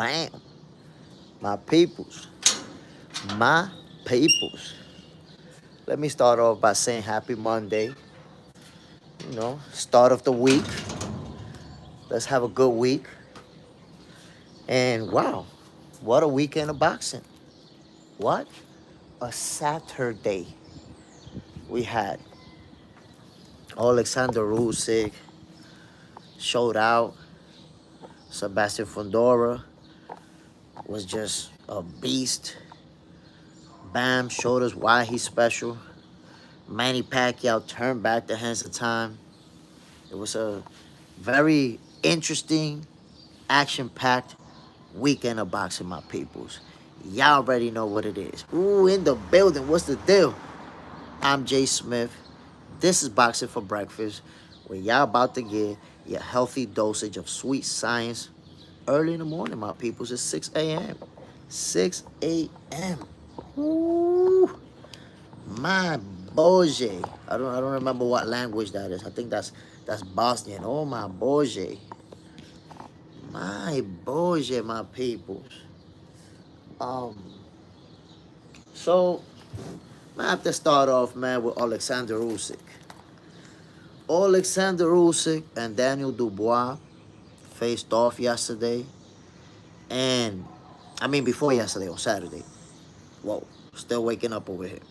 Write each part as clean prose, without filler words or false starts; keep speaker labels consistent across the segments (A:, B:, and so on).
A: Bam. My peoples. My peoples. Let me start off by saying happy Monday. You know, start of the week. Let's have a good week. And wow, what a weekend of boxing. What a Saturday we had. Alexander Usyk showed out. Sebastian Fondora was just a beast. Bam showed us why he's special. Manny Pacquiao turned back the hands of time. It was a very interesting, action-packed weekend of boxing, my peoples. Y'all already know what it is. Ooh, in the building. What's the deal? I'm Jay Smith. This is Boxing for Breakfast, where y'all about to get your healthy dosage of sweet science early in the morning, my peoples. It's 6 a.m. 6 a.m. Ooh, my boje. I don't remember what language that is. I think that's Bosnian. Oh, my boje. My boje, my peoples. So I have to start off, man, with Alexander Usyk. Alexander Usyk and Daniel Dubois faced off yesterday. And, I mean, before yesterday, on Saturday. Whoa, still waking up over here.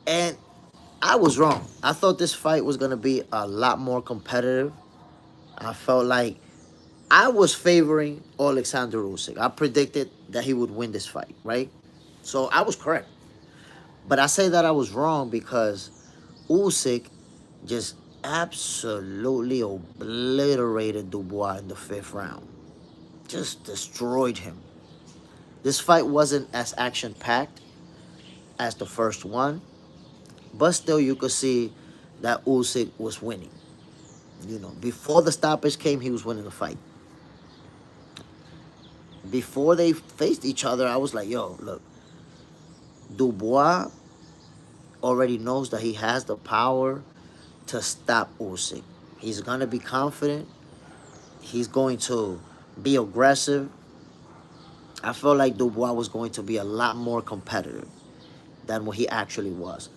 A: And I was wrong. I thought this fight was going to be a lot more competitive. I felt like I was favoring Alexander Usyk. I predicted that he would win this fight, right? So I was correct. But I say that I was wrong because Usyk just absolutely obliterated Dubois in the 5th round. Just destroyed him. This fight wasn't as action-packed as the first one, but still you could see that Usyk was winning. You know, before the stoppage came, he was winning the fight. Before they faced each other, I was like, yo, look, Dubois already knows that he has the power to stop Usyk. He's going to be confident. He's going to be aggressive. I felt like Dubois was going to be a lot more competitive than what he actually was.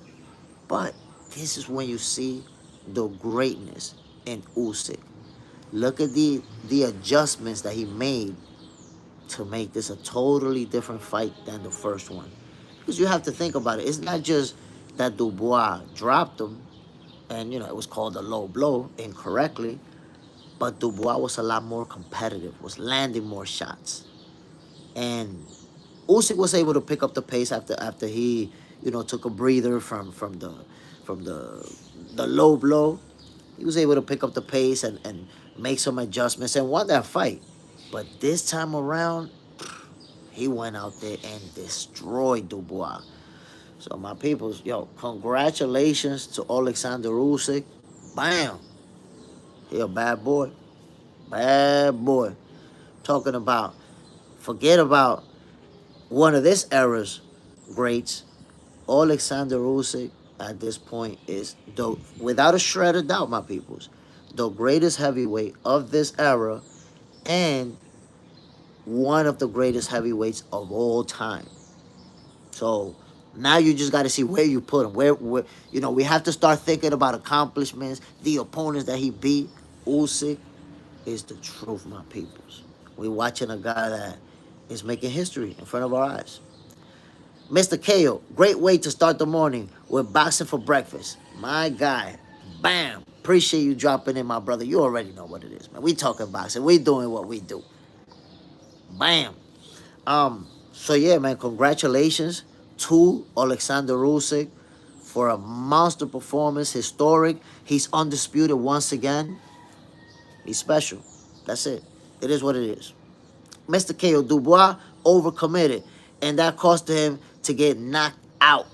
A: But this is when you see the greatness in Usyk. Look at the adjustments that he made to make this a totally different fight than the first one. Because you have to think about it. It's not just that Dubois dropped him and, you know, it was called a low blow incorrectly, but Dubois was a lot more competitive, was landing more shots. And Usyk was able to pick up the pace after he, you know, took a breather from the low blow. He was able to pick up the pace and make some adjustments and won that fight. But this time around, he went out there and destroyed Dubois. So my peoples, yo, congratulations to Alexander Usyk. Bam. He a bad boy. Bad boy. Talking about, forget about one of this era's greats. Alexander Usyk at this point is, without a shred of doubt, my peoples, the greatest heavyweight of this era and one of the greatest heavyweights of all time. So now you just got to see where you put him. Where, you know, we have to start thinking about accomplishments, the opponents that he beat. Usyk is the truth, my peoples. We're watching a guy that is making history in front of our eyes. Mr. KO, great way to start the morning with Boxing for Breakfast. My guy, bam. Appreciate you dropping in, my brother. You already know what it is, man. We talking boxing. We doing what we do. Bam. So yeah, man, congratulations to Alexander Usyk for a monster performance, historic. He's undisputed once again. He's special. That's it. It is what it is. Mr. KO, Dubois overcommitted, and that cost him to get knocked out.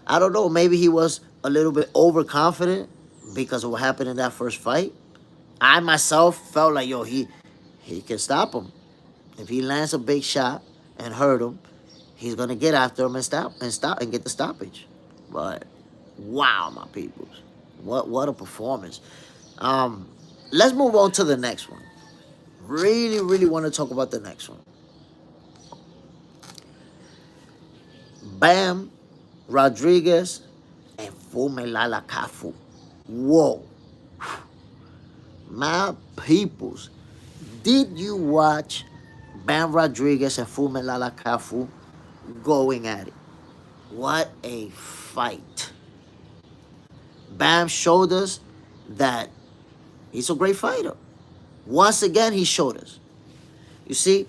A: I don't know, maybe he was a little bit overconfident because of what happened in that first fight. I myself felt like, yo, he can stop him. If he lands a big shot and hurt him, he's gonna get after him and stop and get the stoppage. But wow, my peoples, what a performance. Let's move on to the next one. Really, really want to talk about the next one. Bam Rodriguez and Fumelala Kafu. Whoa. My peoples, did you watch Bam Rodriguez and Fumelala Kafu going at it? What a fight. Bam showed us that he's a great fighter. Once again, he showed us. You see,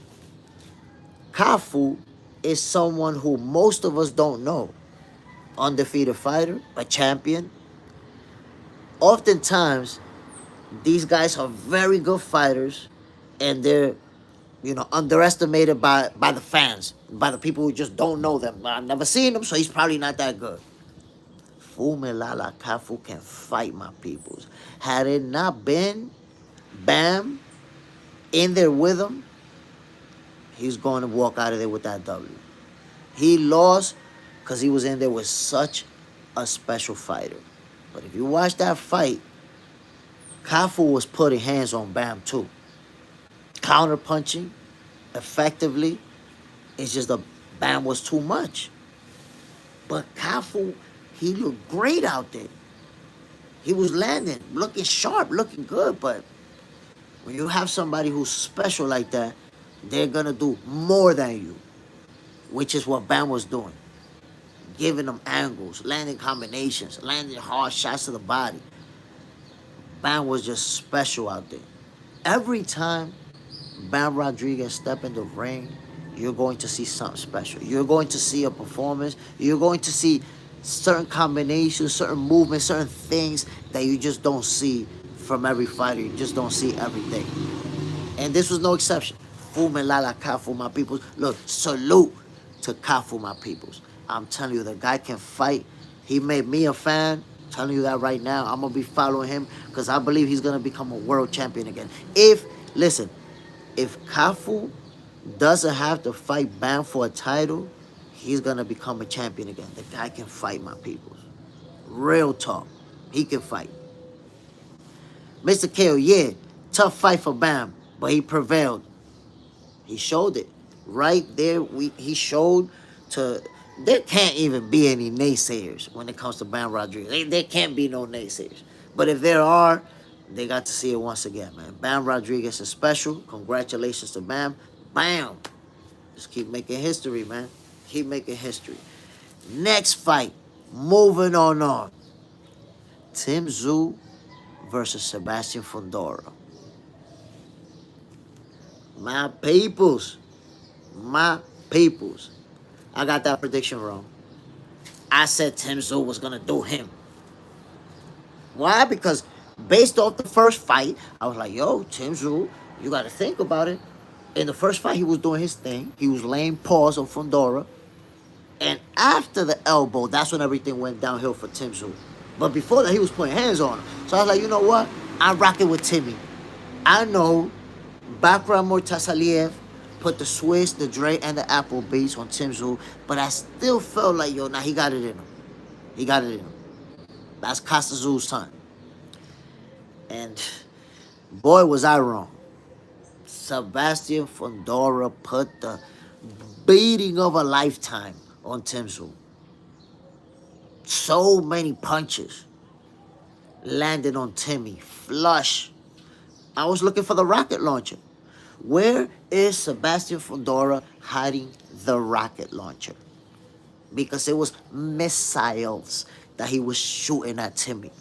A: Kafu is someone who most of us don't know. Undefeated fighter, a champion. Oftentimes, these guys are very good fighters, and they're, underestimated by the fans, by the people who just don't know them. I've never seen him, so he's probably not that good. Fumelala Kafu can fight, my peoples. Had it not been Bam in there with him, he's going to walk out of there with that W. He lost because he was in there with such a special fighter. But if you watch that fight, Kafu was putting hands on Bam too. Counter punching effectively. It's just the Bam was too much. But Kafu, he looked great out there. He was landing, looking sharp, looking good. But when you have somebody who's special like that, they're going to do more than you, which is what Bam was doing. Giving them angles, landing combinations, landing hard shots to the body. Bam was just special out there. Every time Bam Rodriguez step in the ring, you're going to see something special. You're going to see a performance. You're going to see certain combinations, certain movements, certain things that you just don't see from every fighter. You just don't see everything. And this was no exception. Fumelala Kafu, my peoples. Look, salute to Kafu, my peoples. I'm telling you, the guy can fight. He made me a fan. I'm telling you that right now. I'm going to be following him because I believe he's going to become a world champion again. If Kafu doesn't have to fight Bam for a title, he's going to become a champion again. The guy can fight, my peoples. Real talk. He can fight. Mr. KO, yeah, tough fight for Bam, but he prevailed. He showed it. Right there, he showed to... There can't even be any naysayers when it comes to Bam Rodriguez. There can't be no naysayers. But if there are, they got to see it once again, man. Bam Rodriguez is special. Congratulations to Bam. Bam. Just keep making history, man. Keep making history. Next fight. Moving on. Tim Tszyu versus Sebastian Fondora. My peoples. I got that prediction wrong. I said Tim Tszyu was going to do him. Why? Because based off the first fight, I was like, yo, Tim Tszyu, you got to think about it. In the first fight, he was doing his thing. He was laying paws on Fundora. And after the elbow, that's when everything went downhill for Tim Tszyu. But before that, he was putting hands on him. So I was like, you know what? I'm rocking with Timmy. I know Bakram Mortasaliev put the Swiss, the Dre, and the Applebee's on Tim Tszyu, but I still felt like, yo, he got it in him. He got it in him. That's Costa Tszyu's time. And boy, was I wrong. Sebastian Fondora put the beating of a lifetime on Tim Tszyu. So many punches landed on Timmy. Flush. I was looking for the rocket launcher. Where is Sebastian Fondora hiding the rocket launcher? Because it was missiles that he was shooting at Timmy.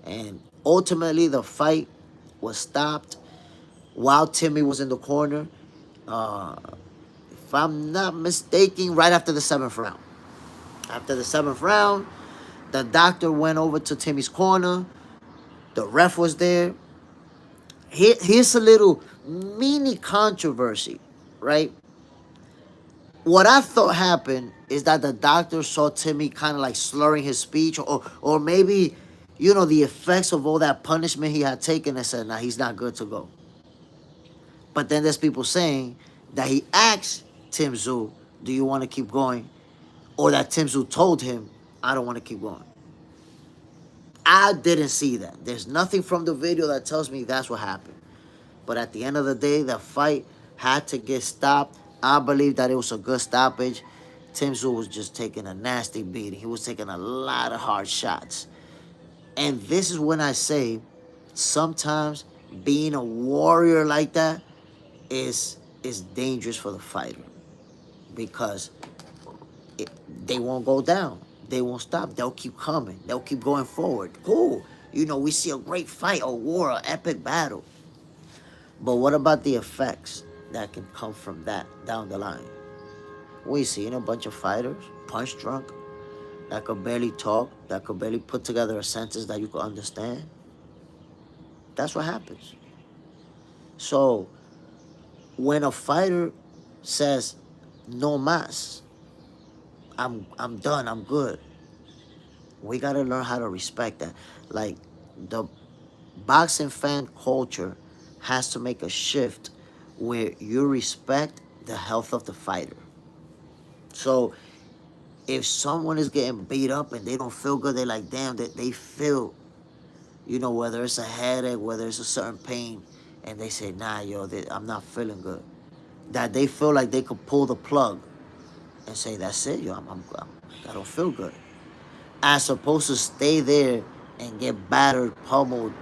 A: And ultimately, the fight was stopped while Timmy was in the corner. If I'm not mistaken, right after the 7th round. After the 7th round, the doctor went over to Timmy's corner. The ref was there. Here's a little mini controversy, right? What I thought happened is that the doctor saw Timmy kind of like slurring his speech, or maybe, the effects of all that punishment he had taken, and said, nah, he's not good to go. But then there's people saying that he asked Tim Tszyu, do you want to keep going? Or that Tim Tszyu told him, I don't want to keep going. I didn't see that. There's nothing from the video that tells me that's what happened. But at the end of the day, the fight had to get stopped. I believe that it was a good stoppage. Tim Tszyu was just taking a nasty beating. He was taking a lot of hard shots. And this is when I say sometimes being a warrior like that is dangerous for the fighter, because they won't go down. They won't stop. They'll keep coming. They'll keep going forward. Cool. You know, we see a great fight, a war, an epic battle. But what about the effects that can come from that down the line? We seen a bunch of fighters punch drunk, that could barely talk, that could barely put together a sentence that you could understand. That's what happens. So when a fighter says no mas, I'm done, I'm good, we gotta learn how to respect that. Like, the boxing fan culture has to make a shift where you respect the health of the fighter. So if someone is getting beat up and they don't feel good, they're like, damn, that they feel, you know, whether it's a headache, whether it's a certain pain, and they say, nah, yo, I'm not feeling good. That they feel like they could pull the plug and say, that's it, yo, I don't feel good. As opposed to stay there and get battered, pummeled,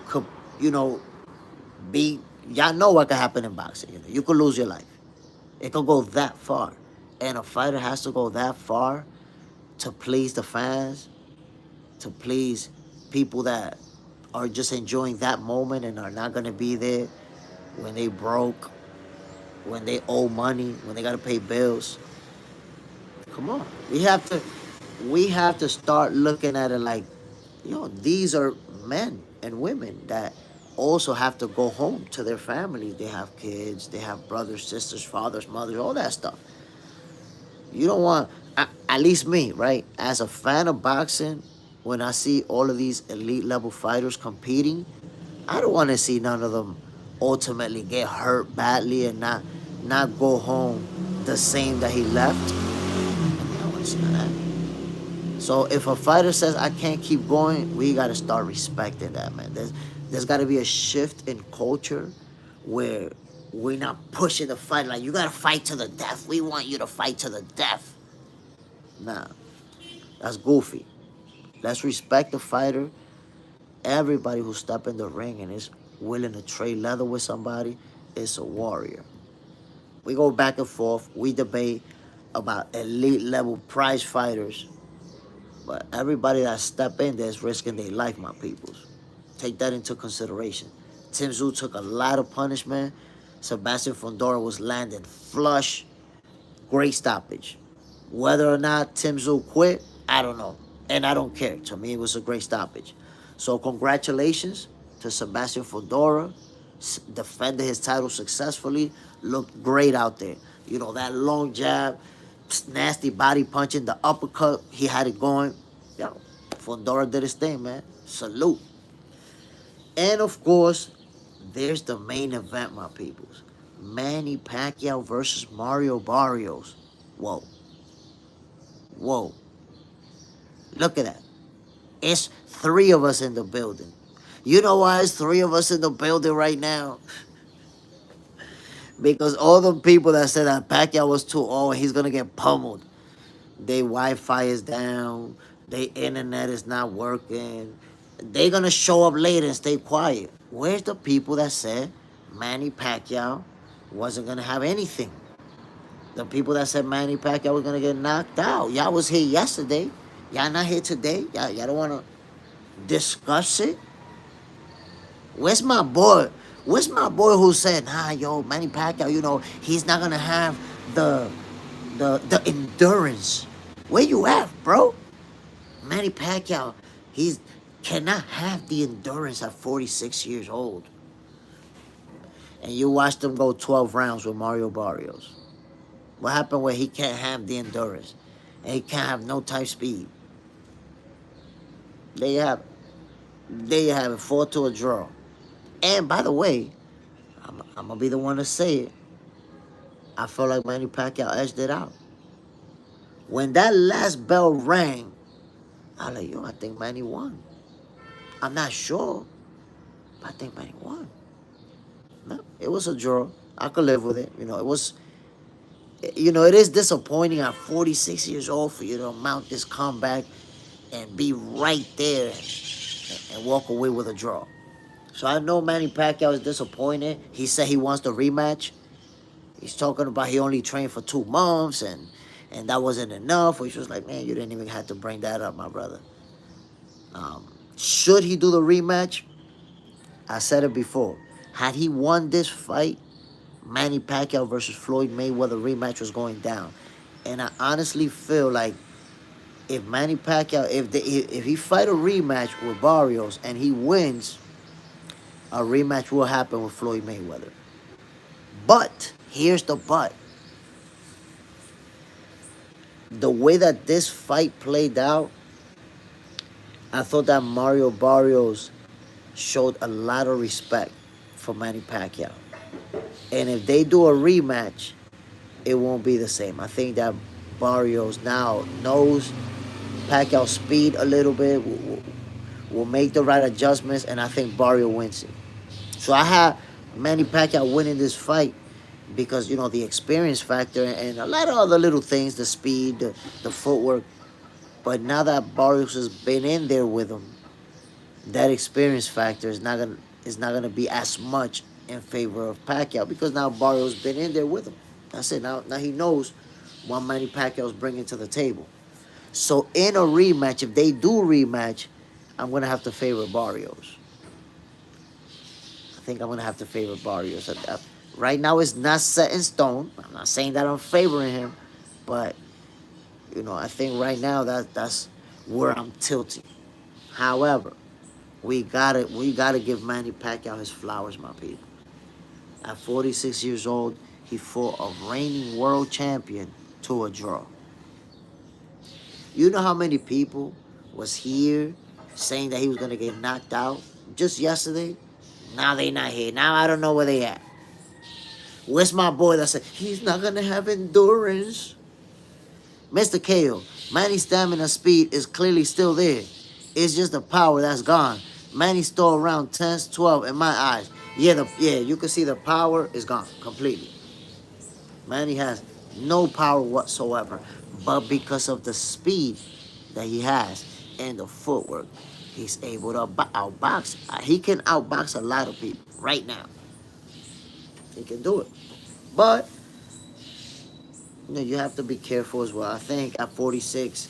A: could, you know, be, y'all know what can happen in boxing. You know, you could lose your life. It could go that far. And a fighter has to go that far to please the fans, to please people that are just enjoying that moment and are not going to be there when they broke, when they owe money, when they got to pay bills. Come on. We have to start looking at it like, you know, these are men and women that also have to go home to their families. They have kids, they have brothers, sisters, fathers, mothers, all that stuff. You don't want, at least me, right? As a fan of boxing, when I see all of these elite level fighters competing, I don't want to see none of them ultimately get hurt badly and not go home the same that he left. I don't want to see none of that. So if a fighter says I can't keep going, we got to start respecting that, man. There's got to be a shift in culture where we're not pushing the fight like, you got to fight to the death. We want you to fight to the death. Nah, that's goofy. Let's respect the fighter. Everybody who step in the ring and is willing to trade leather with somebody is a warrior. We go back and forth. We debate about elite level prize fighters. But everybody that step in there is risking their life, my peoples. Take that into consideration. Tim Tszyu took a lot of punishment. Sebastian Fondora was landing flush. Great stoppage. Whether or not Tim Tszyu quit, I don't know. And I don't care. To me, it was a great stoppage. So congratulations to Sebastian Fondora. Defended his title successfully. Looked great out there. You know, that long jab, nasty body punching, the uppercut, he had it going. Yo, Fondora did his thing, man. Salute. And of course, there's the main event, my peoples. Manny Pacquiao versus Mario Barrios. Whoa. Whoa. Look at that. It's three of us in the building. You know why it's three of us in the building right now? Because all the people that said that Pacquiao was too old, he's going to get pummeled. Their Wi-Fi is down. Their internet is not working. They're going to show up later and stay quiet. Where's the people that said Manny Pacquiao wasn't going to have anything? The people that said Manny Pacquiao was going to get knocked out. Y'all was here yesterday. Y'all not here today. Y'all don't want to discuss it? Where's my boy? Where's my boy who said, nah, yo, Manny Pacquiao, you know, he's not going to have the endurance. Where you at, bro? Manny Pacquiao, he cannot have the endurance at 46 years old. And you watched him go 12 rounds with Mario Barrios. What happened where he can't have the endurance? And he can't have no type speed? There you have it. There you have it. 4 to a draw. And by the way, I'm going to be the one to say it. I felt like Manny Pacquiao edged it out. When that last bell rang, I was like, yo, I think Manny won. I'm not sure, but I think Manny won. No, it was a draw. I could live with it. It was. It is disappointing at 46 years old for you to mount this comeback and be right there and walk away with a draw. So I know Manny Pacquiao is disappointed. He said he wants the rematch. He's talking about he only trained for 2 months and that wasn't enough. Which was like, man, you didn't even have to bring that up, my brother. Should he do the rematch? I said it before. Had he won this fight, Manny Pacquiao versus Floyd Mayweather rematch was going down. And I honestly feel like if Manny Pacquiao, if he fight a rematch with Barrios and he wins, a rematch will happen with Floyd Mayweather. But here's the but. The way that this fight played out, I thought that Mario Barrios showed a lot of respect for Manny Pacquiao. And if they do a rematch, it won't be the same. I think that Barrios now knows Pacquiao's speed a little bit, will make the right adjustments, and I think Barrio wins it. So I have Manny Pacquiao winning this fight because, the experience factor and a lot of other little things, the speed, the footwork. But now that Barrios has been in there with him, that experience factor is not gonna be as much in favor of Pacquiao because now Barrios been in there with him. That's it. Now he knows what Manny Pacquiao's bringing to the table. So in a rematch, if they do rematch, I'm gonna have to favor Barrios. I think I'm gonna have to favor Barrios. Right now, it's not set in stone. I'm not saying that I'm favoring him, but I think right now that's where I'm tilting. However, we gotta give Manny Pacquiao his flowers, my people. At 46 years old, he fought a reigning world champion to a draw. You know how many people was here saying that he was gonna get knocked out just yesterday? Now they not here. Now I don't know where they at. Where's my boy that said he's not gonna have endurance? Mr. KO, Manny's stamina speed is clearly still there. It's just the power that's gone. Manny's still around 10, 12 in my eyes. Yeah, you can see the power is gone completely. Manny has no power whatsoever. But because of the speed that he has and the footwork, he's able to outbox. He can outbox a lot of people right now. He can do it. But you have to be careful as well. I think at 46,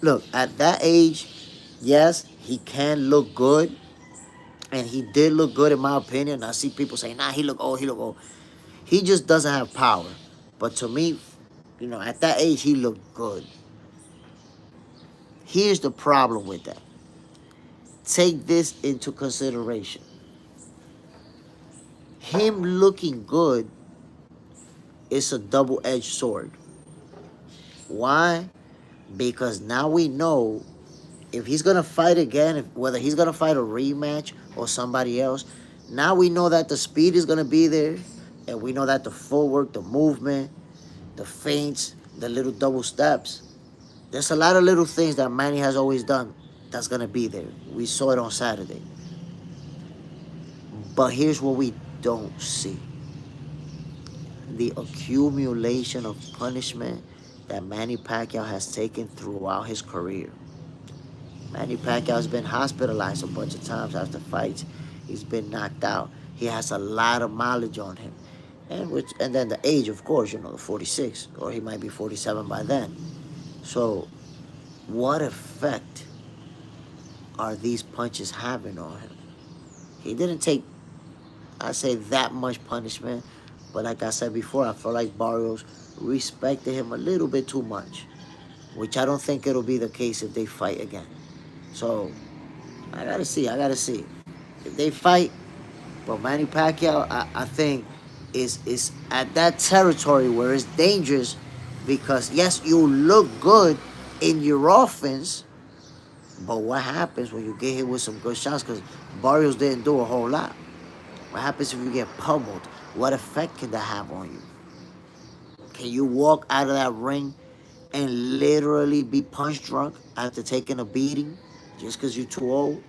A: look, at that age, yes, he can look good. And he did look good in my opinion. I see people saying, nah, he look old. He just doesn't have power. But to me, at that age, he looked good. Here's the problem with that. Take this into consideration. Him looking good is a double-edged sword. Why? Because now we know if he's going to fight again, whether he's going to fight a rematch or somebody else, now we know that the speed is going to be there. And we know that the footwork, the movement, the feints, the little double steps. There's a lot of little things that Manny has always done that's going to be there. We saw it on Saturday. But here's what we don't see. The accumulation of punishment that Manny Pacquiao has taken throughout his career. Manny Pacquiao has been hospitalized a bunch of times after fights. He's been knocked out. He has a lot of mileage on him. And then the age, of course, the 46, or he might be 47 by then. So, what effect are these punches having on him? He didn't take, I say, that much punishment, but like I said before, I feel like Barrios respected him a little bit too much, which I don't think it'll be the case if they fight again. So, I gotta see. If they fight, but Manny Pacquiao, I think, is at that territory where it's dangerous because, yes, you look good in your offense, but what happens when you get hit with some good shots? Because Barrios didn't do a whole lot. What happens if you get pummeled? What effect can that have on you? Can you walk out of that ring and literally be punch drunk after taking a beating just because you're too old?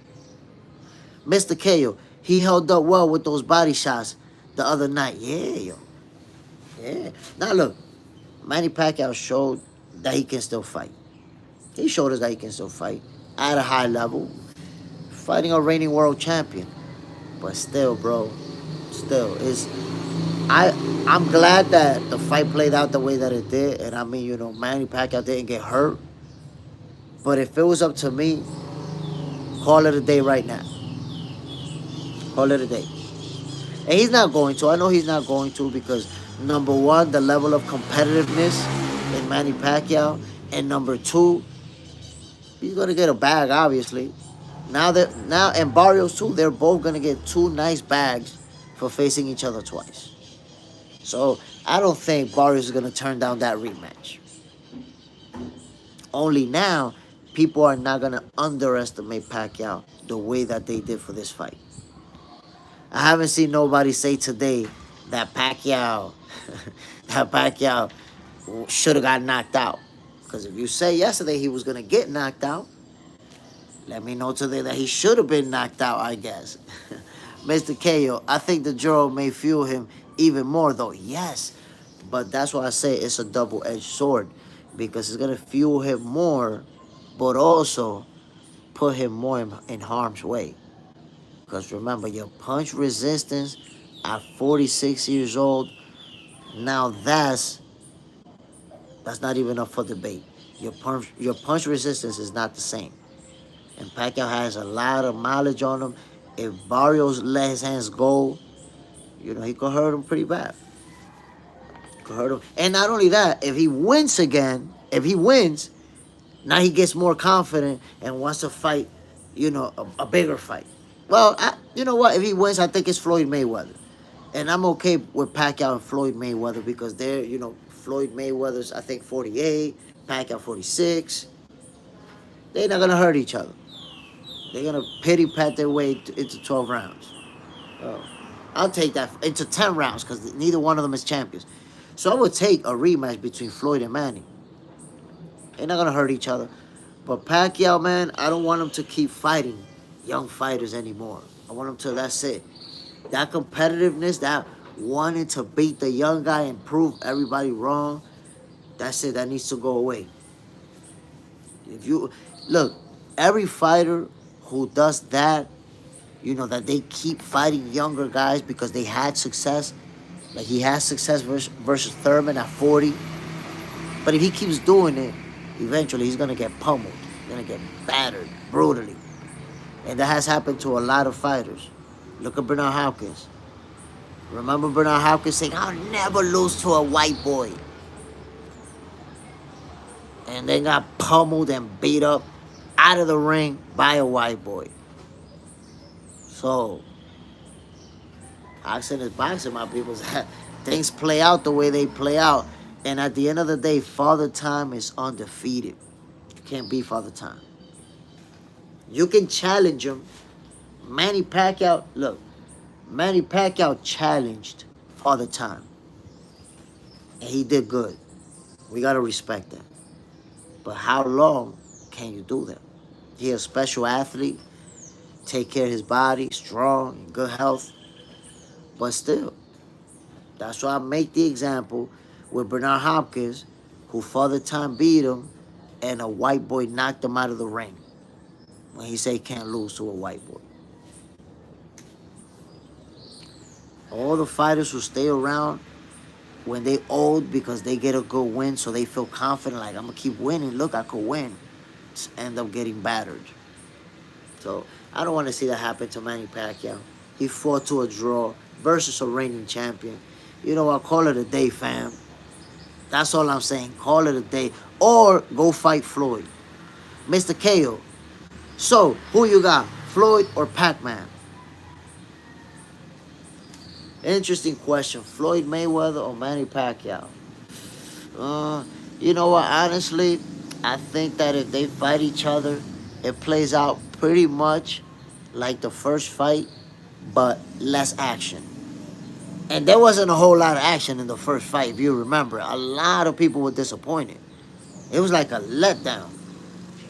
A: Mr. KO, he held up well with those body shots the other night. Yeah, yo. Yeah. Now look, Manny Pacquiao showed that he can still fight. He showed us that he can still fight at a high level, fighting a reigning world champion. But still, bro, still, I I'm glad that the fight played out the way that it did, and I mean, Manny Pacquiao didn't get hurt. But if it was up to me, call it a day right now. Call it a day. And he's not going to. I know he's not going to because number one, the level of competitiveness in Manny Pacquiao, and number two, he's gonna get a bag, obviously. Now and Barrios too, they're both gonna get two nice bags for facing each other twice. So I don't think Barrios is gonna turn down that rematch. Only now, people are not gonna underestimate Pacquiao the way that they did for this fight. I haven't seen nobody say today that Pacquiao that Pacquiao should have got knocked out. Because if you say yesterday he was gonna get knocked out, let me know today that he should have been knocked out, I guess. Mr. KO, I think the draw may fuel him even more, though. Yes, but that's why I say it's a double-edged sword. Because it's going to fuel him more, but also put him more in harm's way. Because remember, your punch resistance at 46 years old, now that's not even up for debate. Your punch resistance is not the same. And Pacquiao has a lot of mileage on him. If Barrios let his hands go, he could hurt him pretty bad. Could hurt him. And not only that, if he wins again, now he gets more confident and wants to fight, a bigger fight. Well, you know what? If he wins, I think it's Floyd Mayweather. And I'm okay with Pacquiao and Floyd Mayweather because they're, Floyd Mayweather's, I think, 48, Pacquiao 46. They're not going to hurt each other. They're going to pity-pat their way into 12 rounds. Oh, I'll take that into 10 rounds because neither one of them is champions. So I would take a rematch between Floyd and Manny. They're not going to hurt each other. But Pacquiao, man, I don't want him to keep fighting young fighters anymore. I want him to, that's it. That competitiveness, that wanting to beat the young guy and prove everybody wrong, that's it. That needs to go away. Look, every fighter who does that, that they keep fighting younger guys because they had success. Like he has success versus Thurman at 40. But if he keeps doing it, eventually he's going to get pummeled. He's going to get battered brutally. And that has happened to a lot of fighters. Look at Bernard Hopkins. Remember Bernard Hopkins saying, I'll never lose to a white boy. And then got pummeled and beat up out of the ring by a white boy. So, boxing is boxing, my people. Things play out the way they play out. And at the end of the day, Father Time is undefeated. You can't beat Father Time. You can challenge him. Manny Pacquiao challenged Father Time. And he did good. We got to respect that. But how long can you do that? He's a special athlete. Take care of his body, strong, in good health. But still, that's why I make the example with Bernard Hopkins, who Father Time beat him, and a white boy knocked him out of the ring. When he said he can't lose to a white boy. All the fighters who stay around when they old because they get a good win, so they feel confident, like, I'm going to keep winning. Look, I could win. Just end up getting battered. So, I don't want to see that happen to Manny Pacquiao. He fought to a draw versus a reigning champion. You know what? Call it a day, fam. That's all I'm saying. Call it a day. Or go fight Floyd. Mr. KO. So, who you got? Floyd or Pacman? Interesting question. Floyd Mayweather or Manny Pacquiao? You know what? Honestly, I think that if they fight each other, it plays out pretty much like the first fight, but less action. And there wasn't a whole lot of action in the first fight, if you remember. A lot of people were disappointed. It was like a letdown.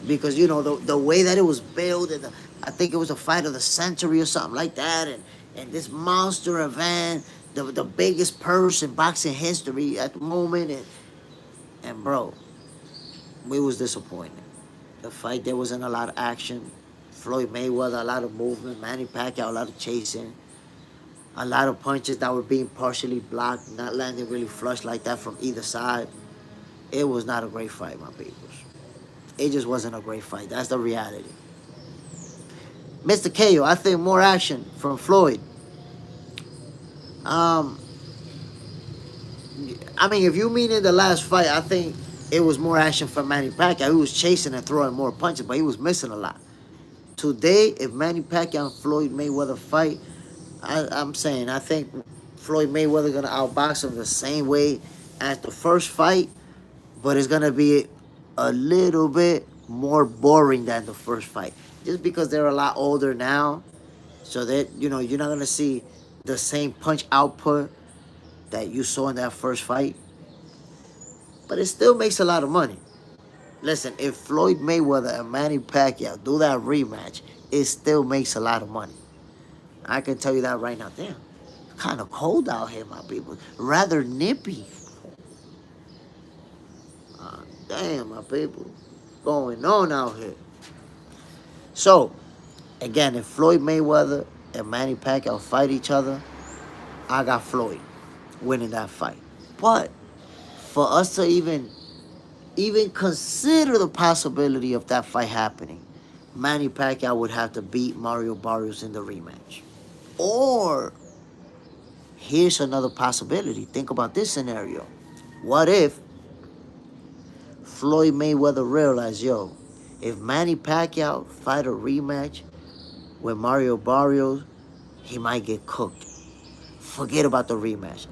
A: Because, the way that it was built, and I think it was a fight of the century or something like that, and this monster event, the biggest purse in boxing history at the moment, and bro, we was disappointed. The fight, there wasn't a lot of action. Floyd Mayweather, a lot of movement. Manny Pacquiao, a lot of chasing. A lot of punches that were being partially blocked, not landing really flush like that from either side. It was not a great fight, my peoples. It just wasn't a great fight. That's the reality. Mr. KO, I think more action from Floyd. Um, I mean, if you mean in the last fight, I think it was more action from Manny Pacquiao. He was chasing and throwing more punches, but he was missing a lot. Today, if Manny Pacquiao and Floyd Mayweather fight, I'm saying I think Floyd Mayweather gonna outbox him the same way as the first fight, but it's gonna be a little bit more boring than the first fight, just because they're a lot older now. So that you're not gonna see the same punch output that you saw in that first fight, but it still makes a lot of money. Listen, if Floyd Mayweather and Manny Pacquiao do that rematch, it still makes a lot of money. I can tell you that right now. Damn, kind of cold out here, my people. Rather nippy. Damn, my people. Going on out here. So, again, if Floyd Mayweather and Manny Pacquiao fight each other, I got Floyd winning that fight. But for us to even consider the possibility of that fight happening, Manny Pacquiao would have to beat Mario Barrios in the rematch. Or, here's another possibility. Think about this scenario. What if Floyd Mayweather realized, yo, if Manny Pacquiao fight a rematch with Mario Barrios, he might get cooked. Forget about the rematch.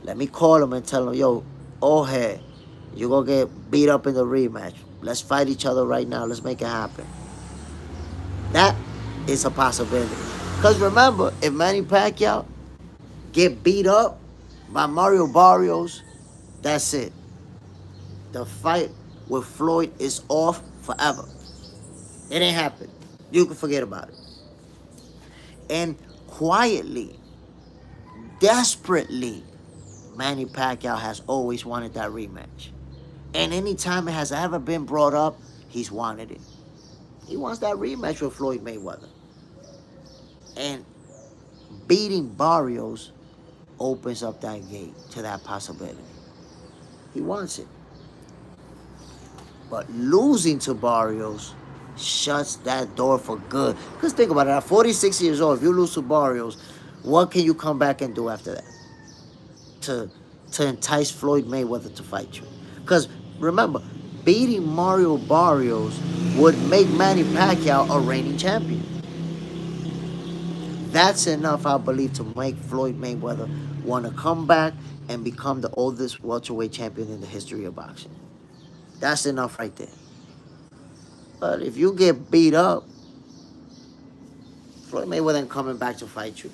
A: Let me call him and tell him, yo, oh hey, you're going to get beat up in the rematch. Let's fight each other right now. Let's make it happen. That is a possibility. Because remember, if Manny Pacquiao get beat up by Mario Barrios, that's it. The fight with Floyd is off forever. It ain't happened. You can forget about it. And quietly, desperately, Manny Pacquiao has always wanted that rematch. And anytime it has ever been brought up, he's wanted it. He wants that rematch with Floyd Mayweather. And beating Barrios opens up that gate to that possibility. He wants it. But losing to Barrios shuts that door for good. Because think about it, at 46 years old, if you lose to Barrios, what can you come back and do after that? To entice Floyd Mayweather to fight you. Because remember, beating Mario Barrios would make Manny Pacquiao a reigning champion. That's enough, I believe, to make Floyd Mayweather want to come back and become the oldest welterweight champion in the history of boxing. That's enough right there. But if you get beat up, Floyd Mayweather ain't coming back to fight you.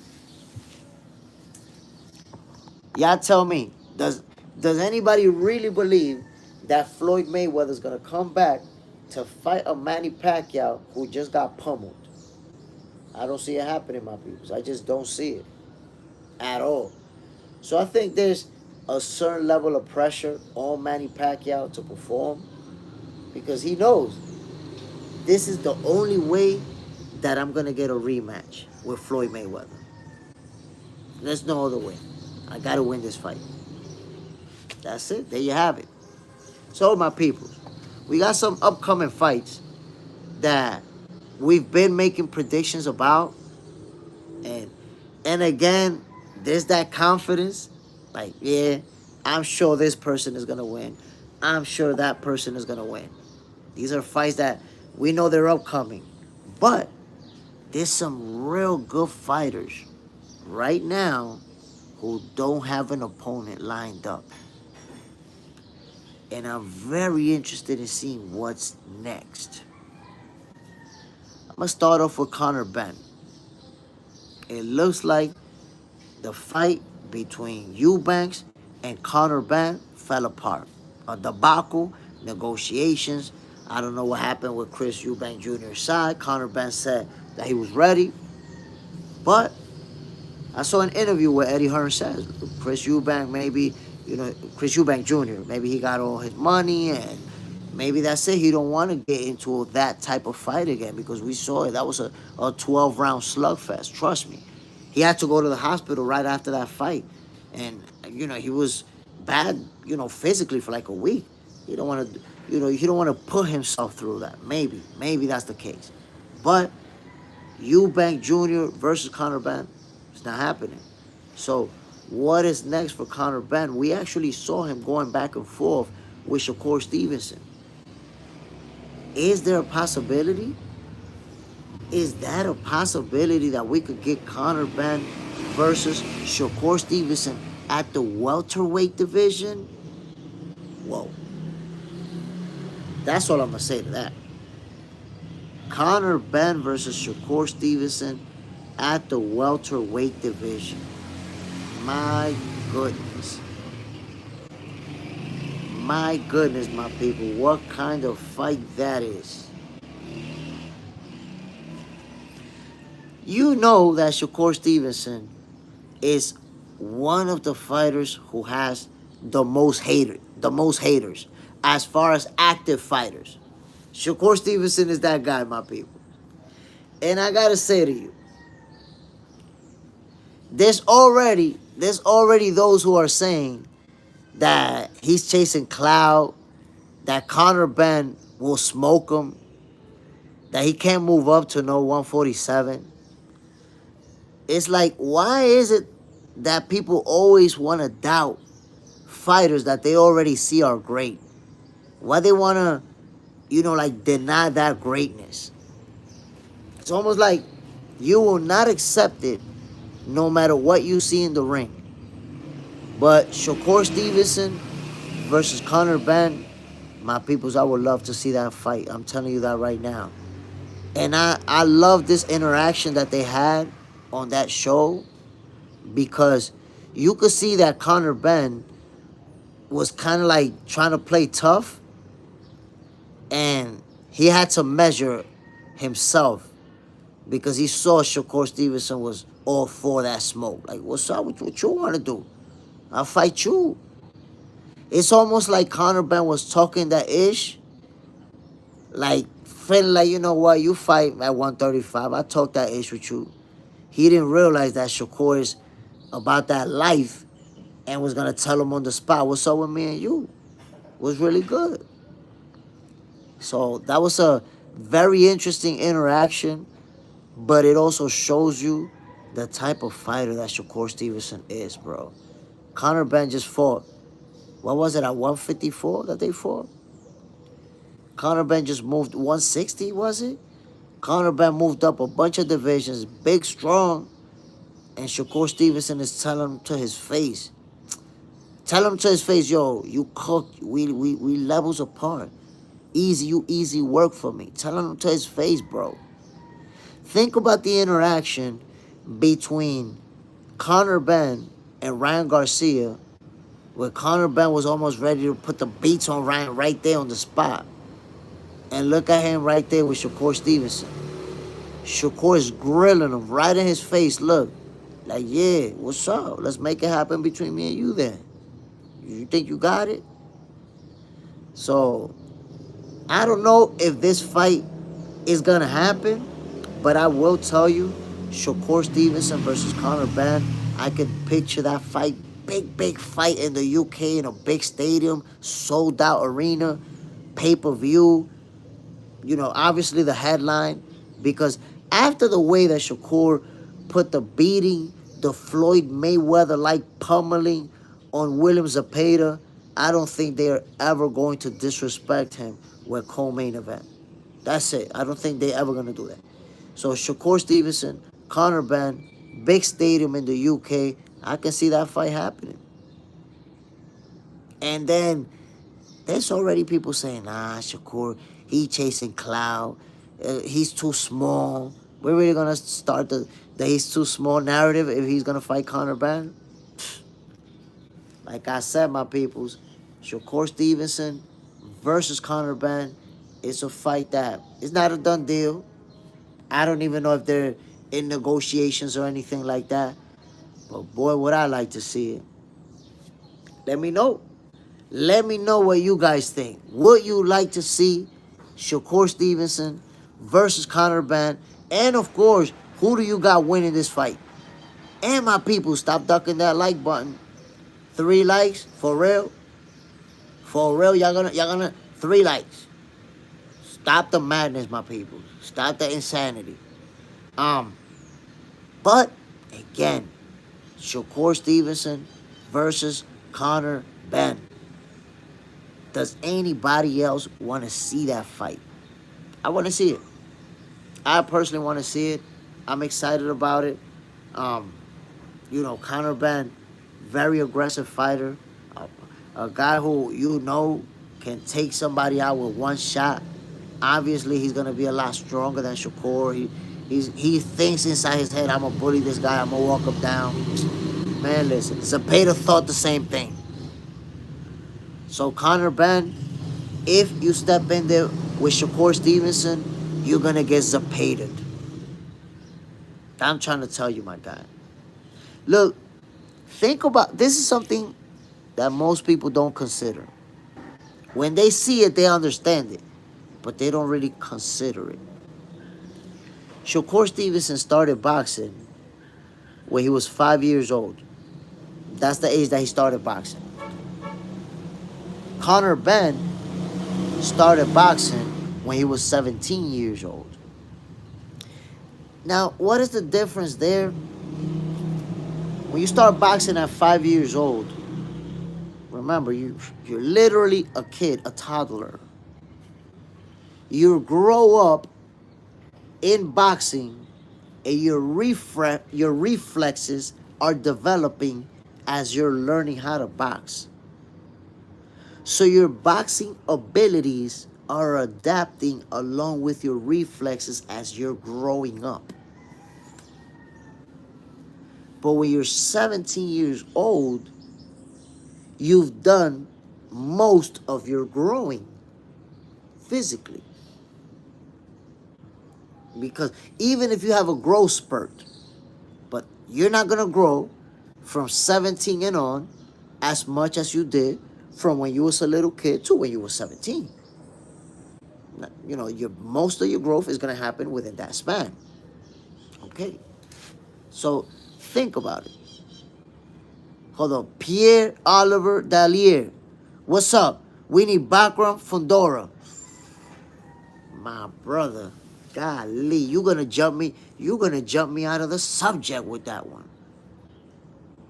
A: Y'all tell me, does anybody really believe that Floyd Mayweather is going to come back to fight a Manny Pacquiao who just got pummeled? I don't see it happening, my people. I just don't see it at all. So I think there's a certain level of pressure on Manny Pacquiao to perform, because he knows this is the only way that I'm going to get a rematch with Floyd Mayweather. There's no other way. I got to win this fight. That's it. There you have it. So, my people, we got some upcoming fights that we've been making predictions about. And again, there's that confidence. Like, yeah, I'm sure this person is going to win. I'm sure that person is going to win. These are fights that we know they're upcoming. But there's some real good fighters right now who don't have an opponent lined up. And I'm very interested in seeing what's next. I'm going to start off with Conor Benn. It looks like the fight between Eubanks and Conor Benn fell apart. A debacle, negotiations. I don't know what happened with Chris Eubank Jr.'s side. Conor Benn said that he was ready. But I saw an interview where Eddie Hearn says Chris Eubank maybe, Chris Eubank Jr., maybe he got all his money and maybe that's it. He don't want to get into that type of fight again because we saw it. That was a 12-round slugfest. Trust me. He had to go to the hospital right after that fight. And, he was bad, physically for like a week. He don't want to, he don't want to put himself through that. Maybe that's the case. But Eubank Jr. versus Conor Benn, it's not happening. So what is next for Conor Benn? We actually saw him going back and forth with Shakur Stevenson. Is there a possibility? Is that a possibility that we could get Conor Benn versus Shakur Stevenson at the welterweight division? Whoa. That's all I'm going to say to that. Conor Benn versus Shakur Stevenson at the welterweight division. My goodness. My goodness, my people. What kind of fight that is. You know that Shakur Stevenson is one of the fighters who has the most haters as far as active fighters. Shakur Stevenson is that guy, my people. And I gotta say to you, there's already those who are saying that he's chasing clout, that Conor Benn will smoke him, that he can't move up to no 147. It's like, why is it that people always want to doubt fighters that they already see are great? Why they want to, deny that greatness? It's almost like you will not accept it no matter what you see in the ring. But Shakur Stevenson versus Conor Benn, my peoples, I would love to see that fight. I'm telling you that right now. And I love this interaction that they had on that show because you could see that Conor Benn was kind of like trying to play tough and he had to measure himself because he saw Shakur Stevenson was all for that smoke. Like, what's up? What you want to do? I'll fight you. It's almost like Conor Benn was talking that ish. Like, feeling like, you know what? You fight at 135. I talk that ish with you. He didn't realize that Shakur is about that life and was going to tell him on the spot, what's up with me and you? It was really good. So that was a very interesting interaction, but it also shows you the type of fighter that Shakur Stevenson is, bro. Conor Benn just fought. What was it, at 154 that they fought? Conor Benn just moved 160, was it? Conor Benn moved up a bunch of divisions, big, strong, and Shakur Stevenson is telling him to his face. Tell him to his face, yo, you cooked. We levels apart. Easy work for me. Tell him to his face, bro. Think about the interaction between Conor Benn and Ryan Garcia, where Conor Benn was almost ready to put the beats on Ryan right there on the spot. And look at him right there with Shakur Stevenson. Shakur is grilling him right in his face. Look, like, yeah, what's up? Let's make it happen between me and you then. You think you got it? So, I don't know if this fight is going to happen, but I will tell you, Shakur Stevenson versus Conor Benn, I can picture that fight, big fight in the UK in a big stadium, sold out arena, pay-per-view. Obviously the headline, because after the way that Shakur put the beating, the Floyd Mayweather-like pummeling on William Zepeda, I don't think they're ever going to disrespect him with co-main event. That's it. I don't think they're ever going to do that. So Shakur Stevenson, Conor Benn, big stadium in the UK, I can see that fight happening. And then there's already people saying, nah, Shakur, he chasing clout. He's too small. We're really going to start the he's too small narrative if he's going to fight Conor Benn? Like I said, my peoples, Shakur Stevenson versus Conor Benn, it's a fight that it's not a done deal. I don't even know if they're in negotiations or anything like that. But boy, would I like to see it. Let me know. Let me know what you guys think. Would you like to see Shakur Stevenson versus Conor Ben? And of course, who do you got winning this fight? And my people, stop ducking that like button. 3 likes, for real. For real, y'all gonna 3 likes. Stop the madness, my people. Stop the insanity. But again, Shakur Stevenson versus Conor Ben. Does anybody else want to see that fight? I want to see it. I personally want to see it. I'm excited about it. Conor Ben, very aggressive fighter. A guy who can take somebody out with one shot. Obviously, he's gonna be a lot stronger than Shakur. He thinks inside his head, I'm gonna bully this guy. I'm gonna walk him down. Man, listen, Zepeda thought the same thing. So Conor Ben, if you step in there with Shakur Stevenson, you're gonna get Zepeda'd. I'm trying to tell you, my guy. Look, think about this is something that most people don't consider. When they see it, they understand it, but they don't really consider it. Shakur Stevenson started boxing when he was 5 years old. That's the age that he started boxing. Conor Ben started boxing when he was 17 years old. Now, what is the difference there? When you start boxing at 5 years old, remember, you're literally a kid, a toddler. You grow up in boxing, and your reflexes are developing as you're learning how to box. So your boxing abilities are adapting along with your reflexes as you're growing up. But when you're 17 years old, you've done most of your growing physically. Because even if you have a growth spurt, but you're not going to grow from 17 and on as much as you did from when you was a little kid to when you were 17. Most of your growth is going to happen within that span. Okay. So think about it. Hold on. Pierre Oliver Dallier. What's up? We need background Fondora. My brother. Golly, you're gonna jump me out of the subject with that one.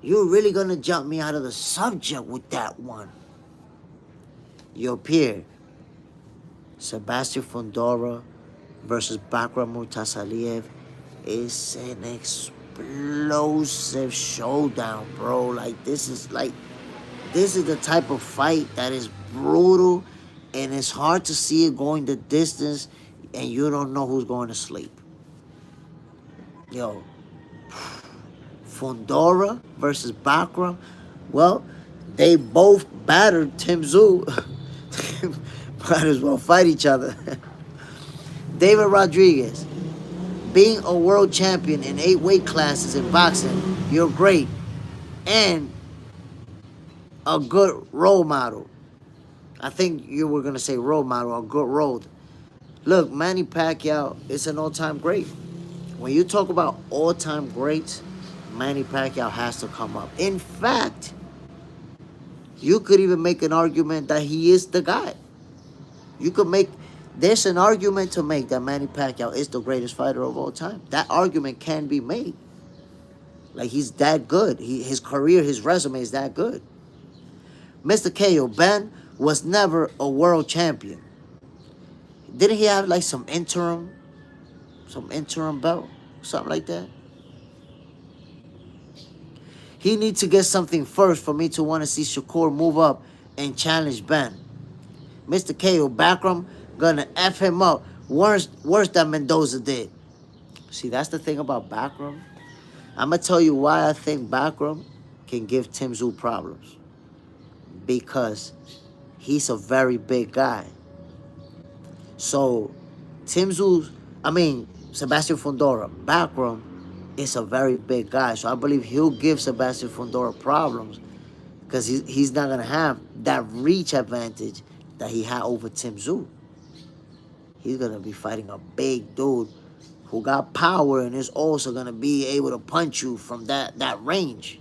A: You're really gonna jump me out of the subject with that one. Yo, Pierre. Sebastian Fondora versus Bakram Murtasaliev is an explosive showdown, bro. This is the type of fight that is brutal, and it's hard to see it going the distance, and you don't know who's going to sleep. Yo, Fundora versus Bakram. Well, they both battered Tim Tszyu. Might as well fight each other. David Rodriguez. Being a world champion in 8 weight classes in boxing, you're great. And a good role model. I think you were going to say role model, a good role. Look, Manny Pacquiao is an all-time great. When you talk about all-time greats, Manny Pacquiao has to come up. In fact, you could even make an argument that he is the guy. There's an argument to make that Manny Pacquiao is the greatest fighter of all time. That argument can be made. He's that good. His career, his resume is that good. Mr. KO, Ben was never a world champion. Didn't he have some interim belt? Something like that? He needs to get something first for me to want to see Shakur move up and challenge Ben. Mr. KO, Bakram gonna F him up worse than Mendoza did. See, that's the thing about Bakram. I'm gonna tell you why I think Bakram can give Tim Tszyu problems. Because he's a very big guy. So, Sebastian Fondora, backroom, is a very big guy. So I believe he'll give Sebastian Fondora problems because he's not going to have that reach advantage that he had over Tim Tszyu. He's going to be fighting a big dude who got power and is also going to be able to punch you from that range.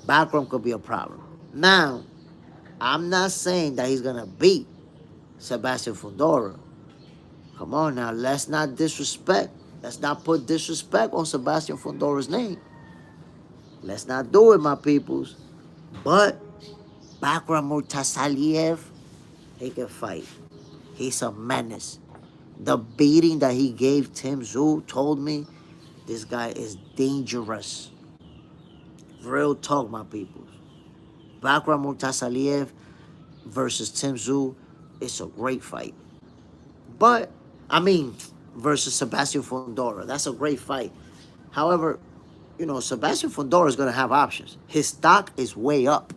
A: Backroom could be a problem. Now, I'm not saying that he's going to beat Sebastian Fundora. Come on now, let's not disrespect. Let's not put disrespect on Sebastian Fundora's name. Let's not do it, my peoples. But Bakram Murtasaliev, he can fight. He's a menace. The beating that he gave Tim Tszyu told me this guy is dangerous. Real talk, my peoples. Bakram Murtasaliev versus Tim Tszyu, it's a great fight. But, versus Sebastian Fundora, that's a great fight. However, Sebastian Fundora is going to have options. His stock is way up.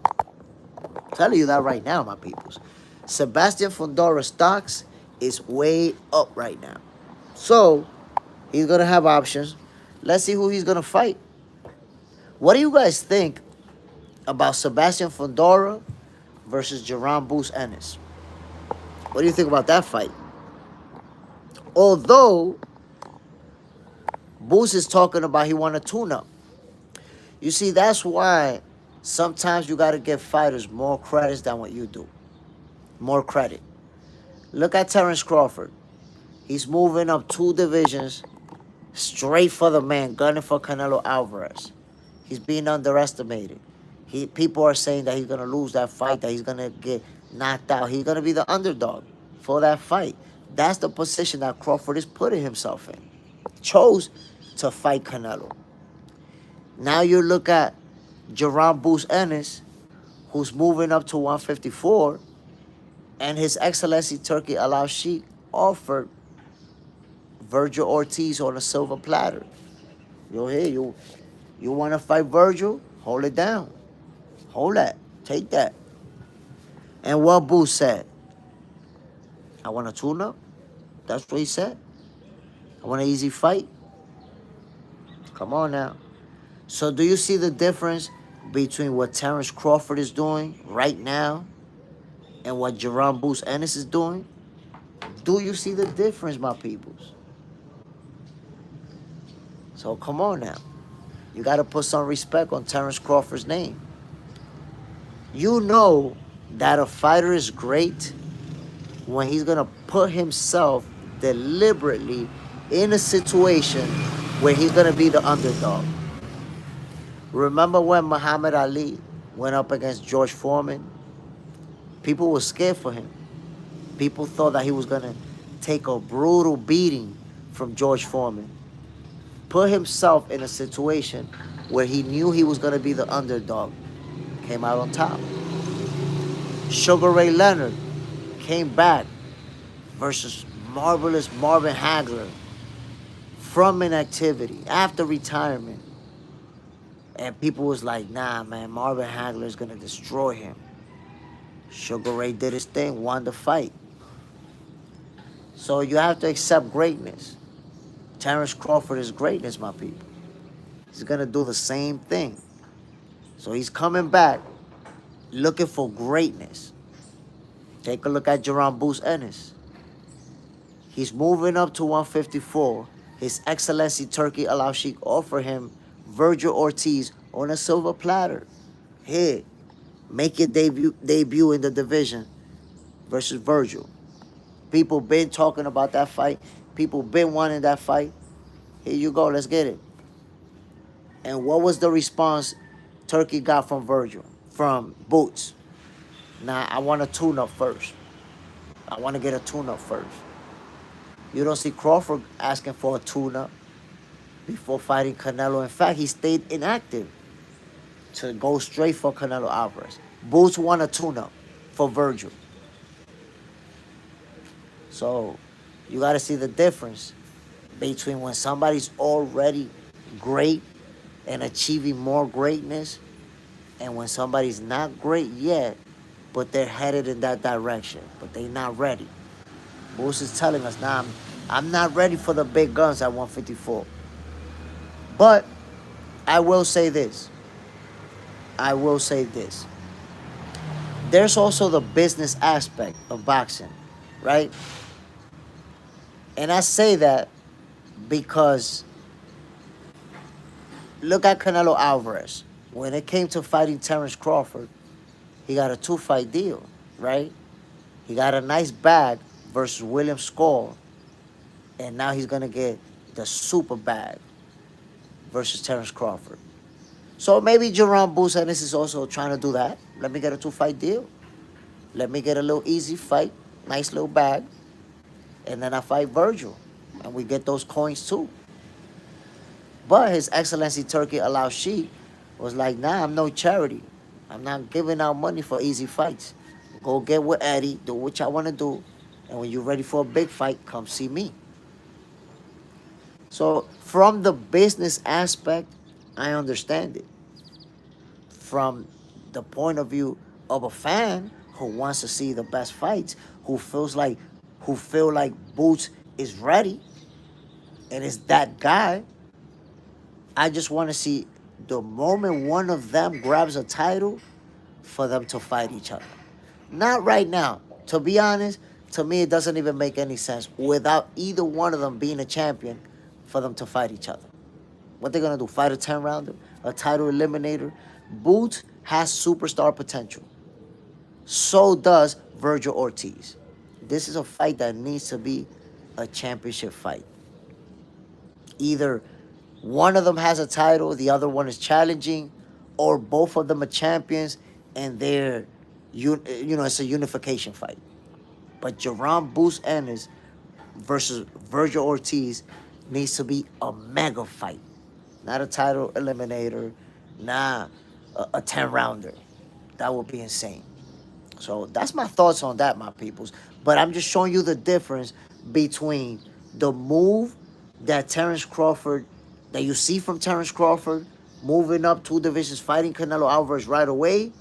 A: I'm telling you that right now, my peoples. Sebastian Fundora's stocks is way up right now. So, he's going to have options. Let's see who he's going to fight. What do you guys think about Sebastian Fundora versus Jerome Boots Ennis? What do you think about that fight? Although Boots is talking about he want a tune-up. You see, that's why sometimes you got to give fighters more credits than what you do. More credit. Look at Terence Crawford. He's moving up 2 divisions straight for the man, gunning for Canelo Alvarez. He's being underestimated. People are saying that he's going to lose that fight, that he's going to get knocked out. He's going to be the underdog for that fight. That's the position that Crawford is putting himself in. Chose to fight Canelo. Now you look at Jerome Boots Ennis, who's moving up to 154, and His Excellency Turkey Al-Sheikh offered Virgil Ortiz on a silver platter. You want to fight Virgil? Hold it down. Hold that. Take that. And what Boots said? I want a tune-up. That's what he said. I want an easy fight. Come on now. So do you see the difference between what Terence Crawford is doing right now and what Jerome Boots Ennis is doing? Do you see the difference, my peoples? So come on now. You got to put some respect on Terence Crawford's name. You know that a fighter is great when he's going to put himself deliberately in a situation where he's going to be the underdog. Remember when Muhammad Ali went up against George Foreman? People were scared for him. People thought that he was going to take a brutal beating from George Foreman. Put himself in a situation where he knew he was going to be the underdog. Came out on top. Sugar Ray Leonard came back versus marvelous Marvin Hagler from inactivity, after retirement. And people was like, nah, man, Marvin Hagler is going to destroy him. Sugar Ray did his thing, won the fight. So you have to accept greatness. Terence Crawford is greatness, my people. He's going to do the same thing. So he's coming back looking for greatness. Take a look at Jerome Boots Ennis. He's moving up to 154. His Excellency Turkey Al-Sheikh offered him Virgil Ortiz on a silver platter. Here, make your debut in the division versus Virgil. People been talking about that fight. People been wanting that fight. Here you go, let's get it. And what was the response Turkey got from Virgil, from Boots? Nah, I want a tune-up first. I want to get a tune-up first. You don't see Crawford asking for a tune-up before fighting Canelo. In fact, he stayed inactive to go straight for Canelo Alvarez. Boots won a tune-up for Virgil. So you got to see the difference between when somebody's already great and achieving more greatness and when somebody's not great yet, but they're headed in that direction, but they're not ready. Boots is telling us, nah, I'm not ready for the big guns at 154. But I will say this. I will say this. There's also the business aspect of boxing, right? And I say that because look at Canelo Alvarez. When it came to fighting Terrence Crawford, he got a 2-fight deal, right? He got a nice bag versus William Skull, and now he's gonna get the super bag versus Terrence Crawford. So maybe Jerome Boots Ennis is also trying to do that. Let me get a 2-fight deal. Let me get a little easy fight, nice little bag, and then I fight Virgil, and we get those coins too. But His Excellency Turkey Al-Sheikh was like, nah, I'm no charity. I'm not giving out money for easy fights. Go get with Eddie, do what y'all want to do, and when you're ready for a big fight, come see me. So from the business aspect, I understand it. From the point of view of a fan who wants to see the best fights, who feel like Boots is ready and is that guy, I just want to see the moment one of them grabs a title for them to fight each other. Not right now. To be honest, to me, it doesn't even make any sense without either one of them being a champion for them to fight each other. What they're going to do, fight a 10-rounder, a title eliminator? Boots has superstar potential. So does Virgil Ortiz. This is a fight that needs to be a championship fight. Either one of them has a title, the other one is challenging, or both of them are champions, and they're, it's a unification fight. But Jerome Boots Ennis versus Virgil Ortiz needs to be a mega fight, not a title eliminator, not a 10-rounder. That would be insane. So that's my thoughts on that, my peoples. But I'm just showing you the difference between the move that Terrence Crawford, that you see from Terrence Crawford, moving up 2 divisions, fighting Canelo Alvarez right away,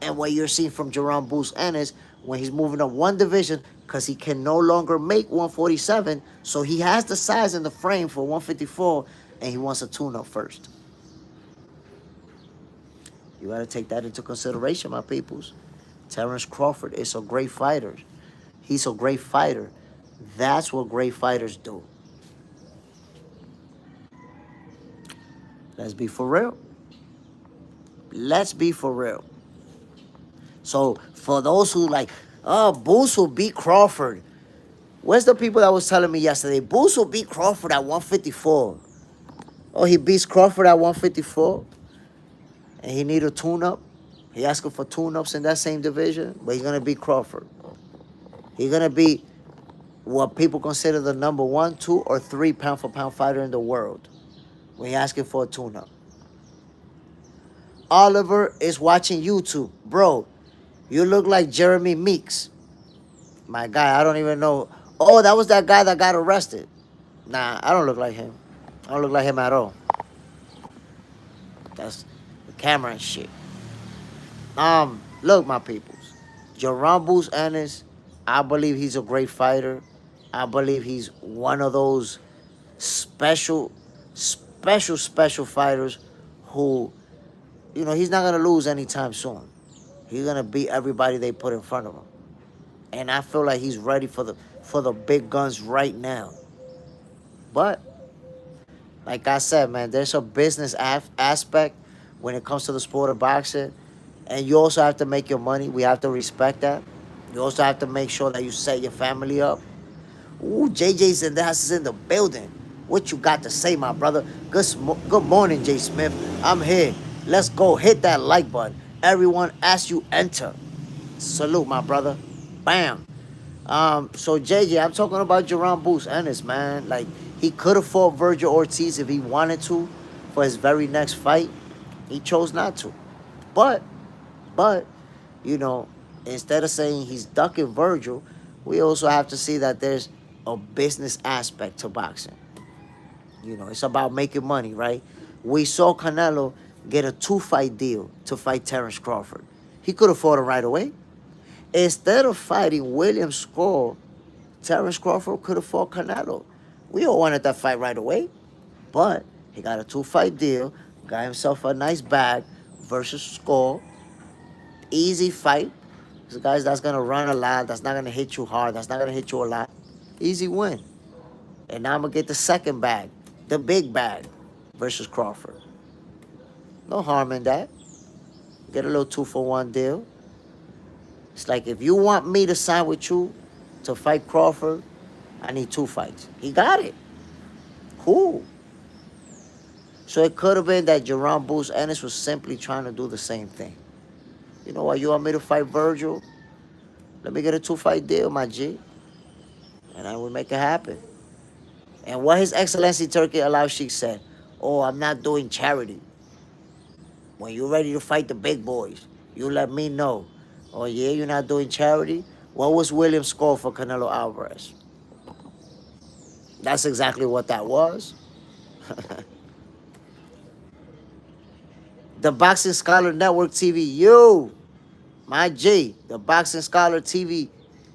A: and what you're seeing from Jerome Boots Ennis when he's moving up 1 division because he can no longer make 147, so he has the size and the frame for 154, and he wants a tune-up first. You got to take that into consideration, my peoples. Terrence Crawford is a great fighter. He's a great fighter. That's what great fighters do. Let's be for real. Let's be for real. So for those who like, oh, Boots will beat Crawford. Where's the people that was telling me yesterday, Boots will beat Crawford at 154. Oh, he beats Crawford at 154? And he need a tune-up? He asking for tune-ups in that same division? But he's going to beat Crawford. He's going to be what people consider the number 1, 2, or 3 pound-for-pound fighter in the world when you're asking for a tune-up. Oliver is watching YouTube. Bro, you look like Jeremy Meeks. My guy, I don't even know. Oh, that was that guy that got arrested. Nah, I don't look like him. I don't look like him at all. That's the camera and shit. Look, my peoples. Jerome Boots Ennis, I believe he's a great fighter. I believe he's one of those special fighters who, he's not going to lose anytime soon. He's going to beat everybody they put in front of him. And I feel like he's ready for the big guns right now. But, like I said, man, there's a business aspect when it comes to the sport of boxing. And you also have to make your money. We have to respect that. You also have to make sure that you set your family up. Ooh, JJ's in the house, is in the building. What you got to say, my brother? Good morning, Jay Smith. I'm here. Let's go. Hit that like button. Everyone, as you enter. Salute, my brother. Bam. So JJ, I'm talking about Jerome Boots Ennis, man. Like, he could have fought Virgil Ortiz if he wanted to for his very next fight. He chose not to. But, instead of saying he's ducking Virgil, we also have to see that there's a business aspect to boxing. It's about making money, right? We saw Canelo get a 2-fight deal to fight Terrence Crawford. He could have fought him right away. Instead of fighting William Skull Terrence Crawford could have fought Canelo. We all wanted that fight right away, but he got a 2-fight deal, got himself a nice bag versus Skull. Easy fight. This guys that's gonna run a lot, that's not gonna hit you hard, that's not gonna hit you a lot. Easy win. And now I'm gonna get the second bag, the big bag, versus Crawford. No harm in that. Get a little 2-for-1 deal. It's like if you want me to sign with you to fight Crawford, I need 2 fights. He got it. Cool. So it could have been that Jerome Boots Ennis was simply trying to do the same thing. You know what? You want me to fight Virgil? Let me get a 2-fight deal, my G. And I will make it happen. And what His Excellency Turkey Al-Sheikh said, oh, I'm not doing charity. When you're ready to fight the big boys, you let me know. Oh, yeah, you're not doing charity? What was Williams' score for Canelo Alvarez? That's exactly what that was. The Boxing Scholar Network TV, you, my G, the Boxing Scholar TV,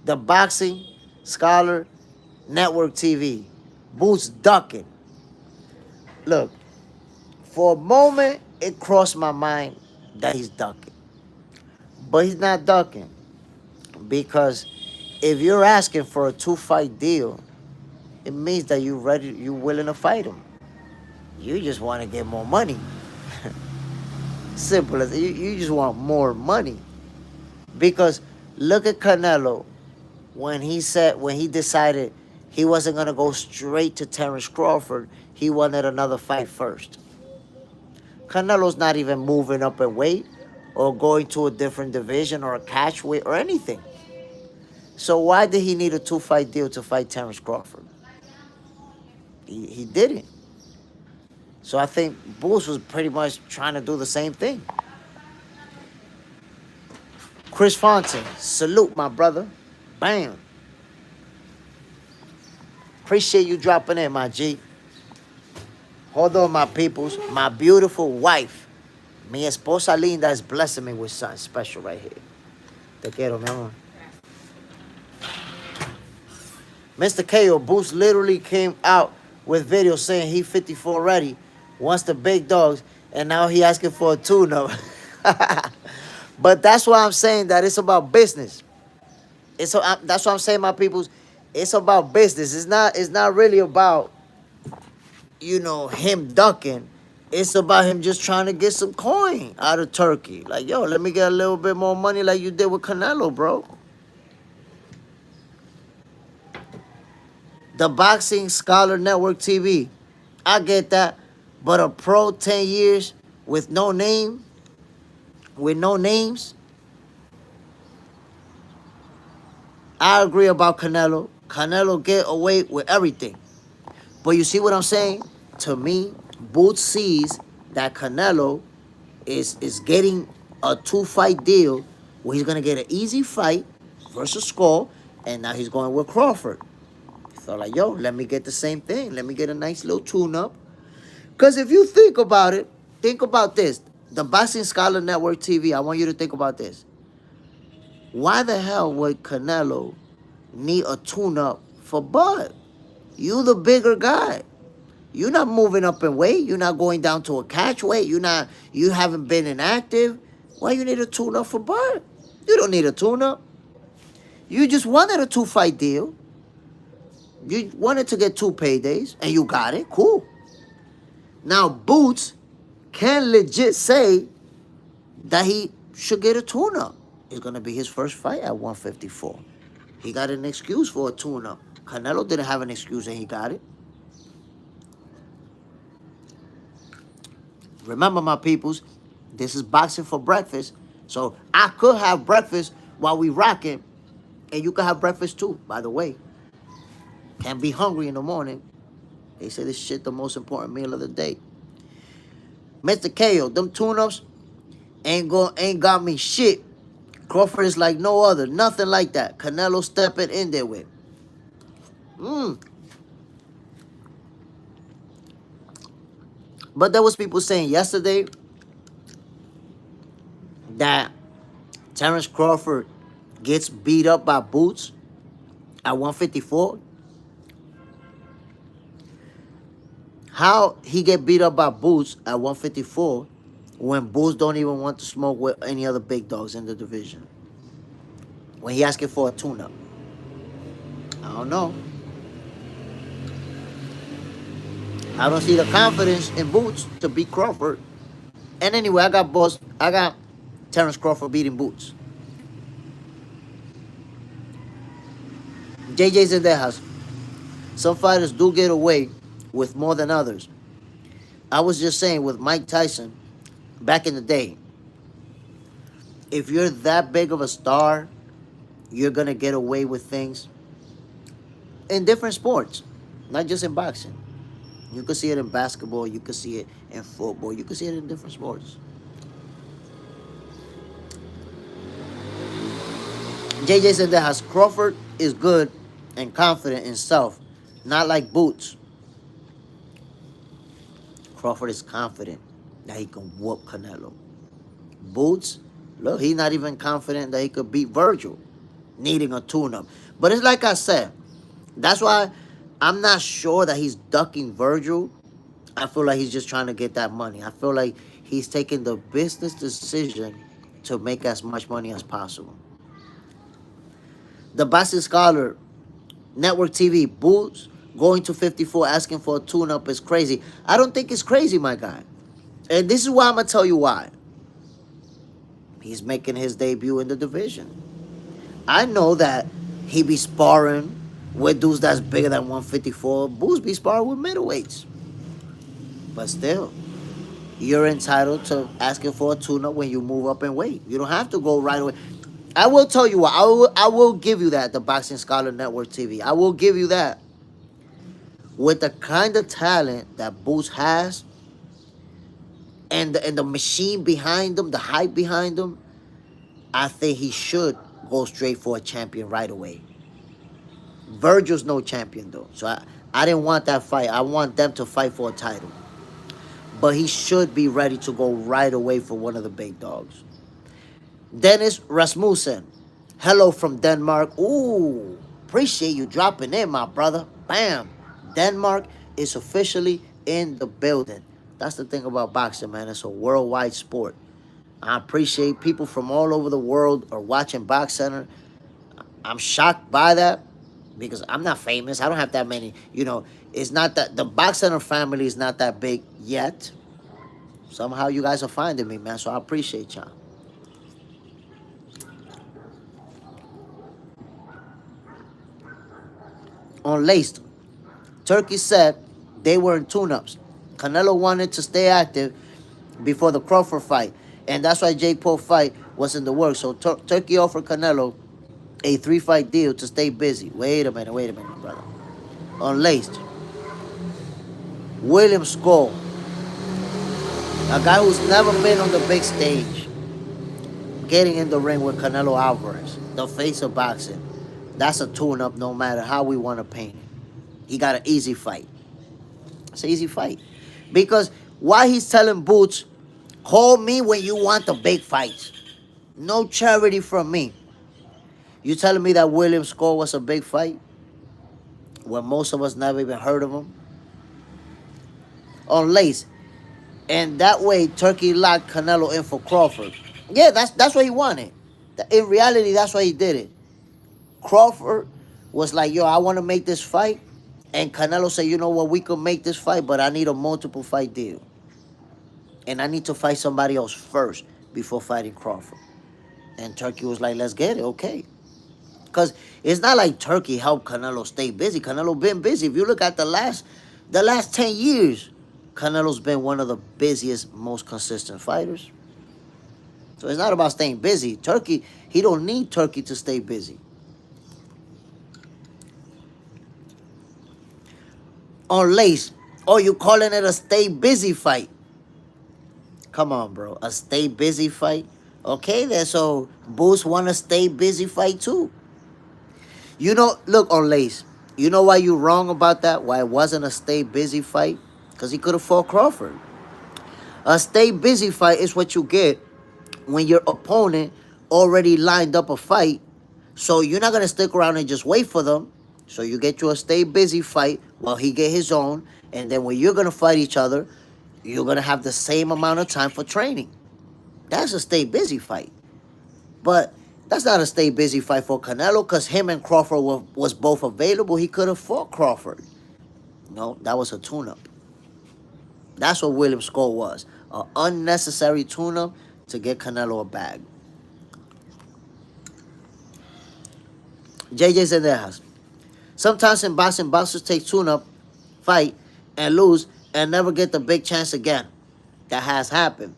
A: the Boxing Scholar Network TV. Boots ducking. Look, for a moment, it crossed my mind that he's ducking. But he's not ducking. Because if you're asking for a 2-fight deal, it means that you're ready, you're willing to fight him. You just want to get more money. Simple as you just want more money. Because look at Canelo when he decided he wasn't gonna go straight to Terrence Crawford, he wanted another fight first. Canelo's not even moving up in weight or going to a different division or a catch weight or anything. So why did he need a 2-fight deal to fight Terrence Crawford? He didn't. So I think Boots was pretty much trying to do the same thing. Chris Fontaine, salute, my brother. Bam. Appreciate you dropping in, my G. Hold on, my peoples. My beautiful wife, mi esposa linda, is blessing me with something special right here. Te quiero, mi amor. Mr. KO, Boots literally came out with videos saying he 54 ready, wants the big dogs, and now he asking for a tune-up. But that's why I'm saying that it's about business. That's what I'm saying, my peoples. It's about business. It's not really about, him ducking. It's about him just trying to get some coin out of Turkey. Like, yo, let me get a little bit more money like you did with Canelo, bro. The Boxing Scholar Network TV. I get that. But a pro 10 years with no name, with no names, I agree about Canelo. Canelo get away with everything. But you see what I'm saying? To me, Boots sees that Canelo is getting a 2-fight deal where he's going to get an easy fight versus Skull, and now he's going with Crawford. So like, yo, let me get the same thing. Let me get a nice little tune-up. Because if you think about it, think about this. The Boxing Scholar Network TV, I want you to think about this. Why the hell would Canelo need a tune-up for Bud? You the bigger guy. You're not moving up in weight. You're not going down to a catch weight. You haven't been inactive. Why you need a tune-up for Bud? You don't need a tune-up. You just wanted a 2-fight deal. You wanted to get 2 paydays, and you got it. Cool. Now, Boots can legit say that he should get a tune-up. It's going to be his first fight at 154. He got an excuse for a tune-up. Canelo didn't have an excuse, and he got it. Remember, my peoples, this is boxing for breakfast. So I could have breakfast while we rocking, and you could have breakfast too, by the way. Can't be hungry in the morning. They say this shit the most important meal of the day. Mr. KO, them tune-ups ain't got me shit. Crawford is like no other. Nothing like that. Canelo stepping in there with. But there was people saying yesterday that Terrence Crawford gets beat up by Boots. at 154. How he get beat up by Boots at 154 when Boots don't even want to smoke with any other big dogs in the division? When he asking for a tune-up. I don't know. I don't see the confidence in Boots to beat Crawford. And anyway, I got Terrence Crawford beating Boots. JJ's in their house. Some fighters do get away with more than others. I was just saying with Mike Tyson, back in the day, if you're that big of a star, you're going to get away with things in different sports, not just in boxing. You could see it in basketball, you could see it in football, you could see it in different sports. JJ said that Crawford is good and confident in self, not like Boots. Crawford is confident that he can whoop Canelo. Boots, look, he's not even confident that he could beat Virgil, needing a tune-up. But it's like I said, that's why I'm not sure that he's ducking Virgil. I feel like he's just trying to get that money. I feel like he's taking the business decision to make as much money as possible. The Boxing Scholar, Network TV, Boots going to 54 asking for a tune-up is crazy. I don't think it's crazy, my guy. And this is why I'm going to tell you why. He's making his debut in the division. I know that he be sparring with dudes that's bigger than 154. Boots be sparring with middleweights. But still, you're entitled to asking for a tune-up when you move up in weight. You don't have to go right away. I will tell you what. I will give you that, the Boxing Scholar Network TV. I will give you that. With the kind of talent that Boots has and the machine behind him, the hype behind him, I think he should go straight for a champion right away. Virgil's no champion, though. So I didn't want that fight. I want them to fight for a title. But he should be ready to go right away for one of the big dogs. Dennis Rasmussen. Hello from Denmark. Ooh, appreciate you dropping in, my brother. Bam. Denmark is officially in the building. That's the thing about boxing, man. It's a worldwide sport. I appreciate people from all over the world are watching Box Center. I'm shocked by that because I'm not famous. I don't have that many. You know, it's not that the Box Center family is not that big yet. Somehow you guys are finding me, man. So I appreciate y'all. Unlaced. Turkey said they were in tune-ups. Canelo wanted to stay active before the Crawford fight. And that's why Jake Paul fight was in the works. So Turkey offered Canelo a 3-fight deal to stay busy. Wait a minute, brother. Unlaced. William Skull. A guy who's never been on the big stage. Getting in the ring with Canelo Alvarez. The face of boxing. That's a tune-up no matter how we want to paint it. He got an easy fight. It's an easy fight. Because why he's telling Boots, call me when you want the big fights. No charity from me. You telling me that William Skull was a big fight? When most of us never even heard of him? On Lace. And that way, Turkey locked Canelo in for Crawford. Yeah, that's what he wanted. In reality, that's why he did it. Crawford was like, yo, I want to make this fight. And Canelo said, you know what, we could make this fight, but I need a multiple fight deal. And I need to fight somebody else first before fighting Crawford. And Turkey was like, let's get it, okay. Because it's not like Turkey helped Canelo stay busy. Canelo been busy. If you look at the last 10 years, Canelo's been one of the busiest, most consistent fighters. So it's not about staying busy. Turkey, he don't need Turkey to stay busy. On Lace, oh, you calling it a stay busy fight? Come on, bro. A stay busy fight? Okay, then, so Boots want a stay busy fight too. You know, look, on Lace, you know why you wrong about that? Why it wasn't a stay busy fight? Because he could have fought Crawford. A stay busy fight is what you get when your opponent already lined up a fight. So you're not going to stick around and just wait for them. So you get you a stay busy fight while he get his own. And then when you're going to fight each other, you're going to have the same amount of time for training. That's a stay busy fight. But that's not a stay busy fight for Canelo because him and Crawford was both available. He could have fought Crawford. No, that was a tune-up. That's what Williams' score was. An unnecessary tune-up to get Canelo a bag. JJ Zendejas. Sometimes in boxing, boxers take tune-up, fight, and lose, and never get the big chance again. That has happened.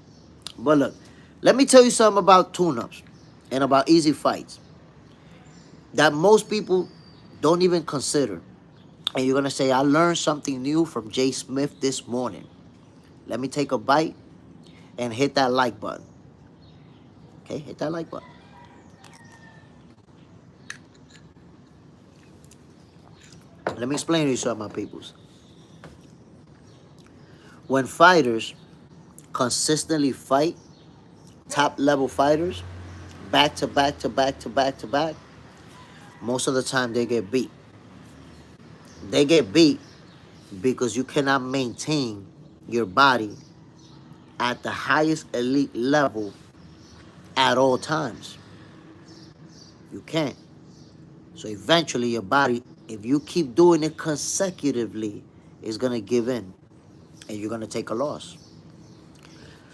A: But look, let me tell you something about tune-ups and about easy fights that most people don't even consider. And you're going to say, I learned something new from Jay Smith this morning. Let me take a bite and hit that like button. Okay, hit that like button. Let me explain to you something, my peoples. When fighters consistently fight, top level fighters, back to back to back to back to back, most of the time they get beat. They get beat because you cannot maintain your body at the highest elite level at all times. You can't. So eventually your body, if you keep doing it consecutively, is going to give in and you're going to take a loss.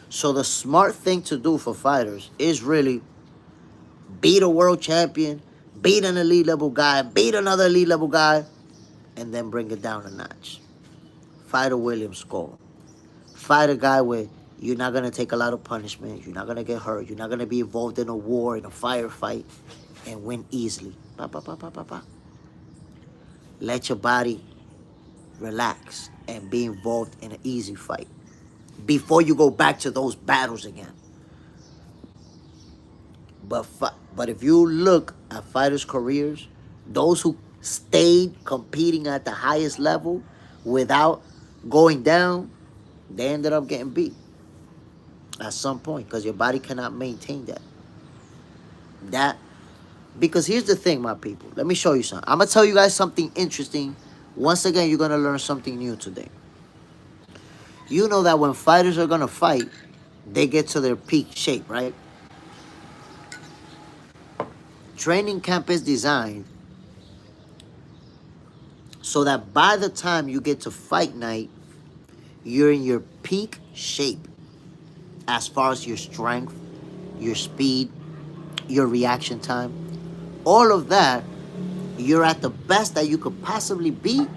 A: So the smart thing to do for fighters is really beat a world champion, beat an elite level guy, beat another elite level guy, and then bring it down a notch. Fight a Williams score. Fight a guy where you're not going to take a lot of punishment, you're not going to get hurt, you're not going to be involved in a war, in a firefight, and win easily. Ba, ba, ba, ba, ba, ba. Let your body relax and be involved in an easy fight before you go back to those battles again. But if you look at fighters' careers, those who stayed competing at the highest level without going down, they ended up getting beat at some point because your body cannot maintain that. Because here's the thing, my people. Let me show you something. I'm going to tell you guys something interesting. Once again, you're going to learn something new today. You know that when fighters are going to fight, they get to their peak shape, right? Training camp is designed so that by the time you get to fight night, you're in your peak shape as far as your strength, your speed, your reaction time. All of that, you're at the best that you could possibly be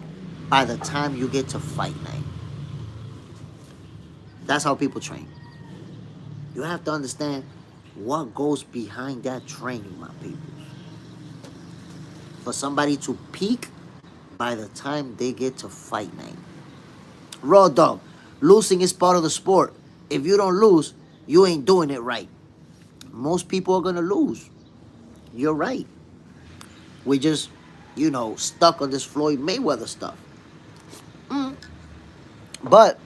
A: by the time you get to fight night. That's how people train. You have to understand what goes behind that training, my people. For somebody to peak by the time they get to fight night. Raw dog, losing is part of the sport. If you don't lose, you ain't doing it right. Most people are going to lose. You're right. We just, stuck on this Floyd Mayweather stuff. But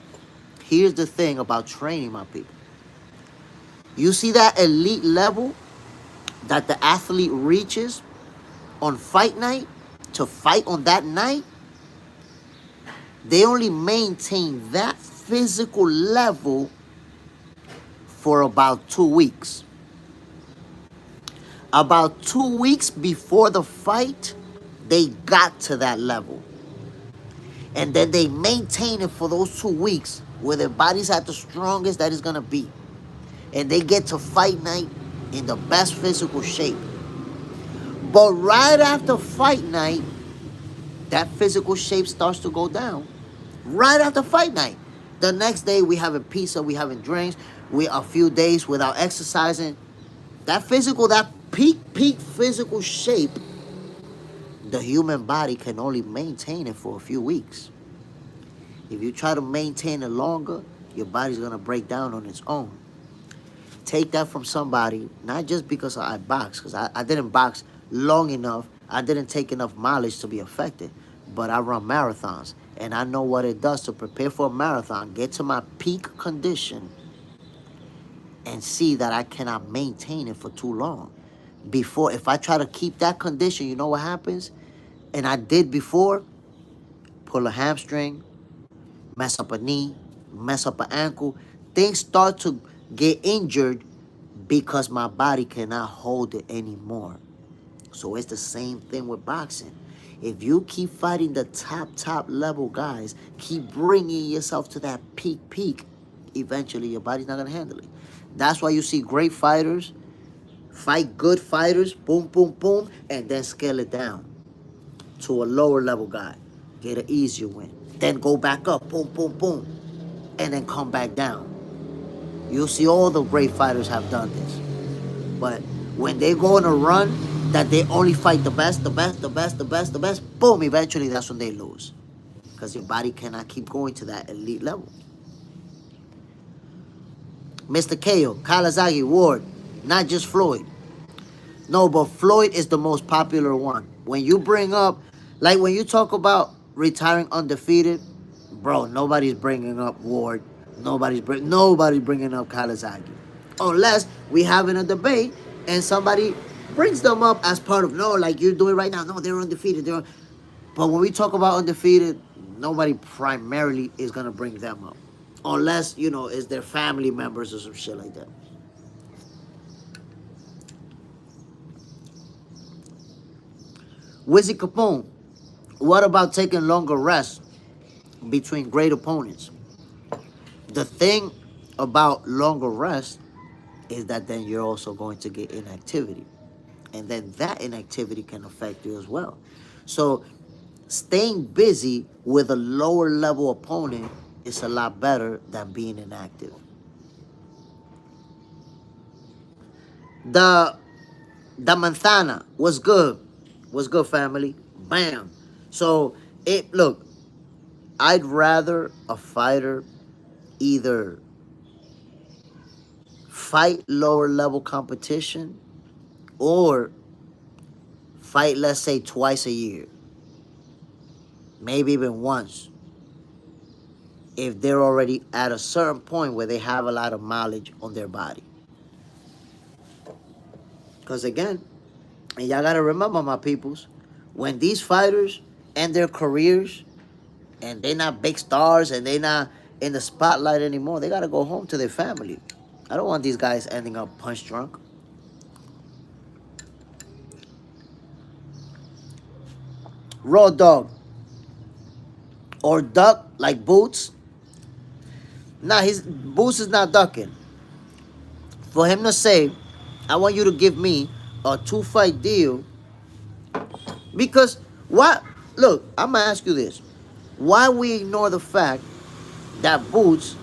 A: here's the thing about training, my people. You see that elite level that the athlete reaches on fight night to fight on that night? They only maintain that physical level for about 2 weeks. About 2 weeks before the fight, they got to that level. And then they maintain it for those 2 weeks where their body's at the strongest that it's going to be. And they get to fight night in the best physical shape. But right after fight night, that physical shape starts to go down. Right after fight night. The next day, we having pizza, we having drinks, we a few days without exercising. That peak physical shape, the human body can only maintain it for a few weeks. If you try to maintain it longer, your body's going to break down on its own. Take that from somebody, not just because I box, because I didn't box long enough. I didn't take enough mileage to be affected. But I run marathons, and I know what it does to prepare for a marathon, get to my peak condition, and see that I cannot maintain it for too long. If I try to keep that condition, you know what happens? And I did before, pull a hamstring, mess up a knee, mess up an ankle. Things start to get injured because my body cannot hold it anymore. So it's the same thing with boxing. If you keep fighting the top level guys, keep bringing yourself to that peak, eventually your body's not gonna handle it. That's why you see great fighters fight good fighters, boom, boom, boom, and then scale it down to a lower level guy, get an easier win, then go back up, boom, boom, boom, and then come back down. You'll see all the great fighters have done this. But when they go on a run that they only fight the best, boom, eventually that's when they lose. Because your body cannot keep going to that elite level. Mr. KO, Kawasaki, Ward, not just Floyd. No, but Floyd is the most popular one. When you bring up, like when you talk about retiring undefeated, bro, nobody's bringing up Ward. Nobody's bringing up Kawasaki. Unless we having a debate and somebody brings them up as part of, no, like you're doing right now. No, they're undefeated. But when we talk about undefeated, nobody primarily is going to bring them up. Unless, you know, it's their family members or some shit like that. Wizzy Capone, what about taking longer rests between great opponents? The thing about longer rest is that then you're also going to get inactivity. And then that inactivity can affect you as well. So staying busy with a lower level opponent is a lot better than being inactive. The Manzana was good. Was good, family. Bam. So look, I'd rather a fighter either fight lower level competition or fight, let's say, twice a year. Maybe even once. If they're already at a certain point where they have a lot of mileage on their body. Because again, and y'all got to remember, my peoples, when these fighters end their careers and they're not big stars and they're not in the spotlight anymore, they got to go home to their family. I don't want these guys ending up punch drunk. Raw dog. Or duck like Boots. Nah, Boots is not ducking. For him to say, I want you to give me a 2-fight deal. Because what? Look, I'm going to ask you this. Why we ignore the fact that Boots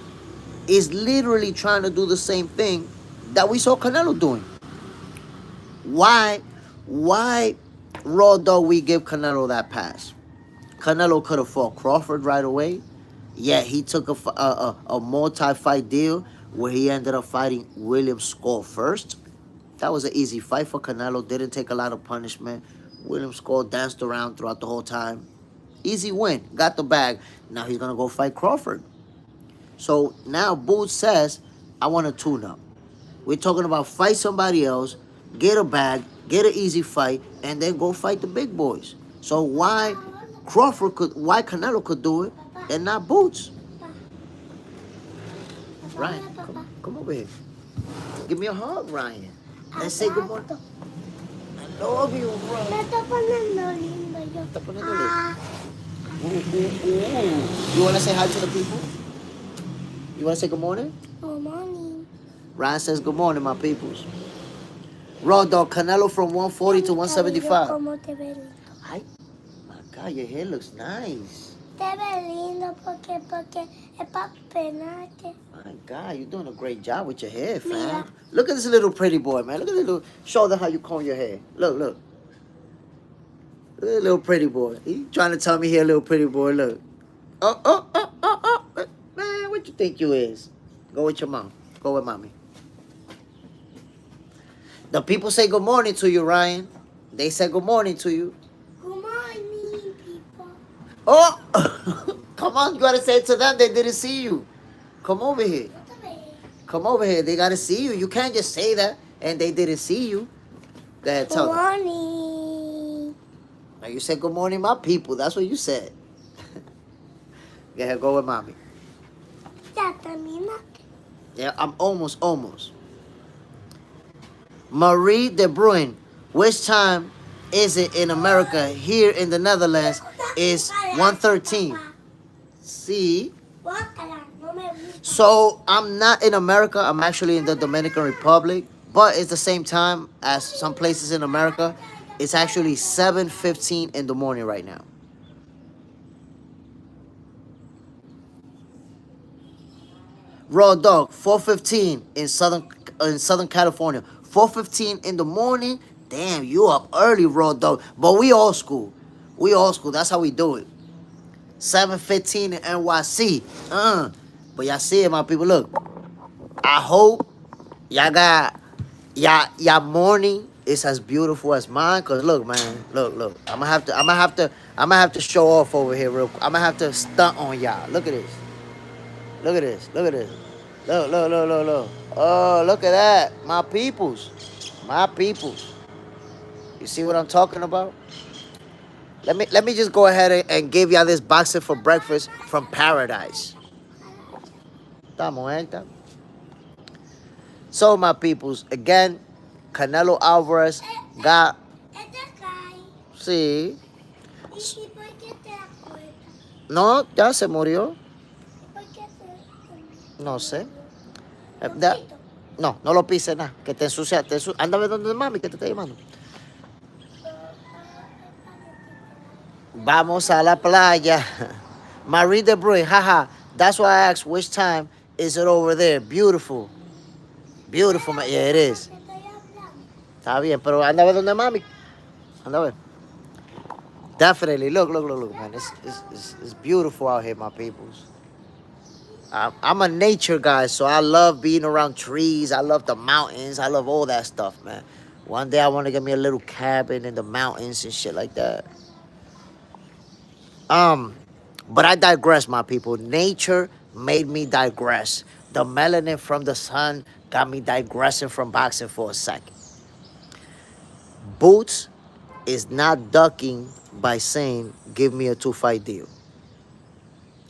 A: is literally trying to do the same thing that we saw Canelo doing? Why Raw dog we give Canelo that pass? Canelo could have fought Crawford right away. Yeah, he took a multi-fight deal where he ended up fighting William Skull first. That was an easy fight for Canelo. Didn't take a lot of punishment. William Skull danced around throughout the whole time. Easy win. Got the bag. Now he's going to go fight Crawford. So now Boots says, I want a tune-up. We're talking about fight somebody else, get a bag, get an easy fight, and then go fight the big boys. So why Canelo could do it and not Boots? Ryan, come over here. Give me a hug, Ryan. Let's say good morning. I love you, Ryan. You want to say hi to the people? You want to say good morning?
B: Good morning.
A: Ryan says good morning, my peoples. Raw dog, Canelo from 140 to 175. Hi. My God, your hair looks nice.
B: Te ves lindo porque es para peinarte.
A: My God, you're doing a great job with your hair, fam. Look at this little pretty boy, man. Look at this little. Show them how you comb your hair. Look. Look at this little pretty boy. He trying to tell me he a little pretty boy. Look. Oh. Man, what you think you is? Go with your mom. Go with mommy. The people say good morning to you, Ryan. They say good morning to you.
B: Good morning, people.
A: Oh! Come on, you gotta say it to them. They didn't see you. Come over here. Come over here. They gotta see you. You can't just say that and they didn't see you. Go ahead, tell them.
B: Good morning.
A: Now you said good morning, my people. That's what you said. Go ahead, go with mommy.
B: Ya termina.
A: Yeah, I'm almost. Marie de Bruin, which time is it in America? Here in the Netherlands is 1:13. See?
B: Guácala, no me gusta.
A: So I'm not in America. I'm actually in the Dominican Republic, but it's the same time as some places in America. It's actually 7:15 in the morning right now. Raw dog, 4:15 in Southern California. 4:15 in the morning. Damn, you up early, raw dog. But we old school. We old school. That's how we do it. 7:15 in NYC. But y'all see it, my people. Look, I hope y'all got y'all morning is as beautiful as mine. Cause look, man, look. I'm gonna have to show off over here real quick. I'm gonna have to stunt on y'all. Look at this. Look at this. Look at this. Look. Oh, look at that. My peoples. My peoples. You see what I'm talking about? Let me just go ahead and give y'all this boxing for breakfast from paradise. Estamos, eh? So, my peoples, again, Canelo Alvarez got.
B: Esta cae.
A: Sí.
B: ¿Y por qué te acuerdas?
A: No, ya se murió.
B: ¿Por qué te
A: No sé.
B: ¿Lo
A: Da-
B: quito?
A: no lo pises nada. Que te ensucia. Anda a ver dónde mami que te está llamando. Vamos a la playa. Marie de Bruy, haha. That's why I asked which time is it over there. Beautiful. Beautiful, man. Yeah, it is.
B: Te estoy hablando.
A: Está bien, pero anda a ver dónde mami. Anda a ver. Definitely. Look, man. It's beautiful out here, my peoples. I'm a nature guy, so I love being around trees. I love the mountains. I love all that stuff, man. One day I want to get me a little cabin in the mountains and shit like that. But I digress, my people. Nature made me digress. The melanin from the sun got me digressing from boxing for a second. Boots is not ducking by saying, "Give me a 2-fight deal."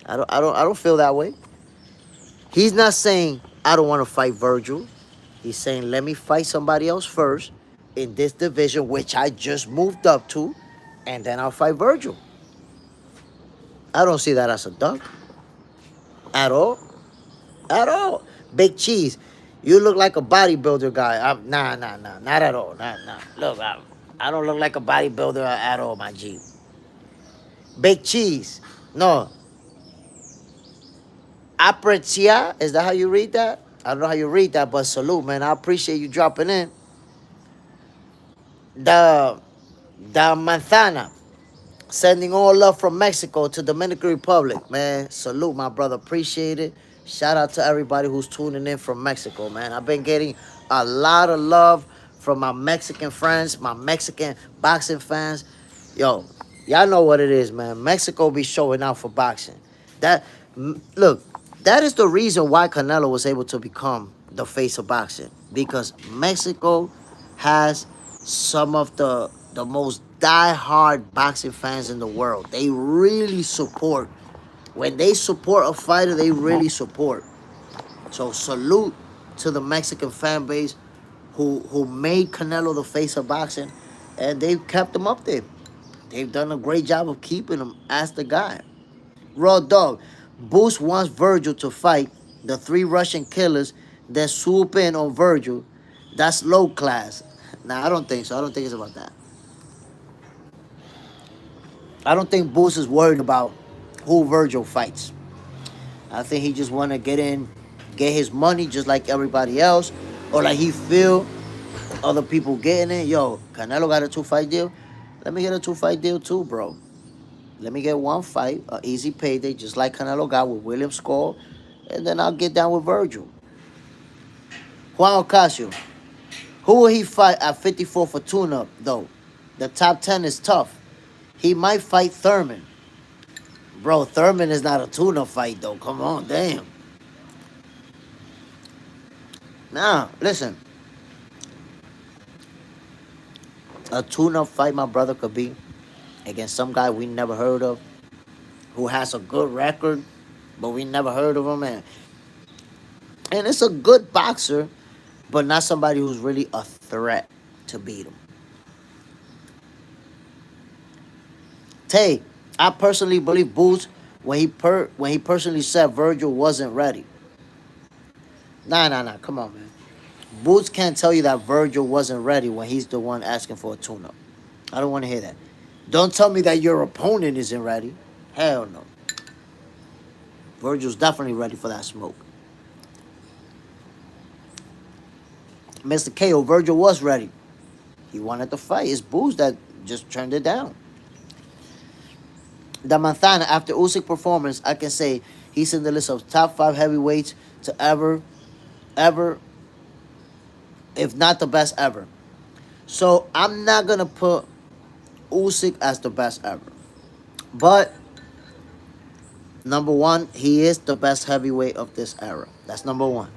A: I don't feel that way. He's not saying I don't want to fight Virgil. He's saying let me fight somebody else first in this division, which I just moved up to, and then I'll fight Virgil. I don't see that as a duck at all. At all. Big Cheese, you look like a bodybuilder guy. Nah, not at all. Nah. Look, I don't look like a bodybuilder at all, my G. Big Cheese, no. Aprecia, is that how you read that? I don't know how you read that, but salute, man. I appreciate you dropping in. The Manzana, sending all love from Mexico to Dominican Republic, man. Salute, my brother. Appreciate it. Shout out to everybody who's tuning in from Mexico, man. I've been getting a lot of love from my Mexican friends, my Mexican boxing fans. Yo, y'all know what it is, man. Mexico be showing out for boxing. Look, that is the reason why Canelo was able to become the face of boxing. Because Mexico has some of the most die-hard boxing fans in the world. They really support. When they support a fighter, they really support. So salute to the Mexican fan base who made Canelo the face of boxing, and they've kept him up there. They've done a great job of keeping him as the guy. Raw dog. Boost wants Virgil to fight the 3 Russian killers that swoop in on Virgil. That's low class. Nah, I don't think so. I don't think it's about that. I don't think Boost is worried about who Virgil fights. I think he just want to get in, get his money just like everybody else, or like he feel other people getting it. Yo, Canelo got a 2-fight deal. Let me get a 2-fight deal too, bro. Let me get 1 fight, an easy payday, just like Canelo got with William Skull, and then I'll get down with Virgil. Juan Ocasio, who will he fight at 54 for tune-up, though? The top 10 is tough. He might fight Thurman. Bro, Thurman is not a tune-up fight, though. Come on, damn. Nah, listen. A tune-up fight, my brother, could be against some guy we never heard of, who has a good record, but we never heard of him. And it's a good boxer, but not somebody who's really a threat to beat him. Tay, I personally believe Boots when he personally said Virgil wasn't ready. Nah. Come on, man. Boots can't tell you that Virgil wasn't ready when he's the one asking for a tune-up. I don't want to hear that. Don't tell me that your opponent isn't ready. Hell no. Virgil's definitely ready for that smoke. Mr. KO, Virgil was ready. He wanted to fight. It's Boots that just turned it down. The Manzana, after Usyk performance, I can say he's in the list of top 5 heavyweights to ever, if not the best ever. So I'm not gonna put Usyk as the best ever. But number one, he is the best heavyweight of this era. That's number one.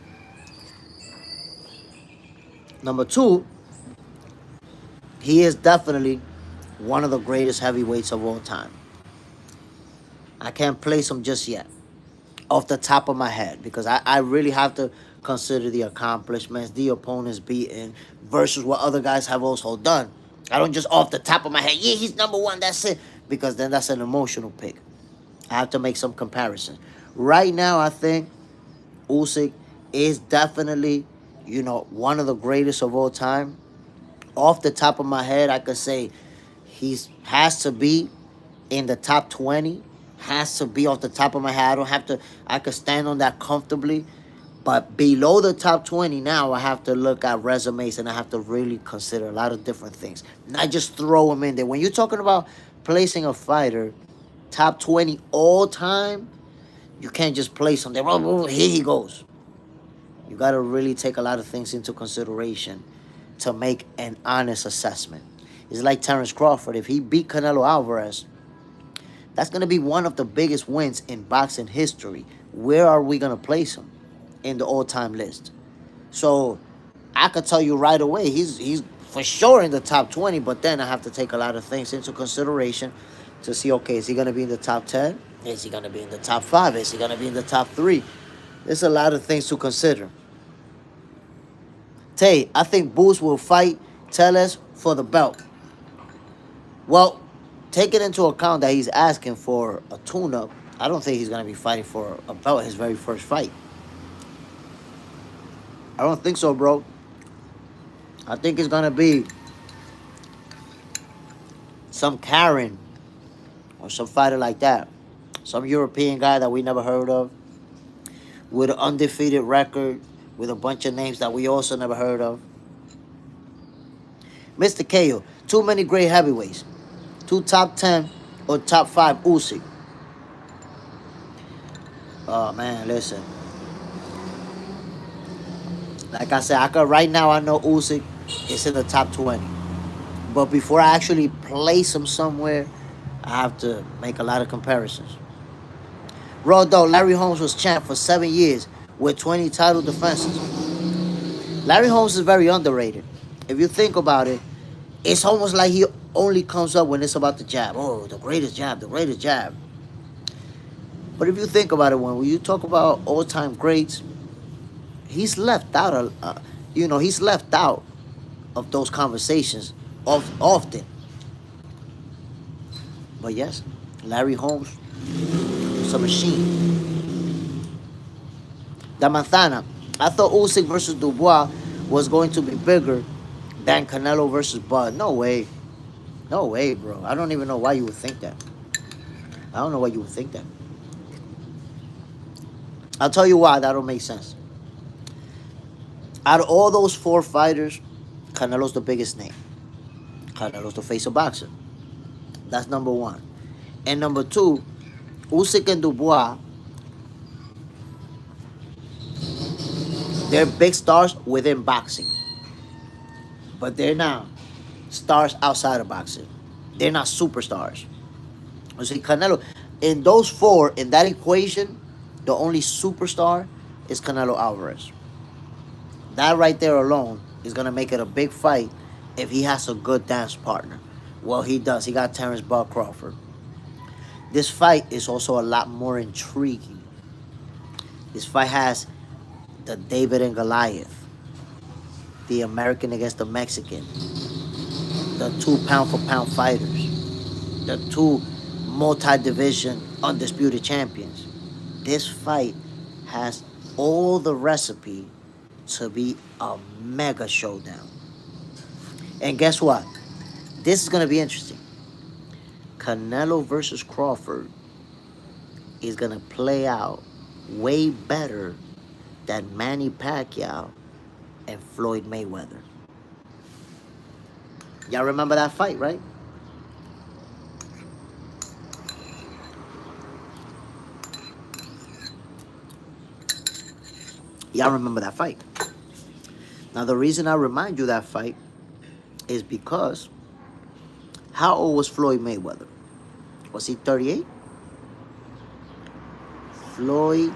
A: Number two, he is definitely one of the greatest heavyweights of all time. I can't place him just yet off the top of my head because I really have to consider the accomplishments, the opponents beaten versus what other guys have also done. I don't just off the top of my head, yeah, he's number one, that's it. Because then that's an emotional pick. I have to make some comparisons. Right now, I think Usyk is definitely, one of the greatest of all time. Off the top of my head, I could say has to be in the top 20. Has to be off the top of my head. I don't have to, I could stand on that comfortably. But below the top 20 now, I have to look at resumes and I have to really consider a lot of different things. Not just throw them in there. When you're talking about placing a fighter top 20 all time, you can't just place him there. Oh, here he goes. You got to really take a lot of things into consideration to make an honest assessment. It's like Terence Crawford. If he beat Canelo Alvarez, that's going to be one of the biggest wins in boxing history. Where are we going to place him in the all-time list? So I could tell you right away, he's for sure in the top 20, but then I have to take a lot of things into consideration to see, okay, is he going to be in the top 10? Is he going to be in the top 5? Is he going to be in the top 3? There's a lot of things to consider. Tay, I think Boots will fight Tellez for the belt. Well, taking into account that he's asking for a tune-up, I don't think he's going to be fighting for a belt his very first fight. I don't think so, bro. I think it's going to be some Karen or some fighter like that. Some European guy that we never heard of with an undefeated record, with a bunch of names that we also never heard of. Mr. KO, too many great heavyweights. 2 top 10 or top 5 Usyk. Oh, man, listen. Like I said, right now I know Usyk is in the top 20. But before I actually place him somewhere, I have to make a lot of comparisons. Raw dog, Larry Holmes was champ for 7 years with 20 title defenses. Larry Holmes is very underrated. If you think about it, it's almost like he only comes up when it's about the jab. Oh, the greatest jab, the greatest jab. But if you think about it, when you talk about all-time greats, he's left out. He's left out of those conversations often. But yes, Larry Holmes is a machine. The Manzana. I thought Usyk versus Dubois was going to be bigger than Canelo versus Bud. No way. No way, bro. I don't even know why you would think that. I don't know why you would think that. I'll tell you why that don't make sense. Out of all those 4 fighters, Canelo's the biggest name. Canelo's the face of boxing. That's number 1. And number 2, Usyk and Dubois, they're big stars within boxing. But they're not stars outside of boxing. They're not superstars. You see, Canelo, in those 4, in that equation, the only superstar is Canelo Alvarez. That right there alone is going to make it a big fight if he has a good dance partner. Well, he does. He got Terrence Bud Crawford. This fight is also a lot more intriguing. This fight has the David and Goliath, the American against the Mexican, the two pound for pound fighters, the two multi-division undisputed champions. This fight has all the recipe to be a mega showdown. And guess what? This is going to be interesting. Canelo versus Crawford is going to play out way better than Manny Pacquiao and Floyd Mayweather. Y'all remember that fight, right? Y'all remember that fight. Now, the reason I remind you that fight is because how old was Floyd Mayweather? Was he 38? Floyd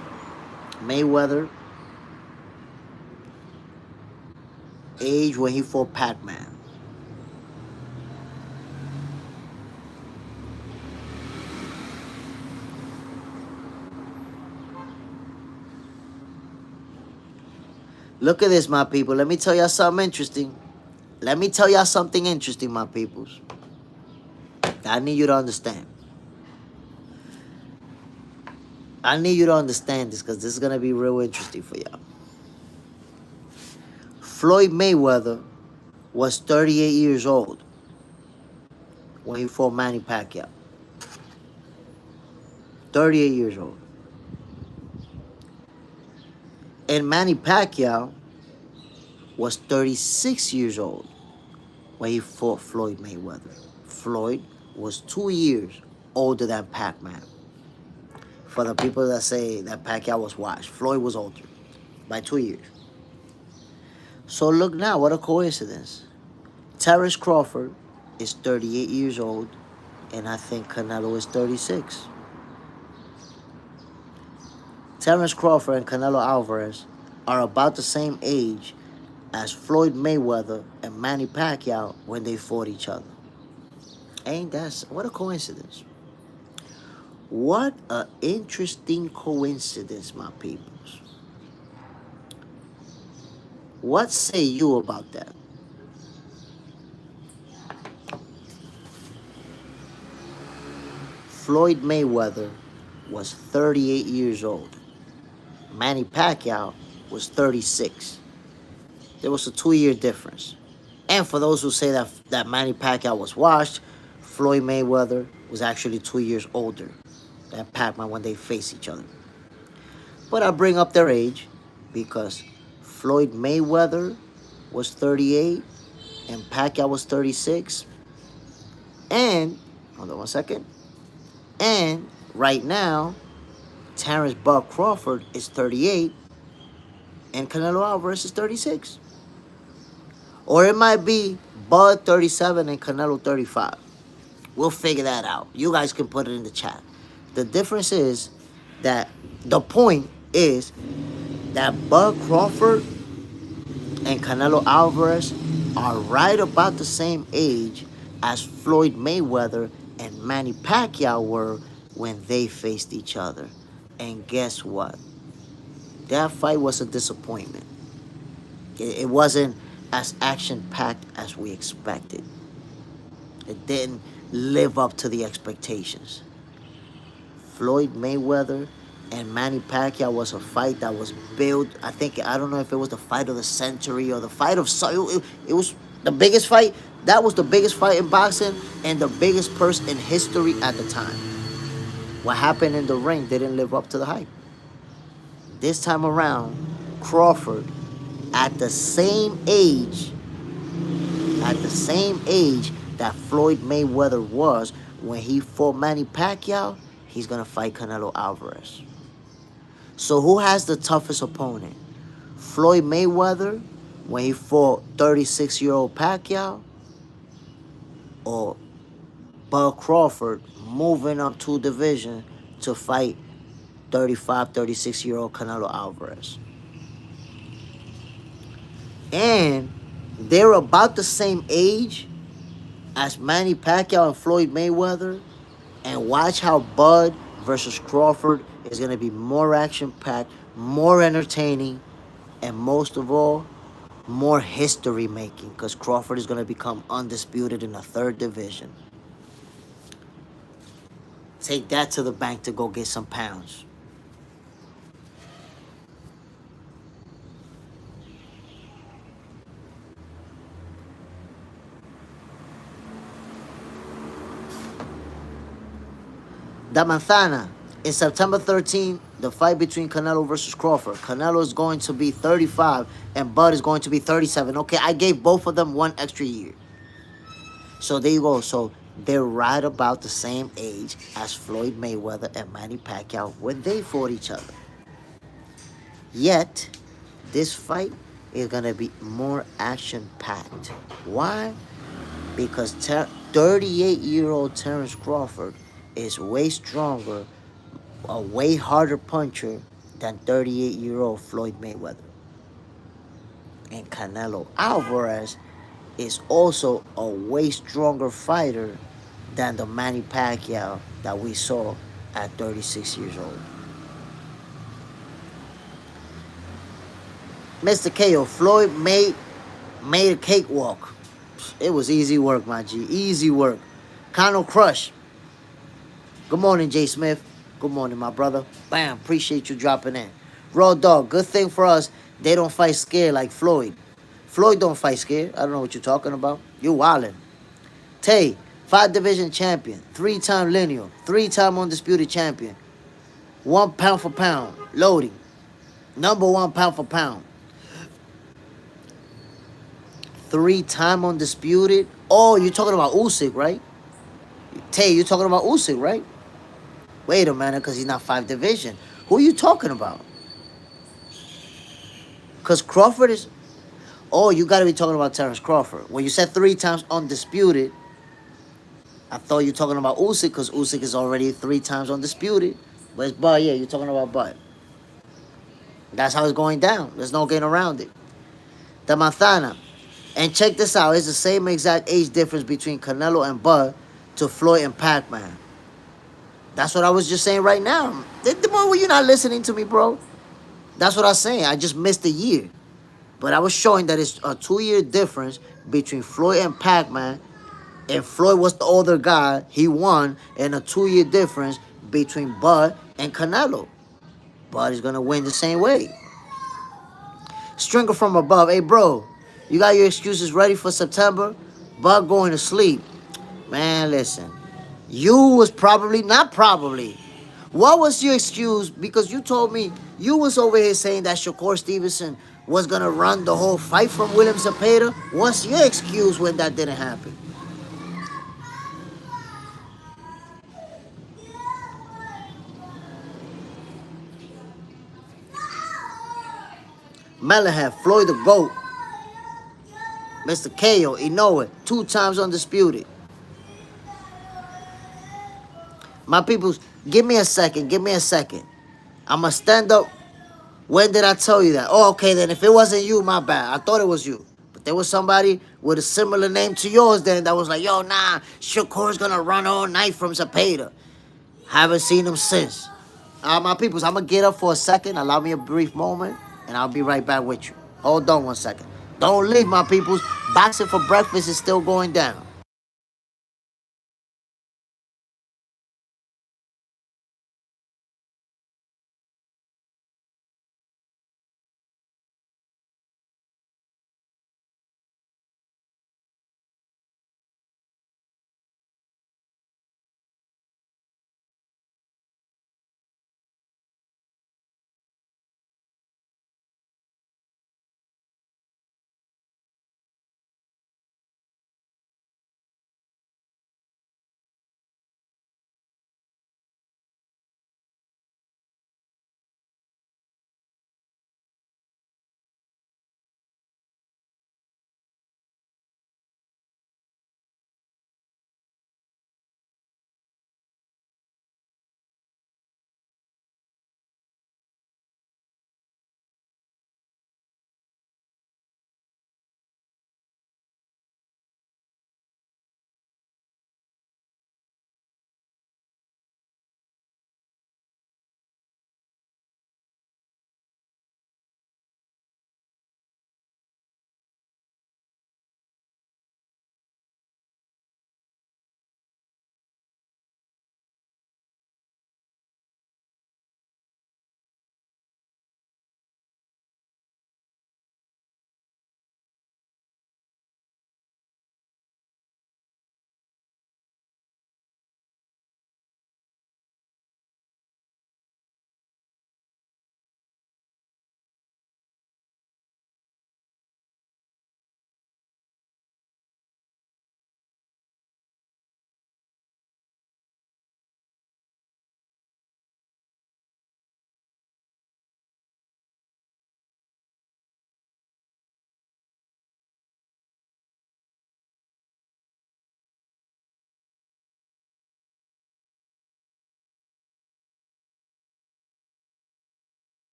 A: Mayweather, age when he fought Pacman. Look at this, my people. Let me tell y'all something interesting. Let me tell y'all something interesting, my peoples. I need you to understand. I need you to understand this because this is going to be real interesting for y'all. Floyd Mayweather was 38 years old when he fought Manny Pacquiao. 38 years old. And Manny Pacquiao was 36 years old when he fought Floyd Mayweather. Floyd was 2 years older than Pacman. For the people that say that Pacquiao was washed, Floyd was older by 2 years. So look now, what a coincidence. Terrence Crawford is 38 years old, and I think Canelo is 36. Terrence Crawford and Canelo Alvarez are about the same age as Floyd Mayweather and Manny Pacquiao when they fought each other. Ain't that, what a coincidence. What an interesting coincidence, my peoples. What say you about that? Floyd Mayweather was 38 years old. Manny Pacquiao was 36. There was a 2-year difference. And for those who say that Manny Pacquiao was washed, Floyd Mayweather was actually 2 years older than Pacman when they face each other. But I bring up their age because Floyd Mayweather was 38 and Pacquiao was 36. And, hold on one second. And right now, Terrence Bud Crawford is 38 and Canelo Alvarez is 36. Or it might be Bud 37 and Canelo 35. We'll figure that out. You guys can put it in the chat. The difference is that the point is that Bud Crawford and Canelo Alvarez are right about the same age as Floyd Mayweather and Manny Pacquiao were when they faced each other. And guess what? That fight was a disappointment. It wasn't as action-packed as we expected. It didn't live up to the expectations. Floyd Mayweather and Manny Pacquiao was a fight that was built. I don't know if it was the fight of the century or the fight of... It was the biggest fight. That was the biggest fight in boxing and the biggest purse in history at the time. What happened in the ring didn't live up to the hype. This time around, Crawford, at the same age that Floyd Mayweather was when he fought Manny Pacquiao, he's going to fight Canelo Alvarez. So who has the toughest opponent? Floyd Mayweather when he fought 36-year-old Pacquiao, or Bud Crawford moving up 2 divisions to fight 35, 36-year-old Canelo Alvarez? And they're about the same age as Manny Pacquiao and Floyd Mayweather, and watch how Bud versus Crawford is going to be more action packed, more entertaining, and most of all, more history making because Crawford is going to become undisputed in the third division. Take that to the bank to go get some pounds. Da Manzana. In September 13, the fight between Canelo versus Crawford. Canelo is going to be 35 and Bud is going to be 37. Okay, I gave both of them one extra year. So there you go. So they're right about the same age as Floyd Mayweather and Manny Pacquiao when they fought each other. Yet, this fight is going to be more action-packed. Why? Because 38-year-old Terence Crawford is way stronger, a way harder puncher than 38-year-old Floyd Mayweather. And Canelo Alvarez is also a way stronger fighter than the Manny Pacquiao that we saw at 36 years old. Mr. KO, Floyd made a cakewalk. It was easy work, my G. Easy work. Kano Crush. Good morning, Jay Smith. Good morning, my brother. Bam. Appreciate you dropping in. Raw Dog. Good thing for us, they don't fight scared like Floyd. Floyd don't fight scared. I don't know what you're talking about. You wildin'. Tay, 5-division champion. 3-time lineal. 3-time undisputed champion. 1 pound for pound. Loading. Number 1 pound for pound. 3-time undisputed. Oh, you're talking about Usyk, right? Tay, you're talking about Usyk, right? Wait a minute, because he's not 5-division. Who are you talking about? Because Crawford is... Oh, you got to be talking about Terence Crawford. When you said 3 times undisputed, I thought you were talking about Usyk because Usyk is already 3 times undisputed. But it's Bud, yeah, you're talking about Bud. That's how it's going down. There's no getting around it. The Manzana. And check this out. It's the same exact age difference between Canelo and Bud to Floyd and Pacman. That's what I was just saying right now. Were you not listening to me, bro? That's what I was saying. I just missed a year. But I was showing that it's a 2-year difference between Floyd and Pacman. And Floyd was the older guy. He won. And a 2-year difference between Bud and Canelo. Bud is going to win the same way. Stringer from above. Hey, bro, you got your excuses ready for September? Bud going to sleep. Man, listen. You was probably, not probably. What was your excuse? Because you told me you was over here saying that Shakur Stevenson was going to run the whole fight from William Zepeda. What's your excuse when that didn't happen? Mellehead, Floyd the GOAT. Mr. KO, Inoue, 2 times undisputed. My peoples, give me a second. Give me a second. I'm going to stand up. When did I tell you that? Oh, okay, then if it wasn't you, my bad. I thought it was you. But there was somebody with a similar name to yours then that was like, yo, nah, Shakur's going to run all night from Zepeda. Haven't seen him since. My peoples, I'm going to get up for a second. Allow me a brief moment, and I'll be right back with you. Hold on one second. Don't leave, my peoples. Boxing for breakfast is still going down.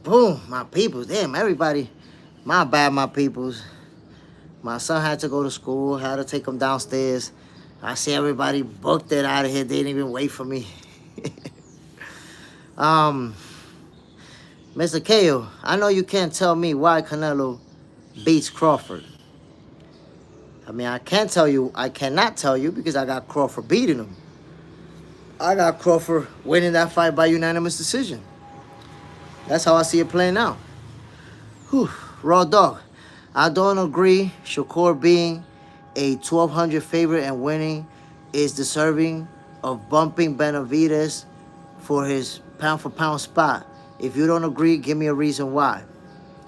A: Boom, my peoples. Damn, everybody. My bad, my peoples. My son had to go to school, had to take him downstairs. I see everybody booked it out of here. They didn't even wait for me. Mr. KO, I know you can't tell me why Canelo beats Crawford. I mean, I can't tell you, I cannot tell you because I got Crawford beating him. I got Crawford winning that fight by unanimous decision. That's how I see it playing out. Whew, raw dog. I don't agree Shakur being a 1,200 favorite and winning is deserving of bumping Benavidez for his pound-for-pound spot. If you don't agree, give me a reason why.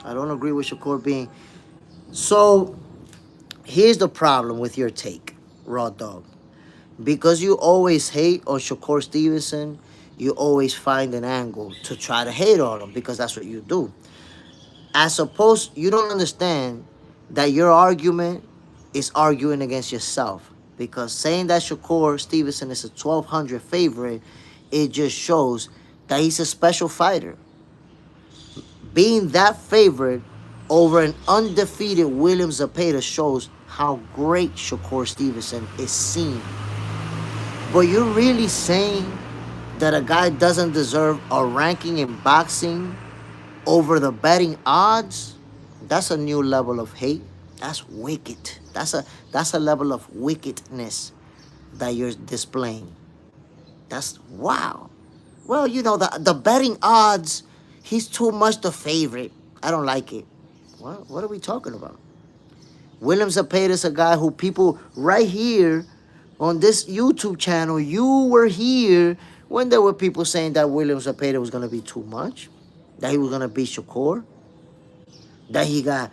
A: I don't agree with Shakur being... So, here's the problem with your take, raw dog. Because you always hate on Shakur Stevenson, you always find an angle to try to hate on him because that's what you do. As opposed, you don't understand that your argument is arguing against yourself. Because saying that Shakur Stevenson is a 1,200 favorite, it just shows that he's a special fighter. Being that favorite over an undefeated William Zepeda shows how great Shakur Stevenson is seen. But you're really saying that a guy doesn't deserve a ranking in boxing over the betting odds? That's a new level of hate. That's wicked. That's a level of wickedness that you're displaying. That's wow. Well, you know, the betting odds, he's too much the favorite. I don't like it. What are we talking about? William Zepeda is a guy who people right here on this YouTube channel, you were here when there were people saying that William Zepeda was going to be too much, that he was going to beat Shakur, that he got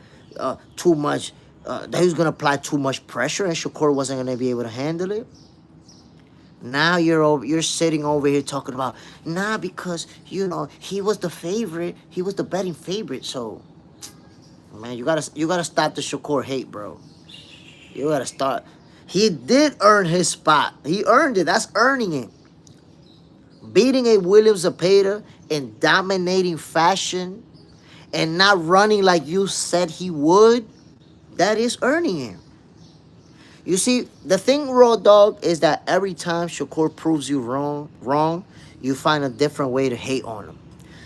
A: too much, that he was going to apply too much pressure and Shakur wasn't going to be able to handle it. Now you're sitting over here talking about, nah, because, you know, he was the favorite, he was the betting favorite, so, man, you gotta stop the Shakur hate, bro. You gotta start. He did earn his spot. He earned it. That's earning it. Beating a William Zepeda in dominating fashion and not running like you said he would, that is earning him. You see, the thing, raw dog, is that every time Shakur proves you wrong, you find a different way to hate on him.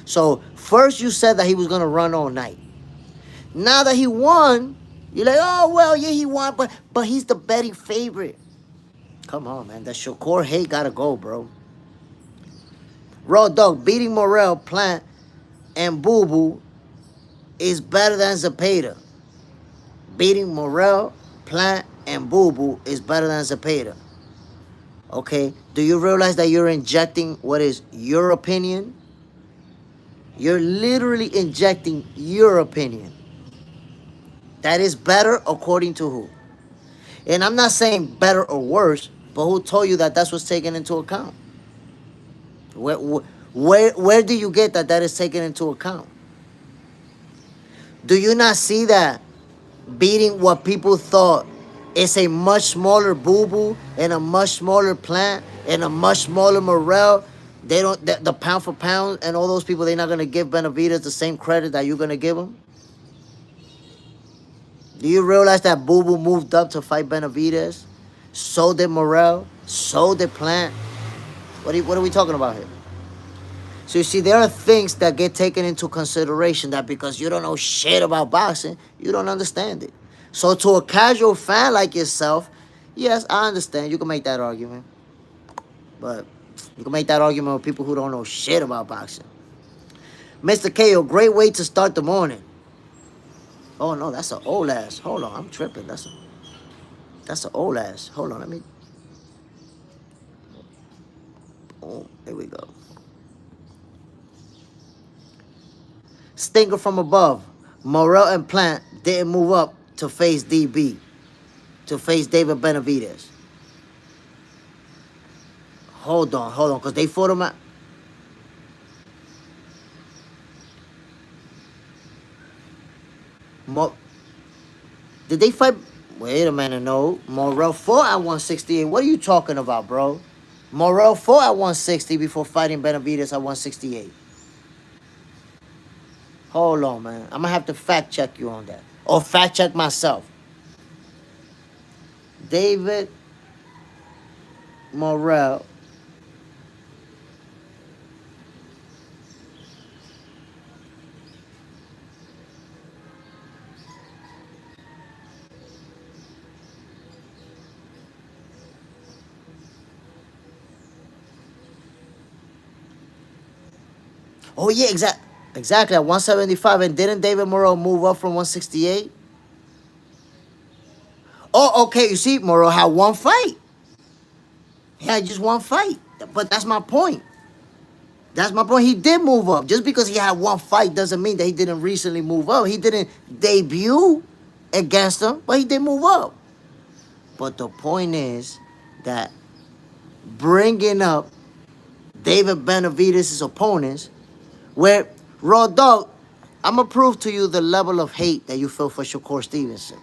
A: So first you said that he was gonna run all night. Now that he won, you're like, oh, well, yeah, he won, but he's the betting favorite. Come on, man. The Shakur hate gotta go, bro. Raw dog, beating Morrell, Plant, and Boo Boo is better than Zepeda. Beating Morrell, Plant, and Boo Boo is better than Zepeda. Okay? Do you realize that you're injecting what is your opinion? You're literally injecting your opinion. That is better according to who? And I'm not saying better or worse, but who told you that that's what's taken into account? Where do you get that that is taken into account? Do you not see that beating what people thought is a much smaller Boo Boo and a much smaller Plant and a much smaller Morrell, they don't, the pound for pound and all those people, they're not going to give Benavidez the same credit that you're going to give them? Do you realize that Boo Boo moved up to fight Benavidez? So did Morrell. So did Plant. What are we talking about here? So you see, there are things that get taken into consideration that because you don't know shit about boxing, you don't understand it. So to a casual fan like yourself, yes, I understand. You can make that argument. But you can make that argument with people who don't know shit about boxing. Mr. KO, great way to start the morning. Oh, no, that's an old ass. Hold on, I'm tripping. That's an old ass. Hold on, let me... Oh, there we go. Stinker from above. Morrell and Plant didn't move up to face DB, to face David Benavidez. Hold on, because they fought him out. Did they fight? Wait a minute, no. Morrell fought at 168. What are you talking about, bro? Morrell fought at 160 before fighting Benavidez at 168. Hold on, man. I'm gonna have to fact check you on that. Or fact check myself. David Morrell. Oh yeah, exactly at 175. And didn't David Morrell move up from 168? Oh, okay. You see, Morrell had one fight. He had just one fight. But that's my point. That's my point. He did move up. Just because he had one fight doesn't mean that he didn't recently move up. He didn't debut against him, but he did move up. But the point is that bringing up David Benavidez' opponents, where, Raw Dog, I'm going to prove to you the level of hate that you feel for Shakur Stevenson.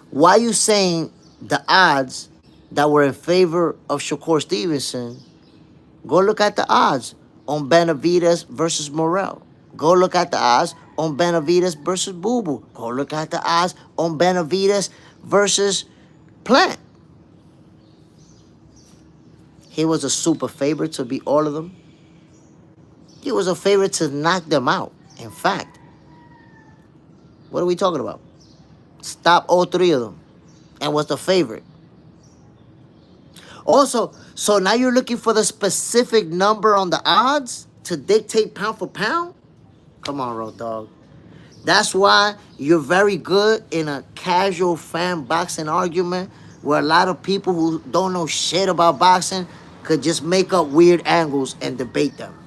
A: Why you saying the odds that were in favor of Shakur Stevenson? Go look at the odds on Benavidez versus Morrell. Go look at the odds on Benavidez versus Boo Boo. Go look at the odds on Benavidez versus Plant. He was a super favorite to beat all of them. He was a favorite to knock them out. In fact, what are we talking about? Stop all three of them. And was the favorite. Also, so now you're looking for the specific number on the odds to dictate pound for pound? Come on, Road Dog. That's why you're very good in a casual fan boxing argument where a lot of people who don't know shit about boxing could just make up weird angles and debate them.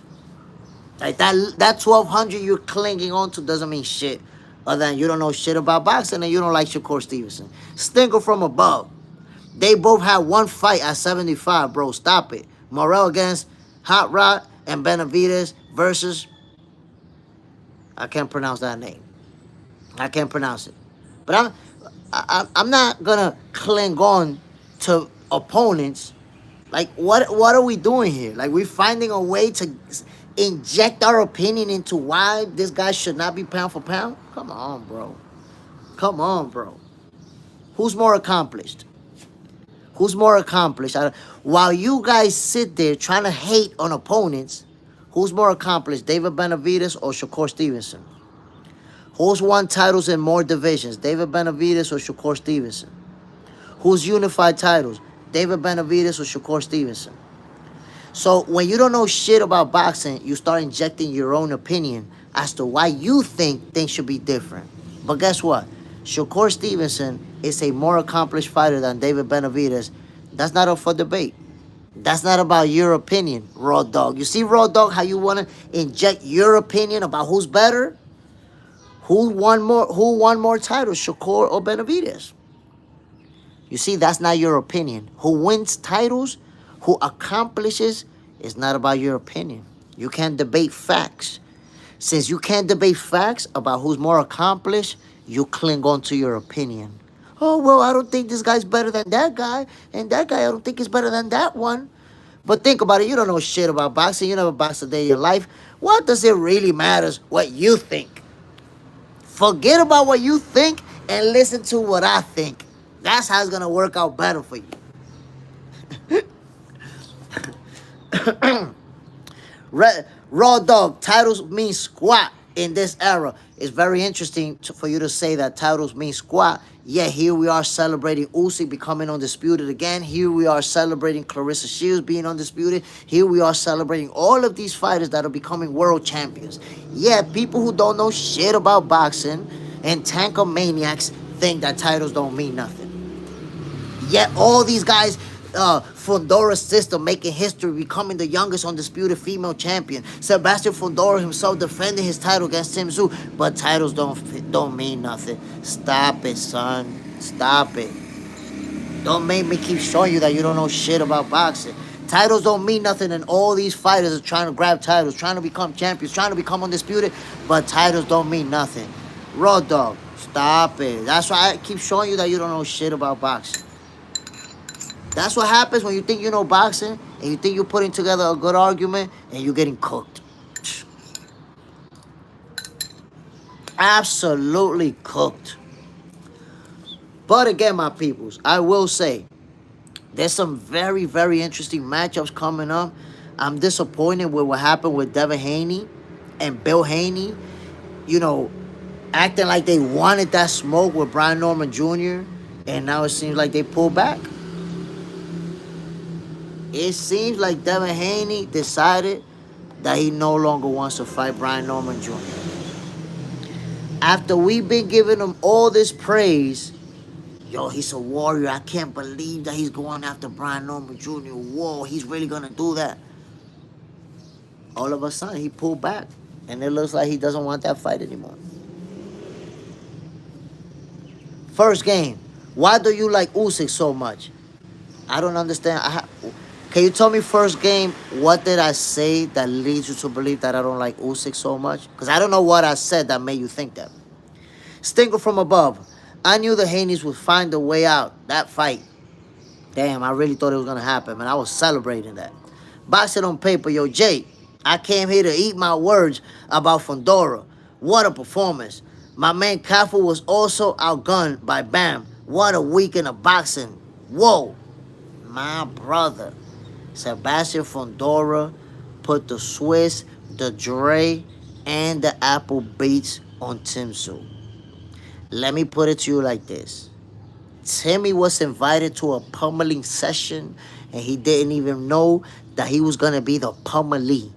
A: Like that 1,200 you're clinging on to doesn't mean shit other than you don't know shit about boxing and you don't like Shakur Stevenson. Stinker from above. They both had one fight at 75, bro. Stop it. Morrell against Hot Rod and Benavidez versus... I can't pronounce that name. I can't pronounce it. But I'm not going to cling on to opponents. Like, what are we doing here? Like, we're finding a way to inject our opinion into why this guy should not be pound for pound? Come on, bro. Come on, bro. Who's more accomplished? Who's more accomplished? While you guys sit there trying to hate on opponents, who's more accomplished, David Benavidez or Shakur Stevenson? Who's won titles in more divisions, David Benavidez or Shakur Stevenson? Who's unified titles, David Benavidez or Shakur Stevenson? So when you don't know shit about boxing, you start injecting your own opinion as to why you think things should be different. But guess what? Shakur Stevenson is a more accomplished fighter than David Benavidez. That's not up for debate. That's not about your opinion, Raw Dog. You see, Raw Dog, how you want to inject your opinion about who's better? Who won more titles, Shakur or Benavidez? You see, that's not your opinion. Who wins titles, who accomplishes, is not about your opinion. You can't debate facts. Since you can't debate facts about who's more accomplished, you cling on to your opinion. Oh, well, I don't think this guy's better than that guy. And that guy, I don't think is better than that one. But think about it. You don't know shit about boxing. You never boxed a day in your life. What does it really matter what you think? Forget about what you think and listen to what I think. That's how it's going to work out better for you. Raw Dog, titles mean squat in this era. It's very interesting for you to say that titles mean squat. Yeah, here we are celebrating Usyk becoming undisputed again. Here we are celebrating Clarissa Shields being undisputed. Here we are celebrating all of these fighters that are becoming world champions. Yeah, people who don't know shit about boxing and tankomaniacs think that titles don't mean nothing. Yet all these guys, Fondora's sister making history, becoming the youngest undisputed female champion. Sebastian Fondora himself defending his title against Tim Tszyu. But titles don't mean nothing. Stop it, son. Stop it. Don't make me keep showing you that you don't know shit about boxing. Titles don't mean nothing, and all these fighters are trying to grab titles, trying to become champions, trying to become undisputed, but titles don't mean nothing. Raw Dog, stop it. That's why I keep showing you that you don't know shit about boxing. That's what happens when you think you know boxing and you think you're putting together a good argument and you're getting cooked. Absolutely cooked. But again, my peoples, I will say there's some very, very interesting matchups coming up. I'm disappointed with what happened with Devin Haney and Bill Haney, you know, acting like they wanted that smoke with Brian Norman Jr., and now it seems like they pulled back. It seems like Devin Haney decided that he no longer wants to fight Brian Norman Jr. After we've been giving him all this praise, yo, he's a warrior. I can't believe that he's going after Brian Norman Jr. Whoa, he's really gonna do that. All of a sudden, he pulled back, and it looks like he doesn't want that fight anymore. First game, why do you like Usyk so much? I don't understand. Can you tell me first game, what did I say that leads you to believe that I don't like Usyk so much? Because I don't know what I said that made you think that. Stinger from above. I knew the Haneys would find a way out. That fight. Damn, I really thought it was going to happen, man. I was celebrating that. Boxing on paper, yo, Jay. I came here to eat my words about Fondora. What a performance. My man Crawford was also outgunned by Bam. What a weekend of boxing. Whoa. My brother. Sebastian Fondora put the Swiss, the Dre, and the Apple Beats on Tim Tszyu. Let me put it to you like this. Timmy was invited to a pummeling session, and he didn't even know that he was going to be the pummelee.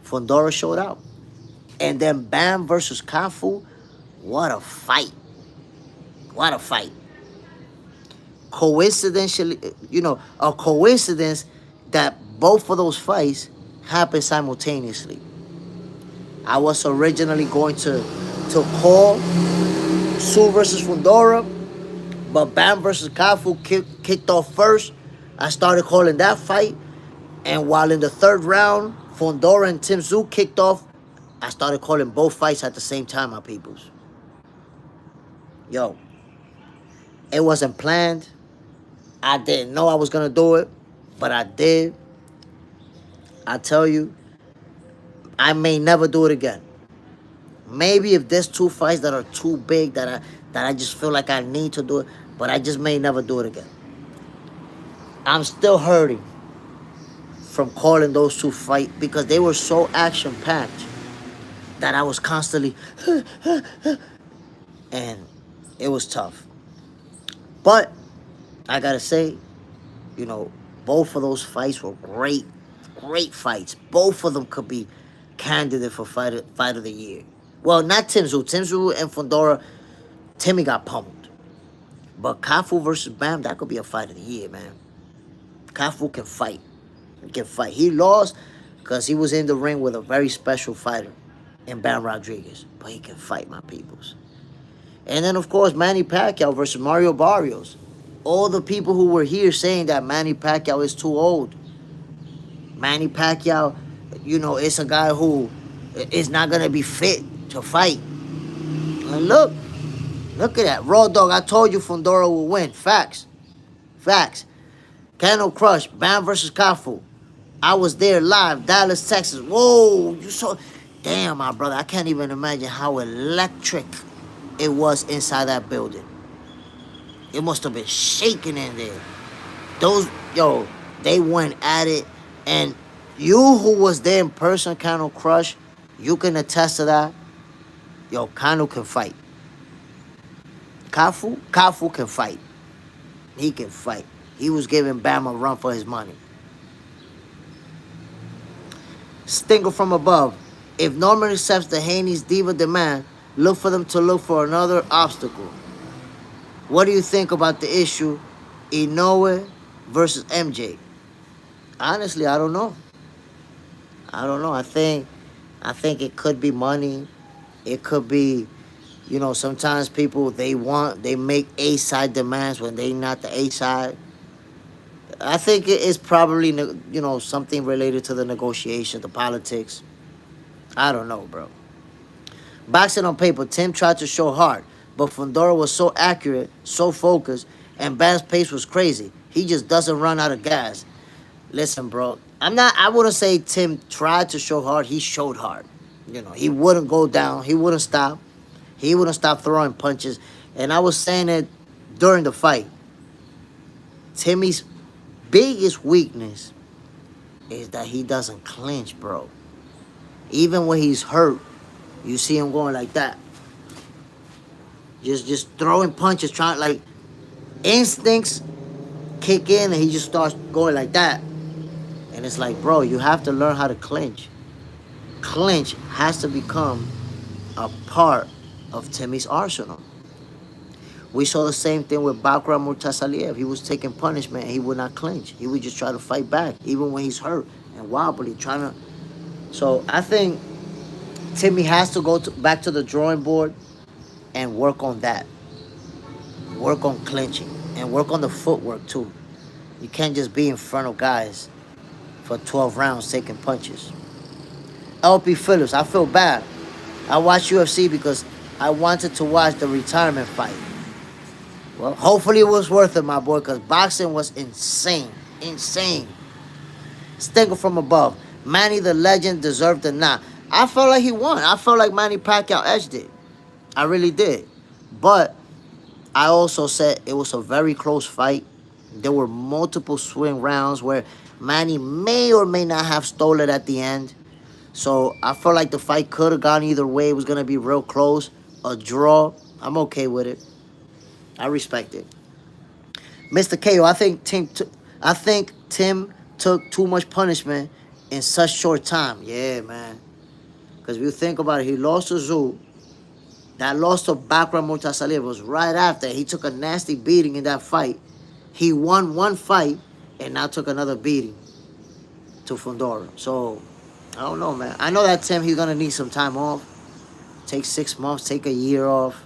A: Fondora showed out. And then Bam versus Kafu. What a fight. What a fight. Coincidentally, a coincidence that both of those fights happened simultaneously. I was originally going to call Tszyu versus Fundora, but Bam versus Kafu kicked off first. I started calling that fight, and while in the third round, Fondora and Tim Tszyu kicked off, I started calling both fights at the same time, my peoples. Yo, it wasn't planned. I didn't know I was going to do it, but I did. I tell you, I may never do it again. Maybe if there's two fights that are too big that I just feel like I need to do it, but I just may never do it again. I'm still hurting from calling those two fights because they were so action-packed that I was constantly and it was tough. But I gotta say, both of those fights were great fights. Both of them could be candidate for fight of the year. Well, not Tim Tszyu. Tim Tszyu and Fondora, Timmy got pummeled. But Kafu versus Bam, that could be a fight of the year, man. Kafu can fight. He can fight. He lost because he was in the ring with a very special fighter in Bam Rodriguez. But he can fight, my peoples. And then, of course, Manny Pacquiao versus Mario Barrios. All the people who were here saying that Manny Pacquiao is too old. Manny Pacquiao, it's a guy who is not going to be fit to fight. And look at that. Raw dog, I told you Fundora will win. Facts. Canelo Crush, Bam versus Kafu. I was there live, Dallas, Texas. Whoa, you saw. Damn, my brother, I can't even imagine how electric it was inside that building. It must have been shaking in there. They went at it. And you who was there in person, Canelo Crush, you can attest to that. Yo, Canelo can fight. Kafu can fight. He can fight. He was giving Bam a run for his money. Stinger from above. If Norman accepts the Haney's diva demand, look for them to look for another obstacle. What do you think about the issue Inoue versus MJ? Honestly, I don't know. I think it could be money. It could be, sometimes people, they make A-side demands when they not the A-side. I think it is probably, something related to the negotiation, the politics. I don't know, bro. Boxing on paper, Tim tried to show hard, but Fondora was so accurate, so focused, and Bam's pace was crazy. He just doesn't run out of gas. Listen, bro, I wouldn't say Tim tried to show hard. He showed hard. You know, he wouldn't go down. He wouldn't stop. He wouldn't stop throwing punches. And I was saying it during the fight. Timmy's biggest weakness is that he doesn't clinch, bro. Even when he's hurt, you see him going like that. Just throwing punches, trying like instincts kick in and he just starts going like that. And it's like, bro, you have to learn how to clinch. Clinch has to become a part of Timmy's arsenal. We saw the same thing with Bakram Murtasaliev. He was taking punishment and he would not clinch. He would just try to fight back, even when he's hurt and wobbly, trying to. So I think Timmy has to go back to the drawing board and work on that. Work on clinching and work on the footwork too. You can't just be in front of guys for 12 rounds taking punches. LP Phillips, I feel bad. I watched UFC because I wanted to watch the retirement fight. Well, hopefully it was worth it, my boy, because boxing was insane. Insane. Stinker from above. Manny the legend deserved the nod. I felt like he won. I felt like Manny Pacquiao edged it. I really did. But I also said it was a very close fight. There were multiple swing rounds where Manny may or may not have stolen it at the end. So I felt like the fight could have gone either way. It was going to be real close. A draw. I'm okay with it. I respect it. Mr. KO, I think Tim took too much punishment in such short time. Yeah, man. Because if you think about it, he lost to Tszyu. That loss to Bakram Murtasaliev was right after. He took a nasty beating in that fight. He won one fight and now took another beating to Fundora. So, I don't know, man. I know that Tim, he's going to need some time off. Take 6 months, take a year off.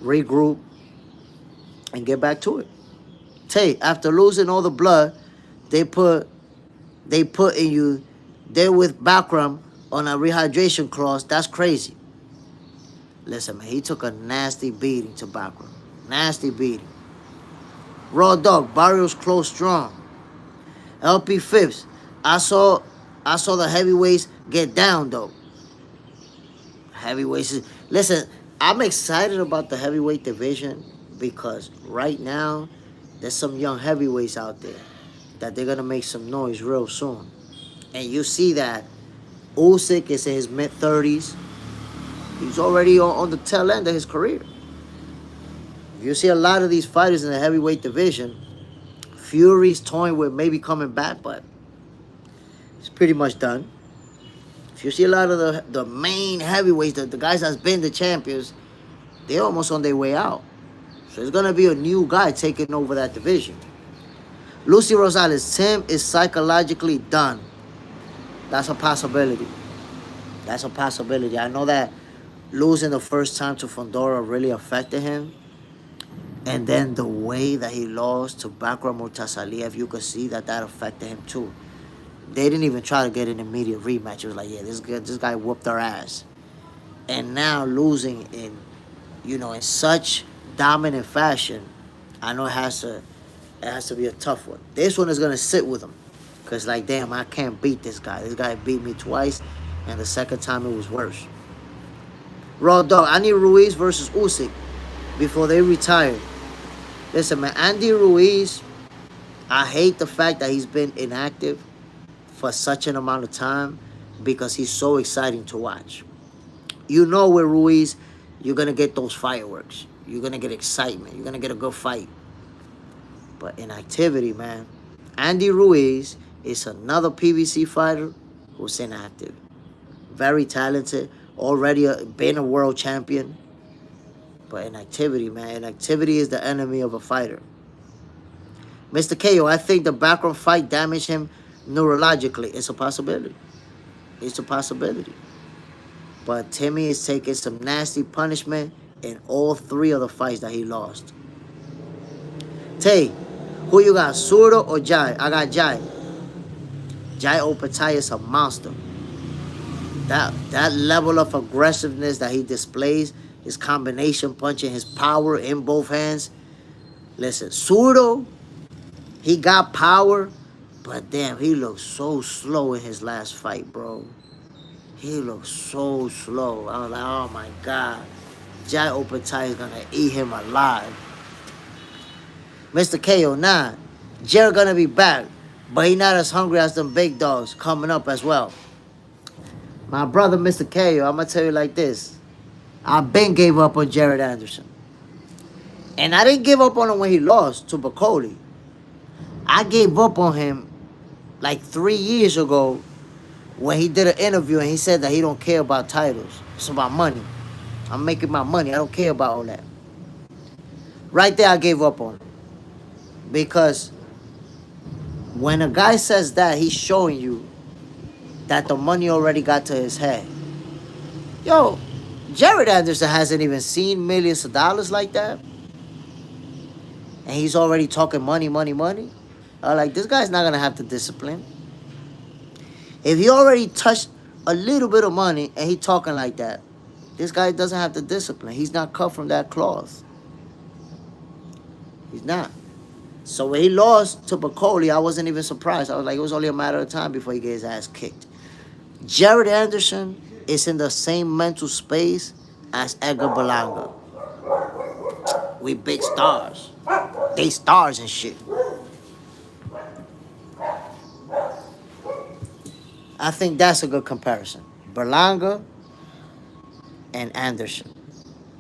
A: Regroup. And get back to it. Tay, after losing all the blood, they put in you there with Bakram on a rehydration clause. That's crazy. Listen, man, he took a nasty beating to Bakram. Nasty beating. Raw dog, Barrios close strong. LP Phipps, I saw the heavyweights get down though. Heavyweights. Listen, I'm excited about the heavyweight division because right now there's some young heavyweights out there that they're gonna make some noise real soon. And you see that Usyk is in his mid-30s. He's already on the tail end of his career. You see a lot of these fighters in the heavyweight division. Fury's toying with maybe coming back, but it's pretty much done. If you see a lot of the main heavyweights, the guys that's been the champions, they're almost on their way out. So it's going to be a new guy taking over that division. Lucy Rosales, Tim is psychologically done. That's a possibility. That's a possibility. I know that losing the first time to Fondora really affected him. And then the way that he lost to Bakram Murtasaliev, you could see that affected him too. They didn't even try to get an immediate rematch. It was like, yeah, this guy whooped our ass. And now losing in such dominant fashion, I know it has to be a tough one. This one is gonna sit with him, cause like, damn, I can't beat this guy. This guy beat me twice, and the second time it was worse. Raw dog, I need Ruiz versus Usyk before they retire. Listen, man, Andy Ruiz, I hate the fact that he's been inactive for such an amount of time because he's so exciting to watch. You know, with Ruiz, you're gonna get those fireworks. You're gonna get excitement. You're gonna get a good fight. But inactivity, man. Andy Ruiz is another PBC fighter who's inactive. Very talented. Already been a world champion. But inactivity, man. Inactivity is the enemy of a fighter. Mr. KO, I think the background fight damaged him neurologically. It's a possibility. It's a possibility. But Timmy is taking some nasty punishment in all 3 of the fights that he lost. Tay, who you got, Surdo or Jai? I got Jai. Jai Opataya is a monster. That level of aggressiveness that he displays, his combination punching, his power in both hands. Listen, Surdo, he got power, but damn, he looked so slow in his last fight, bro. He looked so slow. I was like, oh my God. Jai Opetai is gonna eat him alive. Mr. KO, nah. Jared gonna be back, but he not as hungry as them big dogs coming up as well. My brother, Mr. KO, I'm gonna tell you like this. I been gave up on Jared Anderson. And I didn't give up on him when he lost to Bacoli. I gave up on him like 3 years ago when he did an interview and he said that he don't care about titles. It's about money. I'm making my money. I don't care about all that. Right there, I gave up on him. Because when a guy says that, he's showing you that the money already got to his head. Yo, Jared Anderson hasn't even seen millions of dollars like that. And he's already talking money, money, money. Like, this guy's not going to have the discipline. If he already touched a little bit of money and he talking like that, this guy doesn't have the discipline. He's not cut from that cloth. He's not. So when he lost to Bacoli, I wasn't even surprised. I was like, it was only a matter of time before he get his ass kicked. Jared Anderson is in the same mental space as Edgar Berlanga. We big stars. They stars and shit. I think that's a good comparison. Berlanga and Anderson.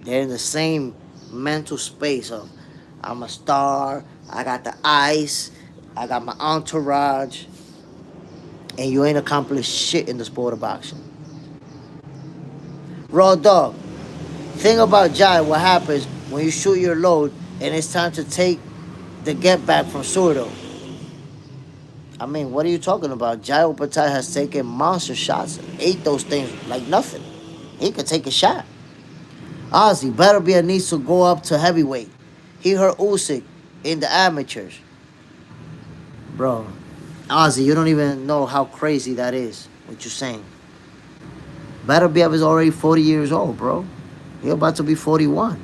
A: They're in the same mental space of, I'm a star, I got the ice, I got my entourage, and you ain't accomplished shit in the sport of boxing. Raw dog. Thing about Jai, what happens when you shoot your load and it's time to take the get back from Surdo? I mean, what are you talking about? Jai Opetai has taken monster shots and ate those things like nothing. He could take a shot. Ozzy, Barrios needs to go up to heavyweight. He hurt Usyk in the amateurs. Bro, Ozzy, you don't even know how crazy that is, what you're saying. Barrios is already 40 years old, bro. He's about to be 41.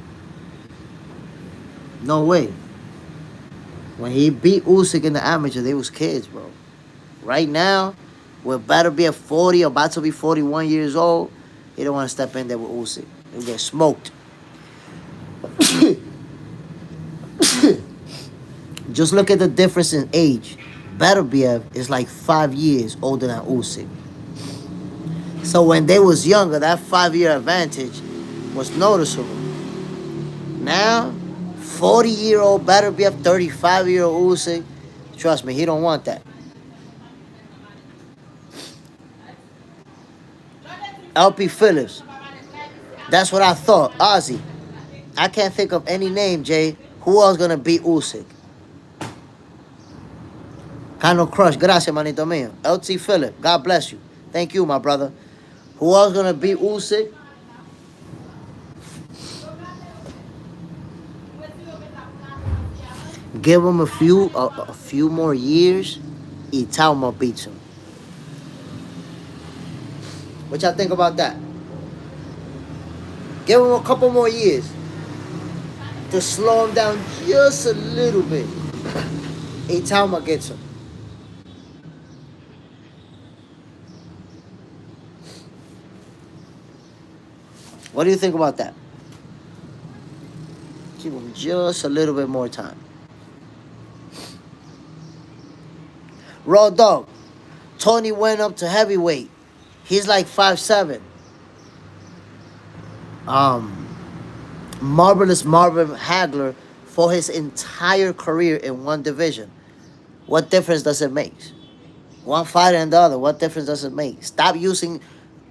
A: No way. When he beat Usyk in the amateur, they was kids, bro. Right now, with Barrios 40, about to be 41 years old, he don't want to step in there with Usyk. He'll get smoked. Just look at the difference in age. Barrios is like 5 years older than Usyk. So when they was younger, that 5-year advantage was noticeable. Now, 40-year-old Barrios, 35-year-old Usyk, trust me, he don't want that. LP Phillips. That's what I thought. Ozzy. I can't think of any name, Jay. Who else gonna beat Usyk? Kano Crush. Gracias, manito mío. LT Phillip. God bless you. Thank you, my brother. Who else gonna beat Usyk? Give him a few more years. Italma beats him. What y'all think about that? Give him a couple more years to slow him down just a little bit. Italma gets him. What do you think about that? Give him just a little bit more time. Raw dog. Tony went up to heavyweight. He's like 5'7". Marvelous Marvin Hagler for his entire career in one division. What difference does it make? One fighter and the other, what difference does it make? Stop using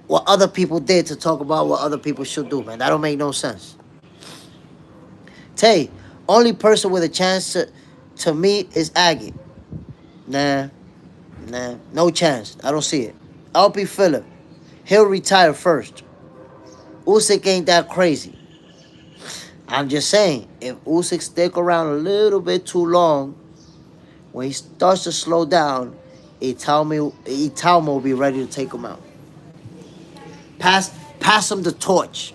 A: what other people did to talk about what other people should do, man. That don't make no sense. Tay, only person with a chance to meet is Aggie. Nah, no chance. I don't see it. LP Phillip, he'll retire first. Usyk ain't that crazy. I'm just saying, if Usyk stick around a little bit too long, when he starts to slow down, Italma will be ready to take him out. Pass him the torch.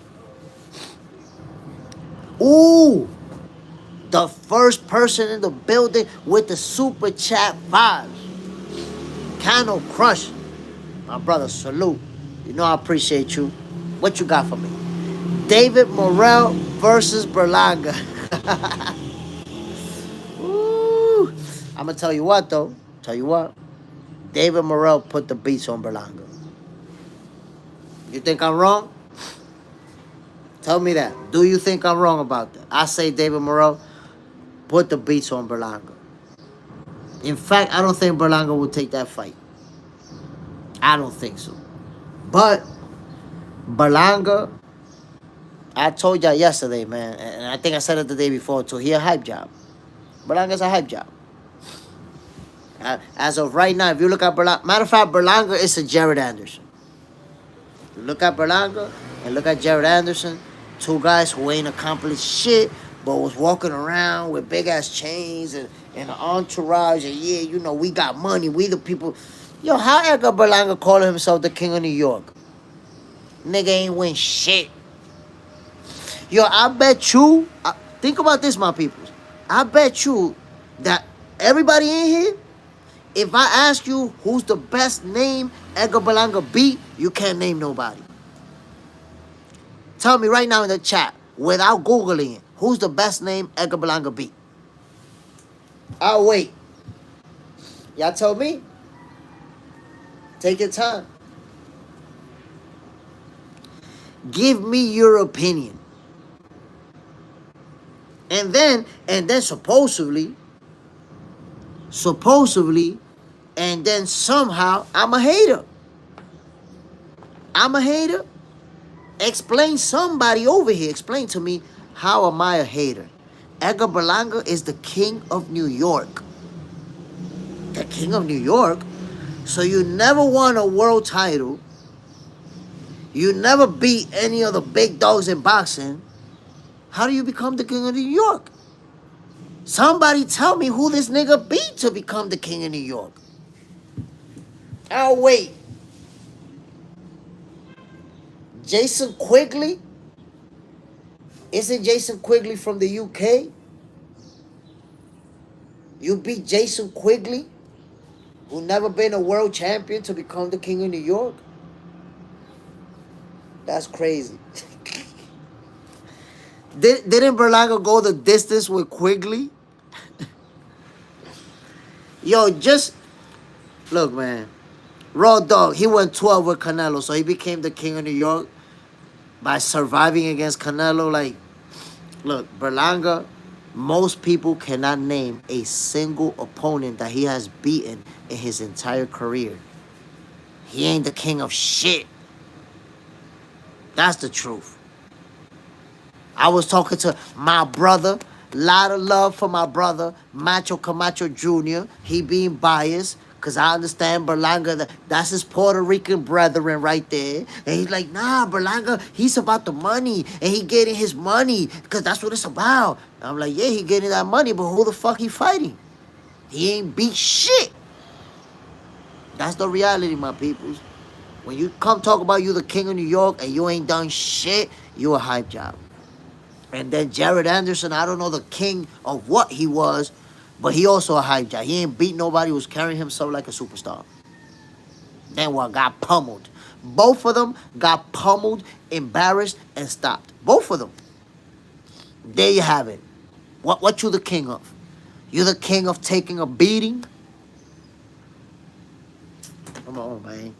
A: Ooh, the first person in the building with the super chat vibes. Cano Crush. My brother, salute. You know I appreciate you. What you got for me? David Morrell versus Berlanga. Ooh. I'm going to tell you what, though. Tell you what. David Morrell put the beats on Berlanga. You think I'm wrong? Tell me that. Do you think I'm wrong about that? I say David Morrell put the beats on Berlanga. In fact, I don't think Berlanga will take that fight. I don't think so. But Berlanga, I told y'all yesterday, man, and I think I said it the day before too. He a hype job. Berlanga's a hype job. As of right now, if you look at Berlanga, matter of fact, Berlanga is a Jared Anderson. You look at Berlanga and look at Jared Anderson, two guys who ain't accomplished shit, but was walking around with big ass chains and an entourage, and yeah, you know, we got money, we the people. Yo, how Edgar Berlanga calling himself the king of New York? Nigga ain't win shit. Yo, I bet you, think about this, my people. I bet you that everybody in here, if I ask you who's the best name Edgar Berlanga beat, you can't name nobody. Tell me right now in the chat, without Googling it, who's the best name Edgar Berlanga beat? I'll wait. Y'all tell me. Take your time. Give me your opinion. And then supposedly, and then somehow I'm a hater. I'm a hater. Explain somebody over here. Explain to me, how am I a hater? Edgar Berlanga is the king of New York. The king of New York? So you never won a world title. You never beat any of the big dogs in boxing. How do you become the king of New York? Somebody tell me who this nigga beat to become the king of New York. I'll wait. Jason Quigley? Isn't Jason Quigley from the UK? You beat Jason Quigley, who never been a world champion, to become the king of New York? That's crazy. Didn't Berlanga go the distance with Quigley? Yo, just look, man. Raw Dog, he went 12 with Canelo, so he became the king of New York by surviving against Canelo. Like, look, Berlanga, most people cannot name a single opponent that he has beaten in his entire career. He ain't the king of shit. That's the truth. I was talking to my brother. Lot of love for my brother, Macho Camacho Jr. He being biased, because I understand Berlanga, that's his Puerto Rican brethren right there. And he's like, nah, Berlanga, he's about the money. And he getting his money, because that's what it's about. And I'm like, yeah, he getting that money, but who the fuck he fighting? He ain't beat shit. That's the reality, my peoples. When you come talk about you the king of New York and you ain't done shit, you a hype job. And then Jared Anderson, I don't know the king of what he was, but he also a hype job. He ain't beat nobody, was carrying himself like a superstar. Then what? Got pummeled. Both of them got pummeled, embarrassed, and stopped. Both of them. There you have it. What you the king of? You the king of taking a beating? Come on, man.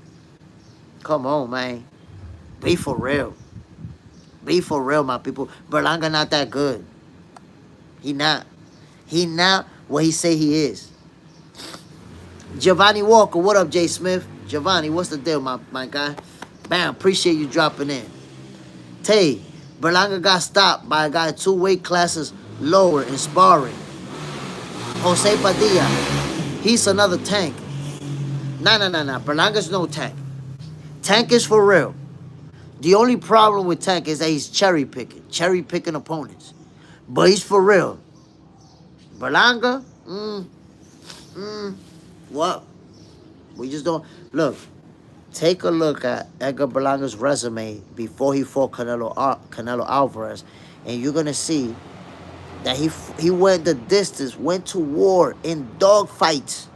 A: Come on, man. Be for real. Be for real, my people. Berlanga not that good. He not. He not what he say he is. Giovanni Walker, what up, Jay Smith? Giovanni, what's the deal, my guy? Bam, appreciate you dropping in. Tay, Berlanga got stopped by a guy 2 weight classes lower in sparring. Jose Padilla, he's another tank. Nah. Berlanga's no tank. Tank is for real. The only problem with Tank is that he's cherry picking opponents. But he's for real. Berlanga, what? We just don't. Look, take a look at Edgar Berlanga's resume before he fought Canelo Alvarez, and you're going to see that he went the distance, went to war in dog fights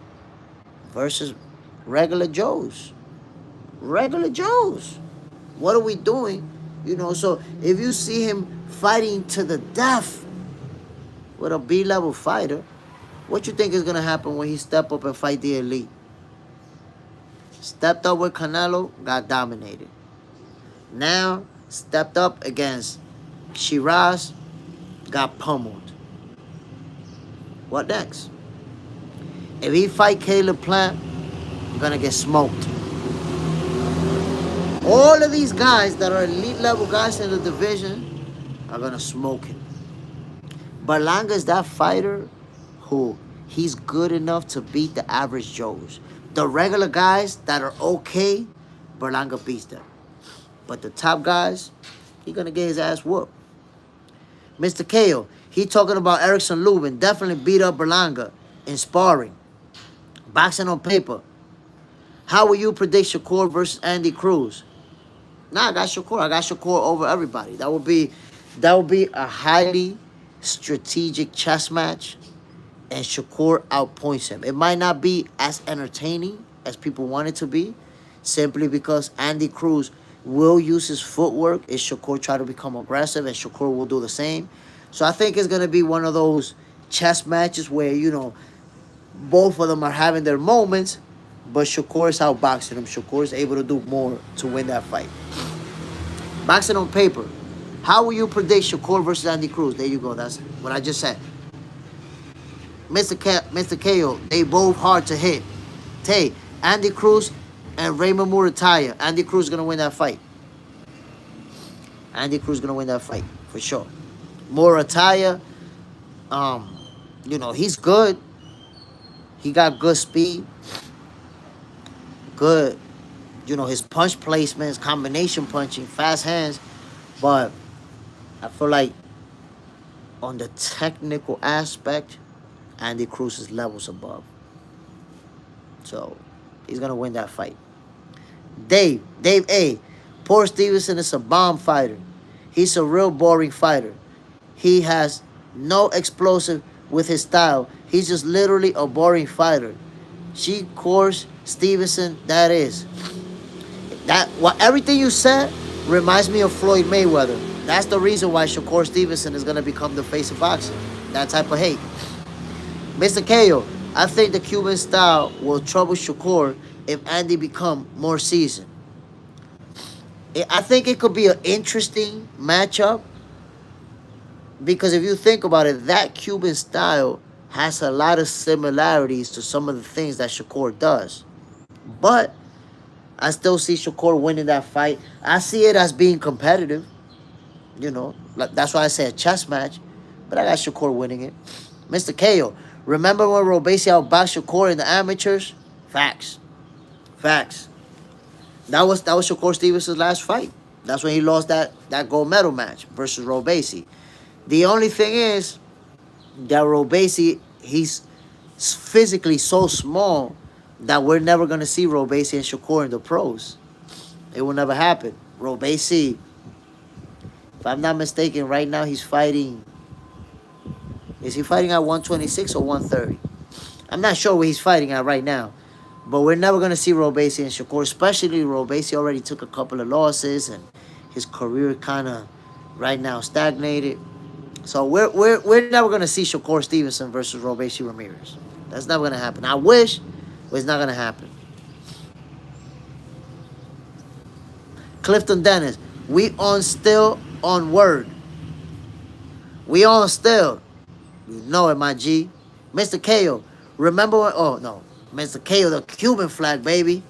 A: versus regular Joes. regular Joes. What are we doing? You know, so if you see him fighting to the death with a B-level fighter, what you think is gonna happen when he step up and fight the elite? Stepped up with Canelo, got dominated. Now stepped up against Shiraz, got pummeled. What next? If he fight Caleb Plant, gonna get smoked. All of these guys that are elite level guys in the division are gonna smoke him. Berlanga is that fighter who he's good enough to beat the average Joes. The regular guys that are okay, Berlanga beats them. But the top guys, he gonna get his ass whooped. Mr. KO, he talking about Erickson Lubin, definitely beat up Berlanga in sparring. Boxing on paper. How will you predict Shakur versus Andy Cruz? Nah, I got Shakur. I got Shakur over everybody. That would be a highly strategic chess match, and Shakur outpoints him. It might not be as entertaining as people want it to be, simply because Andy Cruz will use his footwork if Shakur try to become aggressive, and Shakur will do the same. So I think it's gonna be one of those chess matches where, you know, both of them are having their moments, but Shakur is outboxing him. Shakur is able to do more to win that fight. Boxing on paper. How will you predict Shakur versus Andy Cruz? There you go. That's what I just said. Mr. KO, they both hard to hit. Tay, Andy Cruz and Raymond Murataya. Andy Cruz is going to win that fight. Andy Cruz is going to win that fight, for sure. Murataya, you know, he's good. He got good speed. Good, you know, his punch placements, combination punching, fast hands. But I feel like on the technical aspect, Andy Cruz is levels above. So he's going to win that fight. Dave A. Poor Stevenson is a bomb fighter. He's a real boring fighter. He has no explosive with his style. He's just literally a boring fighter. Course Stevenson, that is. Everything you said reminds me of Floyd Mayweather. That's the reason why Shakur Stevenson is going to become the face of boxing. That type of hate. Mr. KO, I think the Cuban style will trouble Shakur if Andy become more seasoned. I think it could be an interesting matchup, because if you think about it, that Cuban style has a lot of similarities to some of the things that Shakur does. But I still see Shakur winning that fight. I see it as being competitive. You know, that's why I say a chess match. But I got Shakur winning it. Mr. KO, remember when Robesi outboxed Shakur in the amateurs? Facts. That was Shakur Stevenson's last fight. That's when he lost that gold medal match versus Robesi. The only thing is that Robesi, he's physically so small that we're never going to see Robesi and Shakur in the pros. It will never happen. Robesi, if I'm not mistaken, right now he's fighting. Is he fighting at 126 or 130? I'm not sure where he's fighting at right now. But we're never going to see Robesi and Shakur, especially Robesi already took a couple of losses and his career kind of right now stagnated. So we're never going to see Shakur Stevenson versus Robesi Ramirez. That's never going to happen. I wish, but it's not going to happen. Clifton Dennis, we on still on word. We on still. You know it, my G. Mr. KO, remember when, oh no, Mr. KO, the Cuban flag, baby.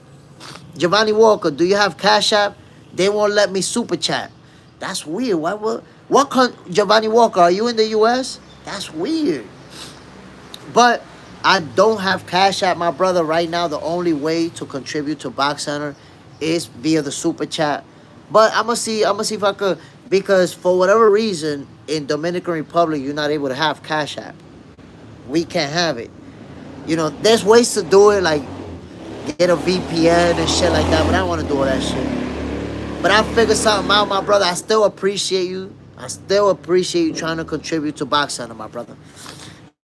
A: Giovanni Walker, do you have Cash App? They won't let me super chat. That's weird. Giovanni Walker, are you in the U.S.? That's weird. But I don't have Cash App, my brother. Right now, the only way to contribute to Box Center is via the super chat. But I'm gonna see if I could, because for whatever reason in Dominican Republic you're not able to have Cash App. We can't have it. You know, there's ways to do it, like get a VPN and shit like that, but I don't want to do all that shit. But I figured something out, my brother. I still appreciate you. I still appreciate you trying to contribute to Box Center, my brother.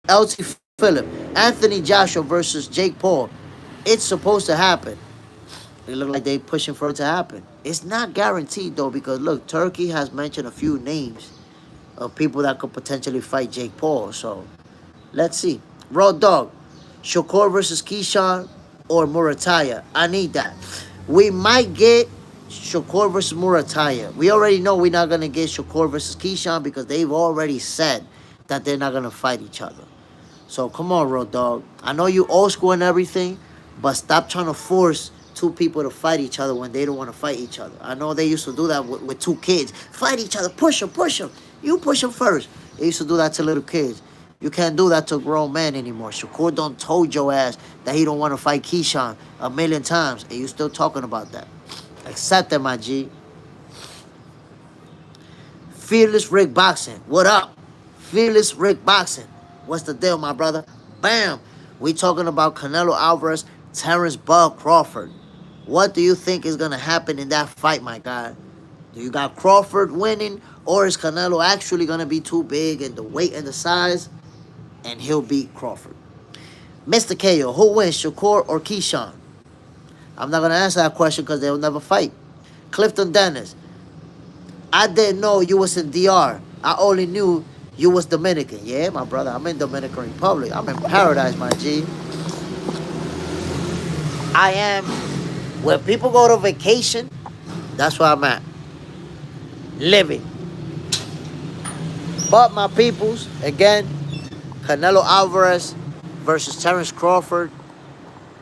A: LT Phillip, Anthony Joshua versus Jake Paul. It's supposed to happen. It look like they pushing for it to happen. It's not guaranteed though, because look, Turkey has mentioned a few names of people that could potentially fight Jake Paul. So let's see. Raw Dog, Shakur versus Keyshawn or Murataya. I need that. We might get Shakur versus Murataya. We already know we're not gonna get Shakur versus Keyshawn because they've already said that they're not gonna fight each other. So come on, Raw Dog. I know you old school and everything, but stop trying to force two people to fight each other when they don't want to fight each other. I know they used to do that with two kids. Fight each other, push them, push them. You push them first. They used to do that to little kids. You can't do that to grown men anymore. Shakur don't told your ass that he don't want to fight Keyshawn a million times, and you still talking about that. Accept that, my G. Fearless Rick Boxing. What up? Fearless Rick Boxing. What's the deal, my brother? Bam. We talking about Canelo Alvarez, Terrence Bud Crawford. What do you think is going to happen in that fight, my guy? Do you got Crawford winning, or is Canelo actually going to be too big in the weight and the size, and he'll beat Crawford? Mr. KO, who wins, Shakur or Keyshawn? I'm not going to answer that question because they'll never fight. Clifton Dennis, I didn't know you was in DR. I only knew you was Dominican. Yeah, my brother, I'm in Dominican Republic. I'm in paradise, my G. I am, when people go to vacation, that's where I'm at. Living. But my peoples, again, Canelo Alvarez versus Terrence Crawford.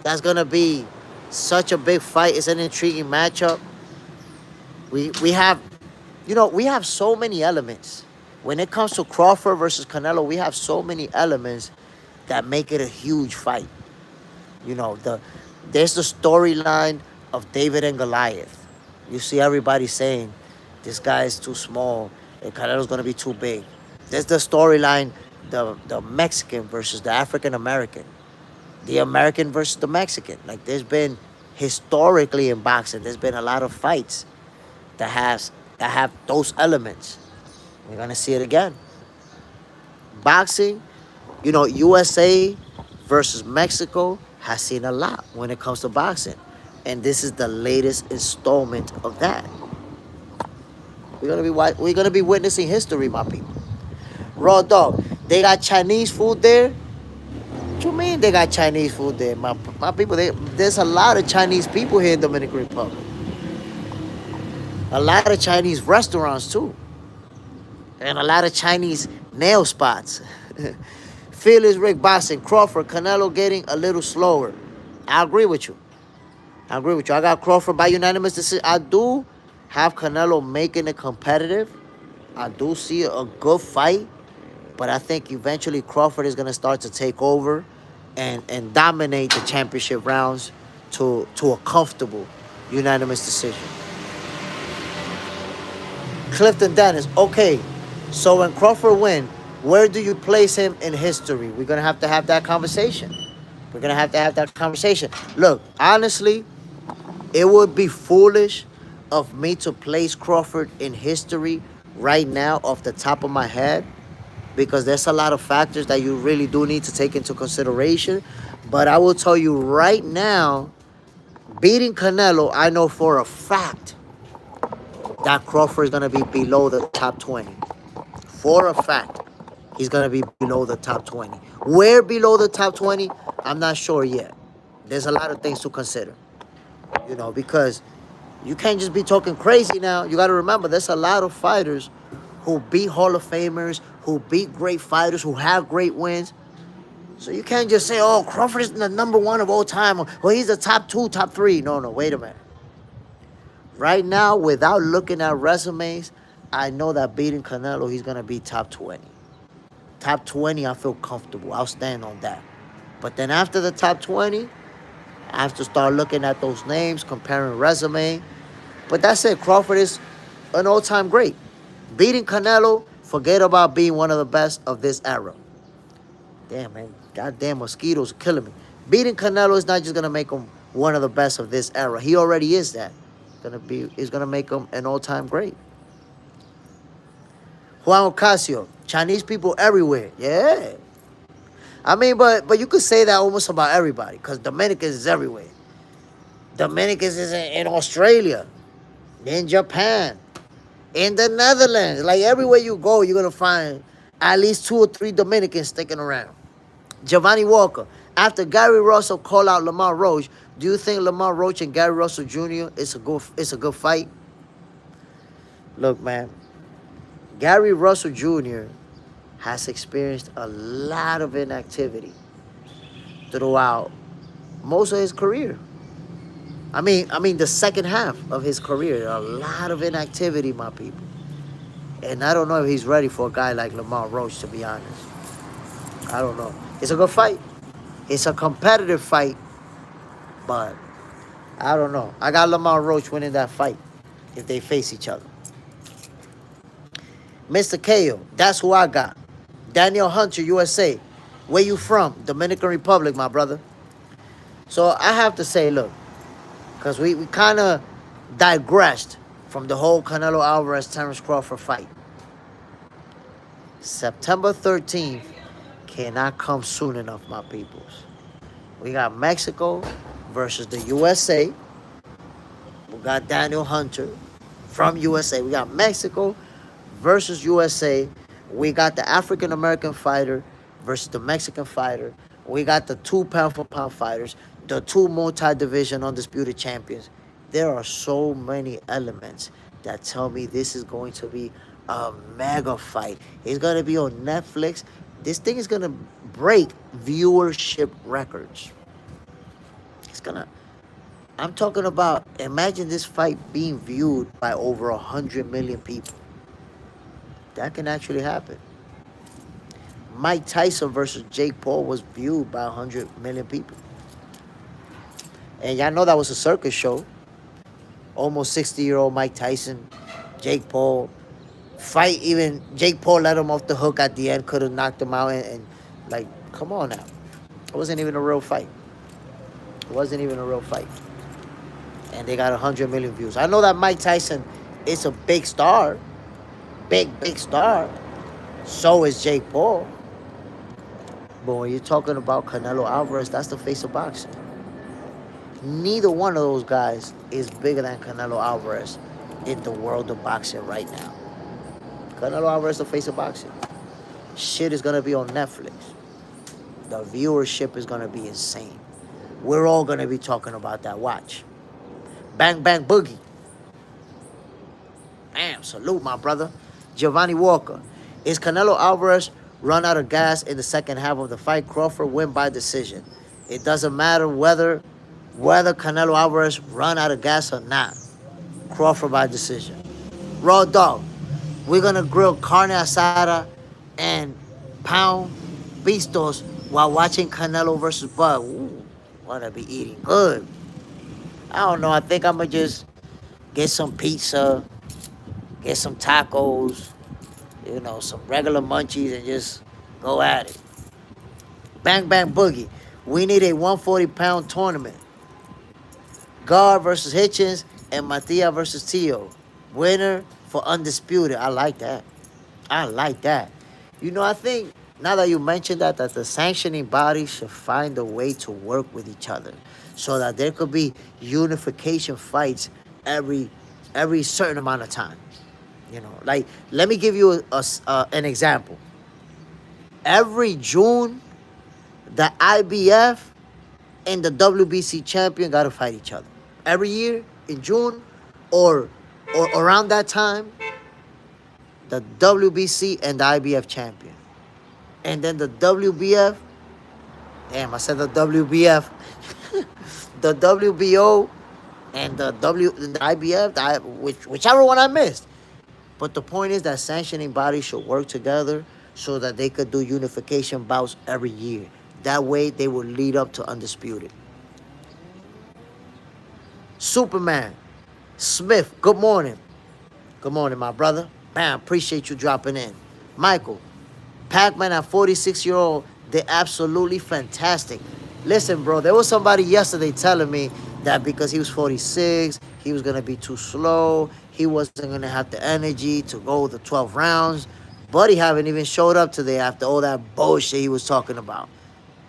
A: That's going to be such a big fight. It's an intriguing matchup. We have, we have so many elements. When it comes to Crawford versus Canelo, we have so many elements that make it a huge fight. There's the storyline of David and Goliath. You see everybody saying, this guy is too small and Canelo's going to be too big. There's the storyline, the Mexican versus the African American. The American versus the Mexican. Like, there's been, historically in boxing, there's been a lot of fights that have those elements. We're going to see it again. Boxing, USA versus Mexico has seen a lot when it comes to boxing. And this is the latest installment of that. We're gonna be witnessing history, my people. Raw Dog, they got Chinese food there? What you mean they got Chinese food there? My people, there's a lot of Chinese people here in Dominican Republic. A lot of Chinese restaurants too. And a lot of Chinese nail spots. Fearless Rick Boxing, Crawford, Canelo getting a little slower. I agree with you. I got Crawford by unanimous decision. I do have Canelo making it competitive. I do see a good fight. But I think eventually Crawford is going to start to take over and dominate the championship rounds to a comfortable unanimous decision. Clifton Dennis, okay. So when Crawford wins, where do you place him in history? We're going to have that conversation. Look, honestly, it would be foolish of me to place Crawford in history right now off the top of my head, because there's a lot of factors that you really do need to take into consideration. But I will tell you right now, beating Canelo, I know for a fact that Crawford is going to be below the top 20. For a fact, he's going to be below the top 20. Where below the top 20, I'm not sure yet. There's a lot of things to consider, because you can't just be talking crazy now. You got to remember, there's a lot of fighters who beat Hall of Famers, who beat great fighters, who have great wins. So you can't just say, oh, Crawford is the number one of all time, or he's the top 2, top 3. No, wait a minute. Right now, without looking at resumes, I know that beating Canelo, he's going to be top 20. Top 20, I feel comfortable. I'll stand on that. But then after the top 20, I have to start looking at those names, comparing resume. But that's it. Crawford is an all-time great. Beating Canelo, forget about being one of the best of this era. Damn, man. Goddamn mosquitoes are killing me. Beating Canelo is not just going to make him one of the best of this era. He already is that. It's going to make him an all-time great. Juan Ocasio, Chinese people everywhere. Yeah. I mean, but you could say that almost about everybody, because Dominicans is everywhere. Dominicans is in Australia, in Japan, in the Netherlands. Like everywhere you go, you're gonna find at least 2 or 3 Dominicans sticking around. Giovanni Walker. After Gary Russell called out Lamar Roach, do you think Lamar Roach and Gary Russell Jr. is a good fight? Look, man, Gary Russell Jr. has experienced a lot of inactivity throughout most of his career. I mean the second half of his career, a lot of inactivity, my people. And I don't know if he's ready for a guy like Lamar Roach, to be honest. I don't know. It's a good fight. It's a competitive fight, but I don't know. I got Lamar Roach winning that fight if they face each other. Mr. KO, that's who I got. Daniel Hunter, USA. Where you from? Dominican Republic, my brother. So I have to say, look, because we kind of digressed from the whole Canelo Alvarez-Terence Crawford fight. September 13th cannot come soon enough, my peoples. We got Mexico versus the USA. We got Daniel Hunter from USA. We got Mexico versus USA. We got the African-American fighter versus the Mexican fighter. We got the 2 pound-for-pound fighters, the 2 multi-division undisputed champions. There are so many elements that tell me this is going to be a mega fight. It's going to be on Netflix. This thing is going to break viewership records. It's going to... I'm talking about, imagine this fight being viewed by over 100 million people. That can actually happen. Mike Tyson versus Jake Paul was viewed by 100 million people. And y'all know that was a circus show. Almost 60-year-old Mike Tyson, Jake Paul. Fight even, Jake Paul let him off the hook at the end, could have knocked him out. And like, come on now. It wasn't even a real fight. It wasn't even a real fight. And they got 100 million views. I know that Mike Tyson is a big star. Big star. So is Jake Paul. But when you're talking about Canelo Alvarez, that's the face of boxing. Neither one of those guys is bigger than Canelo Alvarez in the world of boxing right now. Canelo Alvarez is the face of boxing. Shit is going to be on Netflix. The viewership is going to be insane. We're all going to be talking about that. Watch. Bang Bang Boogie. Damn, salute, my brother. Giovanni Walker. Is Canelo Alvarez run out of gas in the second half of the fight? Crawford win by decision. It doesn't matter whether Canelo Alvarez run out of gas or not. Crawford by decision. Raw dog. We're going to grill carne asada and pound bistos while watching Canelo versus Bud. Ooh, wanna be eating good. I don't know. I think I'm going to just get some pizza, get some tacos, you know, some regular munchies, and just go at it. Bang Bang Boogie. We need a 140-pound tournament. Guard versus Hitchens and Matia versus Tszyu. Winner for undisputed. I like that. I like that. You know, I think now that you mentioned that the sanctioning body should find a way to work with each other so that there could be unification fights every certain amount of time. You know, like, let me give you an example. Every June, the IBF and the WBC champion got to fight each other. Every year in June or around that time, the WBC and the IBF champion. And then the WBF, damn, I said the WBF, the WBO and the IBF, whichever one I missed. But the point is that sanctioning bodies should work together so that they could do unification bouts every year. That way, they will lead up to undisputed. Superman Smith, good morning. Good morning, my brother. Man, appreciate you dropping in. Michael, Pacman at 46-year-old, they're absolutely fantastic. Listen, bro, there was somebody yesterday telling me that because he was 46, he was going to be too slow. He wasn't going to have the energy to go the 12 rounds. Buddy haven't even showed up today after all that bullshit he was talking about.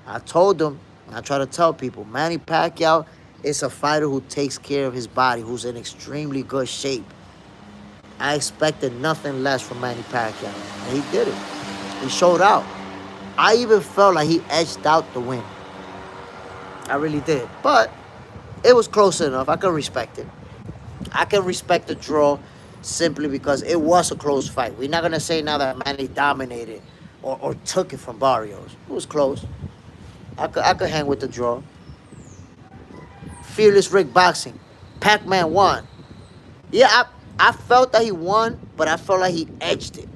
A: I told him, I try to tell people, Manny Pacquiao It's a fighter who takes care of his body, who's in extremely good shape. I expected nothing less from Manny Pacquiao, and he did it. He showed out. I even felt like he edged out the win. I really did. But it was close enough. I can respect it. I can respect the draw simply because it was a close fight. We're not going to say now that Manny dominated or took it from Barrios. It was close. I could hang with the draw. Fearless Rick Boxing. Pacman won. Yeah, I felt that he won, but I felt like he edged it.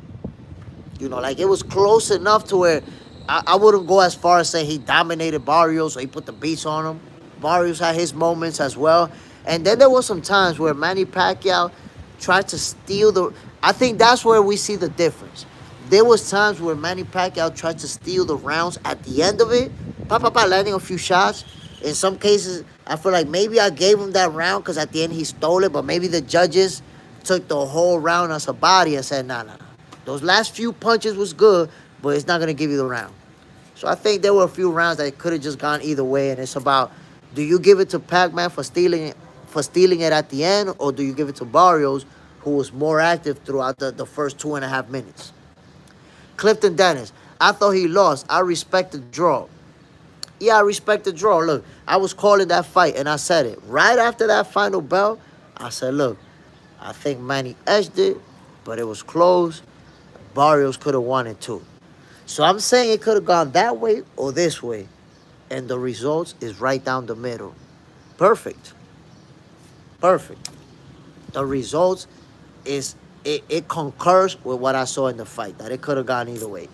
A: Like it was close enough to where I wouldn't go as far as saying he dominated Barrios or he put the beats on him. Barrios had his moments as well. And then there was some times where Manny Pacquiao tried to steal the... I think that's where we see the difference. There was times where Manny Pacquiao tried to steal the rounds at the end of it. Landing a few shots. In some cases, I feel like maybe I gave him that round because at the end he stole it. But maybe the judges took the whole round as a body and said, nah. Those last few punches was good, but it's not going to give you the round. So I think there were a few rounds that could have just gone either way. And it's about, do you give it to Pacman for stealing it at the end, or do you give it to Barrios, who was more active throughout the first 2.5 minutes? Clifton Dennis, I thought he lost. I respect the draw. Yeah, I respect the draw. Look, I was calling that fight, and I said it. Right after that final bell, I said, look, I think Manny edged it, but it was close. Barrios could have won it too. So I'm saying it could have gone that way or this way. And the results is right down the middle. Perfect. The results is, it concurs with what I saw in the fight, that it could have gone either way.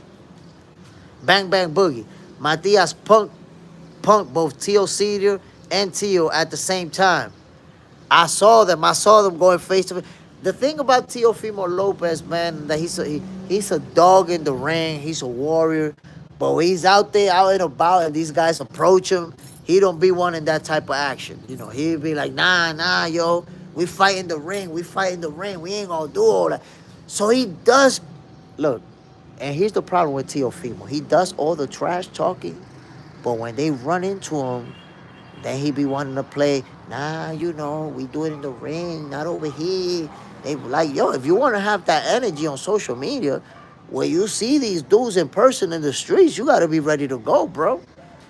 A: Bang Bang Boogie. Matias punked both Tio Senior and Tio at the same time. I saw them going face to face. The thing about Teofimo Lopez, man, that he's a dog in the ring. He's a warrior. But when he's out there, out and about, and these guys approach him, he don't be wanting that type of action. He'd be like, nah, yo, we fight in the ring. We ain't gonna do all that. So he does, look, and here's the problem with Teofimo. He does all the trash talking, but when they run into him, then he be wanting to play, nah, we do it in the ring, not over here. They like, yo, if you want to have that energy on social media, where you see these dudes in person in the streets, you got to be ready to go, bro.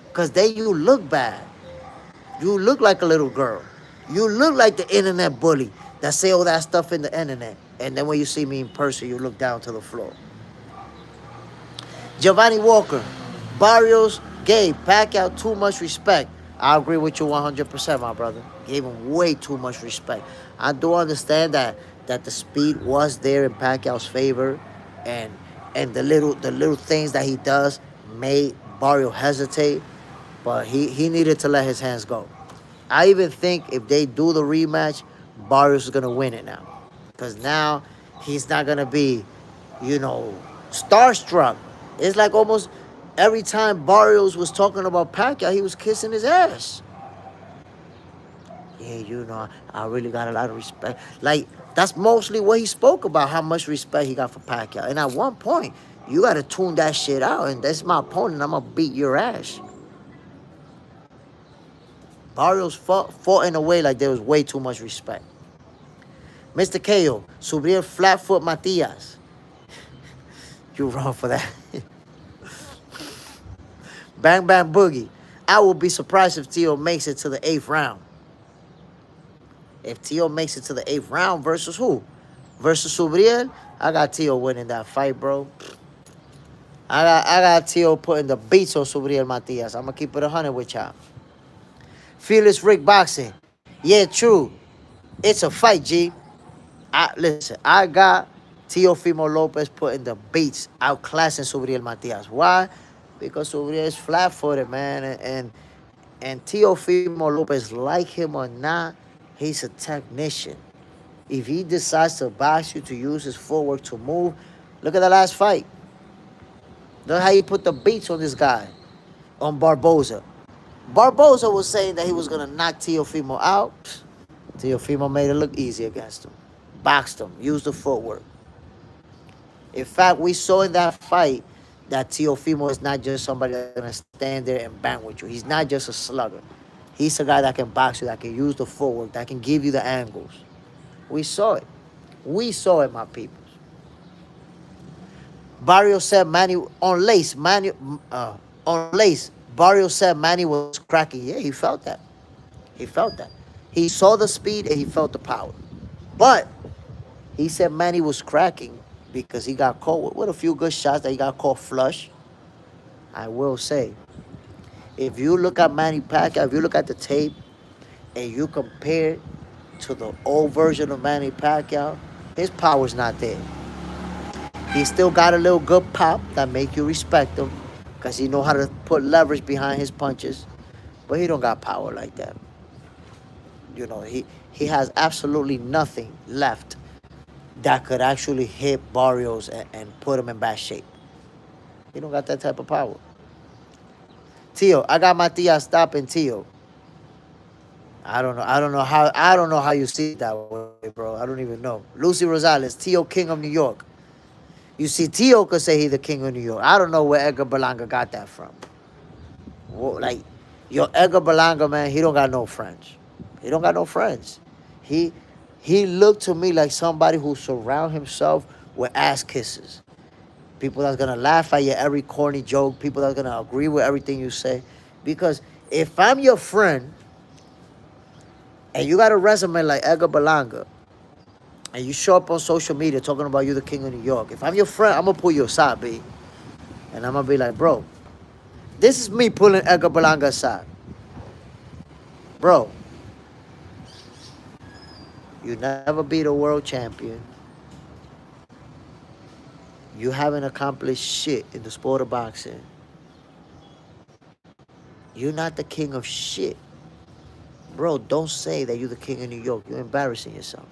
A: Because then you look bad. You look like a little girl. You look like the internet bully that say all that stuff in the internet. And then when you see me in person, you look down to the floor. Giovanni Walker, Barrios gave Pacquiao too much respect. I agree with you 100%, my brother. Gave him way too much respect. I do understand that the speed was there in Pacquiao's favor, and the little things that he does made Barrios hesitate, but he needed to let his hands go. I even think if they do the rematch, Barrios is gonna win it now, because now he's not gonna be, starstruck. It's like almost every time Barrios was talking about Pacquiao, he was kissing his ass. Yeah, I really got a lot of respect. Like, that's mostly what he spoke about, how much respect he got for Pacquiao. And at one point, you got to tune that shit out. And that's my opponent. I'm going to beat your ass. Barrios fought in a way like there was way too much respect. Mr. KO, Subriel Flatfoot Matias. You wrong for that. Bang Bang Boogie. I will be surprised if Tio makes it to the 8th round. If Tio makes it to the 8th round versus who? Versus Subriel? I got Tio winning that fight, bro. I got Tio putting the beats on Subriel Matias. I'm going to keep it 100 with y'all. Fearless Rick Boxing. Yeah, true. It's a fight, G. Listen, I got Teofimo Lopez putting the beats, outclassing Subriel Matias. Why? Because Subriel is flat-footed, man. And Teofimo Lopez, like him or not, he's a technician. If he decides to box you, to use his footwork to move, look at the last fight. Look how he put the beats on this guy, on Barboza. Barboza was saying that he was going to knock Teofimo out. Teofimo made it look easy against him. Boxed him, used the footwork. In fact, we saw in that fight that Teofimo is not just somebody that's going to stand there and bang with you. He's not just a slugger. He's a guy that can box you, that can use the footwork, that can give you the angles. We saw it. We saw it, my people. Barrios said Manny on lace. On lace. Barrios said Manny was cracking. Yeah, he felt that. He felt that. He saw the speed and he felt the power. But he said Manny was cracking because he got caught with a few good shots that he got caught flush. I will say, if you look at Manny Pacquiao, if you look at the tape and you compare it to the old version of Manny Pacquiao, his power's not there. He still got a little good pop that make you respect him because he know how to put leverage behind his punches, but he don't got power like that. You know, he has absolutely nothing left that could actually hit Barrios and put him in bad shape. He don't got that type of power. Tio, I got my tia stopping Tio. I don't know. I don't know how you see it that way, bro. I don't even know. Lucy Rosales, Tio King of New York. You see, Tio could say he's the king of New York. I don't know where Edgar Berlanga got that from. Like, yo, Edgar Berlanga, man, he don't got no friends. He don't got no friends. He looked to me like somebody who surround himself with ass kisses. People that's gonna laugh at your every corny joke. People that's gonna agree with everything you say. Because if I'm your friend and you got a resume like Edgar Berlanga, and you show up on social media talking about you the king of New York, if I'm your friend, I'm gonna pull you aside, B. And I'm gonna be like, bro, this is me pulling Edgar Berlanga aside. Bro, you never beat a world champion. You haven't accomplished shit in the sport of boxing. You're not the king of shit. Bro, don't say that you're the king of New York. You're embarrassing yourself.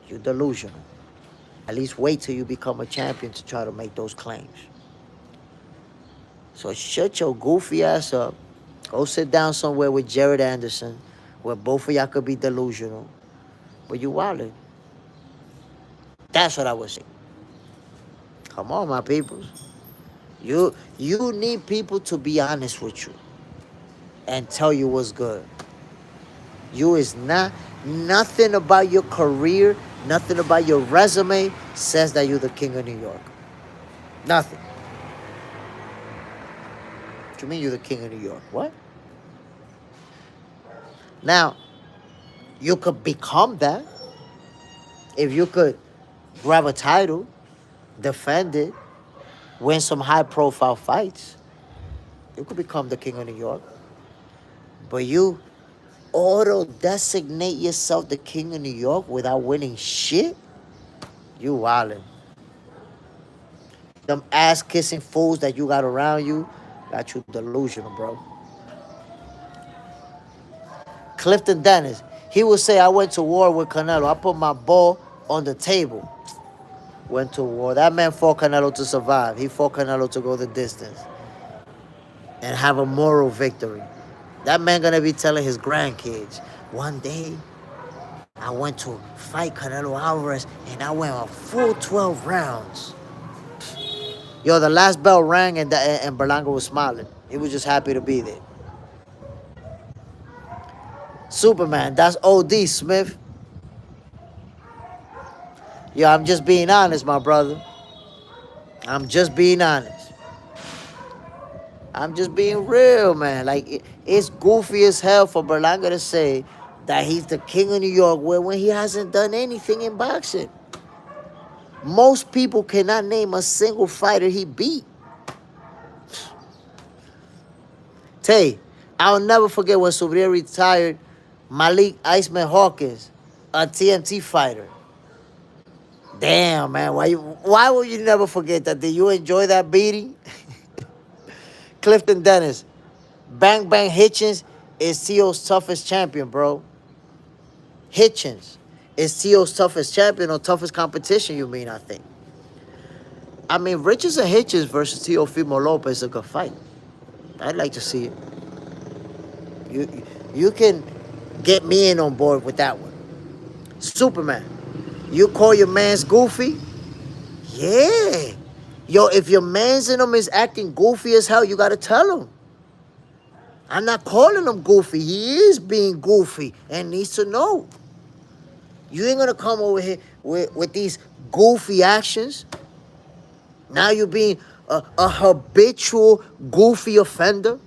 A: You're delusional. At least wait till you become a champion to try to make those claims. So shut your goofy ass up. Go sit down somewhere with Jared Anderson, where both of y'all could be delusional. But you wildin'. That's what I would say. Come on, my peoples. You need people to be honest with you and tell you what's good. You is not, nothing about your career, nothing about your resume says that you're the king of New York. Nothing. What you mean you're the king of New York? What? Now, you could become that if you could grab a title, defend it, win some high-profile fights. You could become the king of New York. But you auto-designate yourself the king of New York without winning shit? You wildin'. Them ass-kissing fools that you got around you got you delusional, bro. Clifton Dennis, he would say, I went to war with Canelo. I put my ball on the table. Went to war. That man fought Canelo to survive. He fought Canelo to go the distance and have a moral victory. That man gonna be telling his grandkids, one day I went to fight Canelo Alvarez and I went a full 12 rounds. Yo, the last bell rang and Berlanga was smiling. He was just happy to be there. Superman, that's OD, Smith. Yo, I'm just being honest, my brother. I'm just being honest. I'm just being real, man. Like, it's goofy as hell for Berlanga to say that he's the king of New York when he hasn't done anything in boxing. Most people cannot name a single fighter he beat. Tay, I'll never forget when Subir retired Malik Iceman Hawkins, a TMT fighter. Damn, man. Why will you never forget that? Did you enjoy that beating? Clifton Dennis. Bang Bang Hitchens is T.O.'s toughest champion, bro. Hitchens is T.O.'s toughest champion or toughest competition, you mean, I think. I mean, Richards and Hitchens versus Teofimo Lopez is a good fight. I'd like to see it. You can get me in on board with that one. Superman. You call your man's goofy? Yeah. Yo, if your man's in him is acting goofy as hell, you got to tell him. I'm not calling him goofy. He is being goofy and needs to know. You ain't gonna come over here with these goofy actions. Now you're being a habitual goofy offender.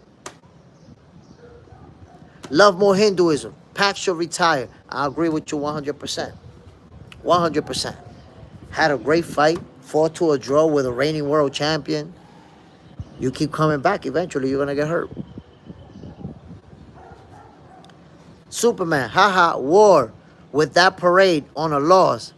A: Love more Hinduism. Pac should retire. I agree with you 100%. 100%. Had a great fight. Fought to a draw with a reigning world champion. You keep coming back. Eventually, you're gonna get hurt. Superman, haha, war with that parade on a loss.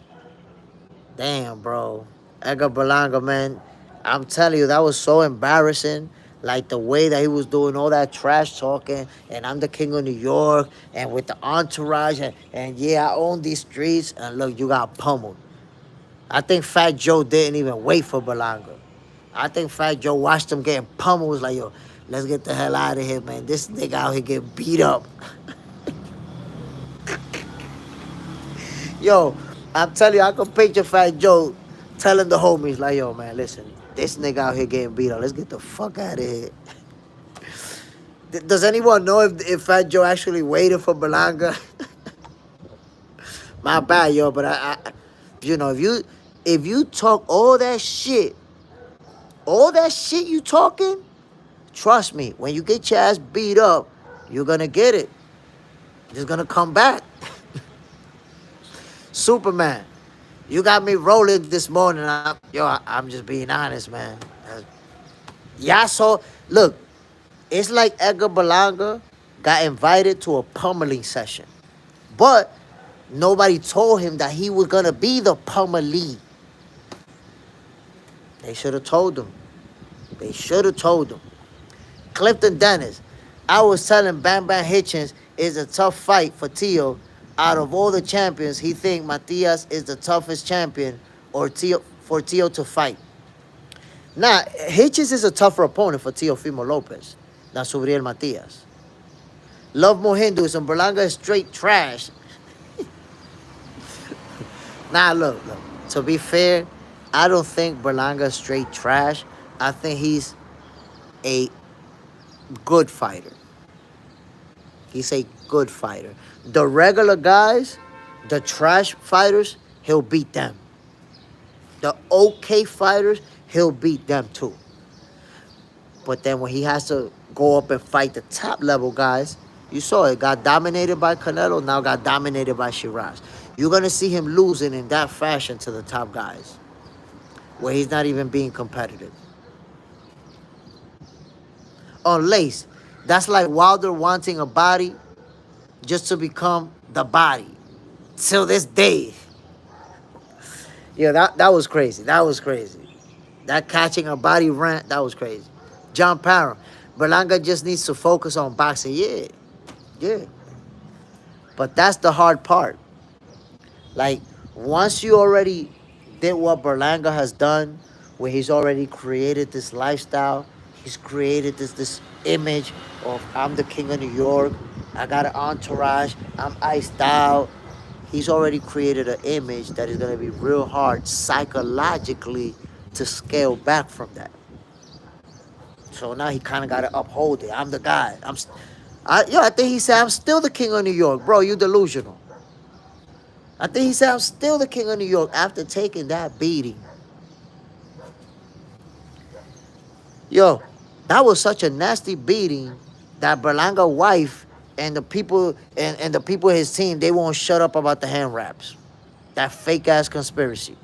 A: Damn, bro. Edgar Berlanga, man. I'm telling you, that was so embarrassing. Like the way that he was doing all that trash talking, and I'm the king of New York, and with the entourage, and yeah, I own these streets, and look, you got pummeled. I think Fat Joe didn't even wait for Berlanga. I think Fat Joe watched him getting pummeled, was like, yo, let's get the hell out of here, man. This nigga out here getting beat up. Yo, I'm telling you, I can picture Fat Joe telling the homies, like, yo, man, listen, this nigga out here getting beat up. Let's get the fuck out of here. Does anyone know if Fat Joe actually waited for Berlanga? My bad, yo, but I you know, if you talk all that shit you talking, trust me, when you get your ass beat up, you're gonna get it. It's gonna come back. Superman, you got me rolling this morning. I'm just being honest, man. Yeah, so look, it's like Edgar Berlanga got invited to a pummeling session, but nobody told him that he was gonna be the pummelee. They should have told him. They should have told him. Clifton Dennis, I was telling Bam Bam Hitchens is a tough fight for Tszyu. Out of all the champions, he think Matias is the toughest champion or for Tszyu to fight. Nah, Hitchens is a tougher opponent for Teofimo Lopez than Subriel Matias. Love more Hinduism. Berlanga is straight trash. Nah, look. To be fair, I don't think Berlanga is straight trash. I think he's a good fighter. He's a good fighter. The regular guys, the trash fighters, he'll beat them. The okay fighters, he'll beat them too. But then when he has to go up and fight the top level guys, you saw it. Got dominated by Canelo, now got dominated by Shiraz. You're going to see him losing in that fashion to the top guys, where he's not even being competitive. Unless, that's like Wilder wanting a body just to become the body. Till this day. Yeah, that was crazy. That was crazy. That catching a body rant, that was crazy. John Parham, Berlanga just needs to focus on boxing. Yeah. But that's the hard part. Like, once you already did what Berlanga has done, where he's already created this lifestyle, he's created this image of I'm the king of New York, I got an entourage, I'm iced out. He's already created an image that is going to be real hard psychologically to scale back from that. So now he kind of got to uphold it. I'm the guy. I think he said, I'm still the king of New York. Bro, you delusional. I think he said, I'm still the king of New York after taking that beating. Yo, that was such a nasty beating that Berlanga's wife and the people and the people in his team, they won't shut up about the hand wraps. That fake ass conspiracy.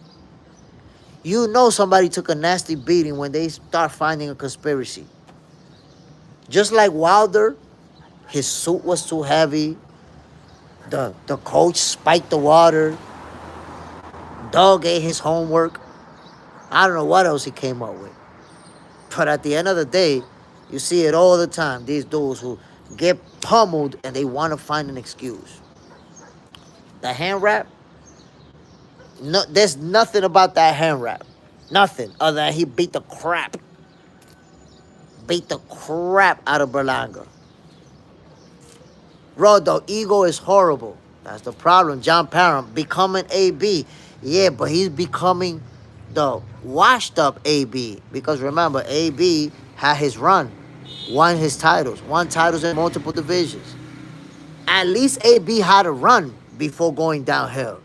A: You know somebody took a nasty beating when they start finding a conspiracy. Just like Wilder, his suit was too heavy. The coach spiked the water. Dog ate his homework. I don't know what else he came up with. But at the end of the day, you see it all the time. These dudes who get pummeled and they want to find an excuse. The hand wrap, no, there's nothing about that hand wrap. Nothing other than he beat the crap out of Berlanga. Bro, the ego is horrible. That's the problem. John Parham becoming AB. Yeah, but he's becoming the washed up AB. Because remember, AB had his run. won his titles, won titles in multiple divisions. At least AB had a run before going downhill.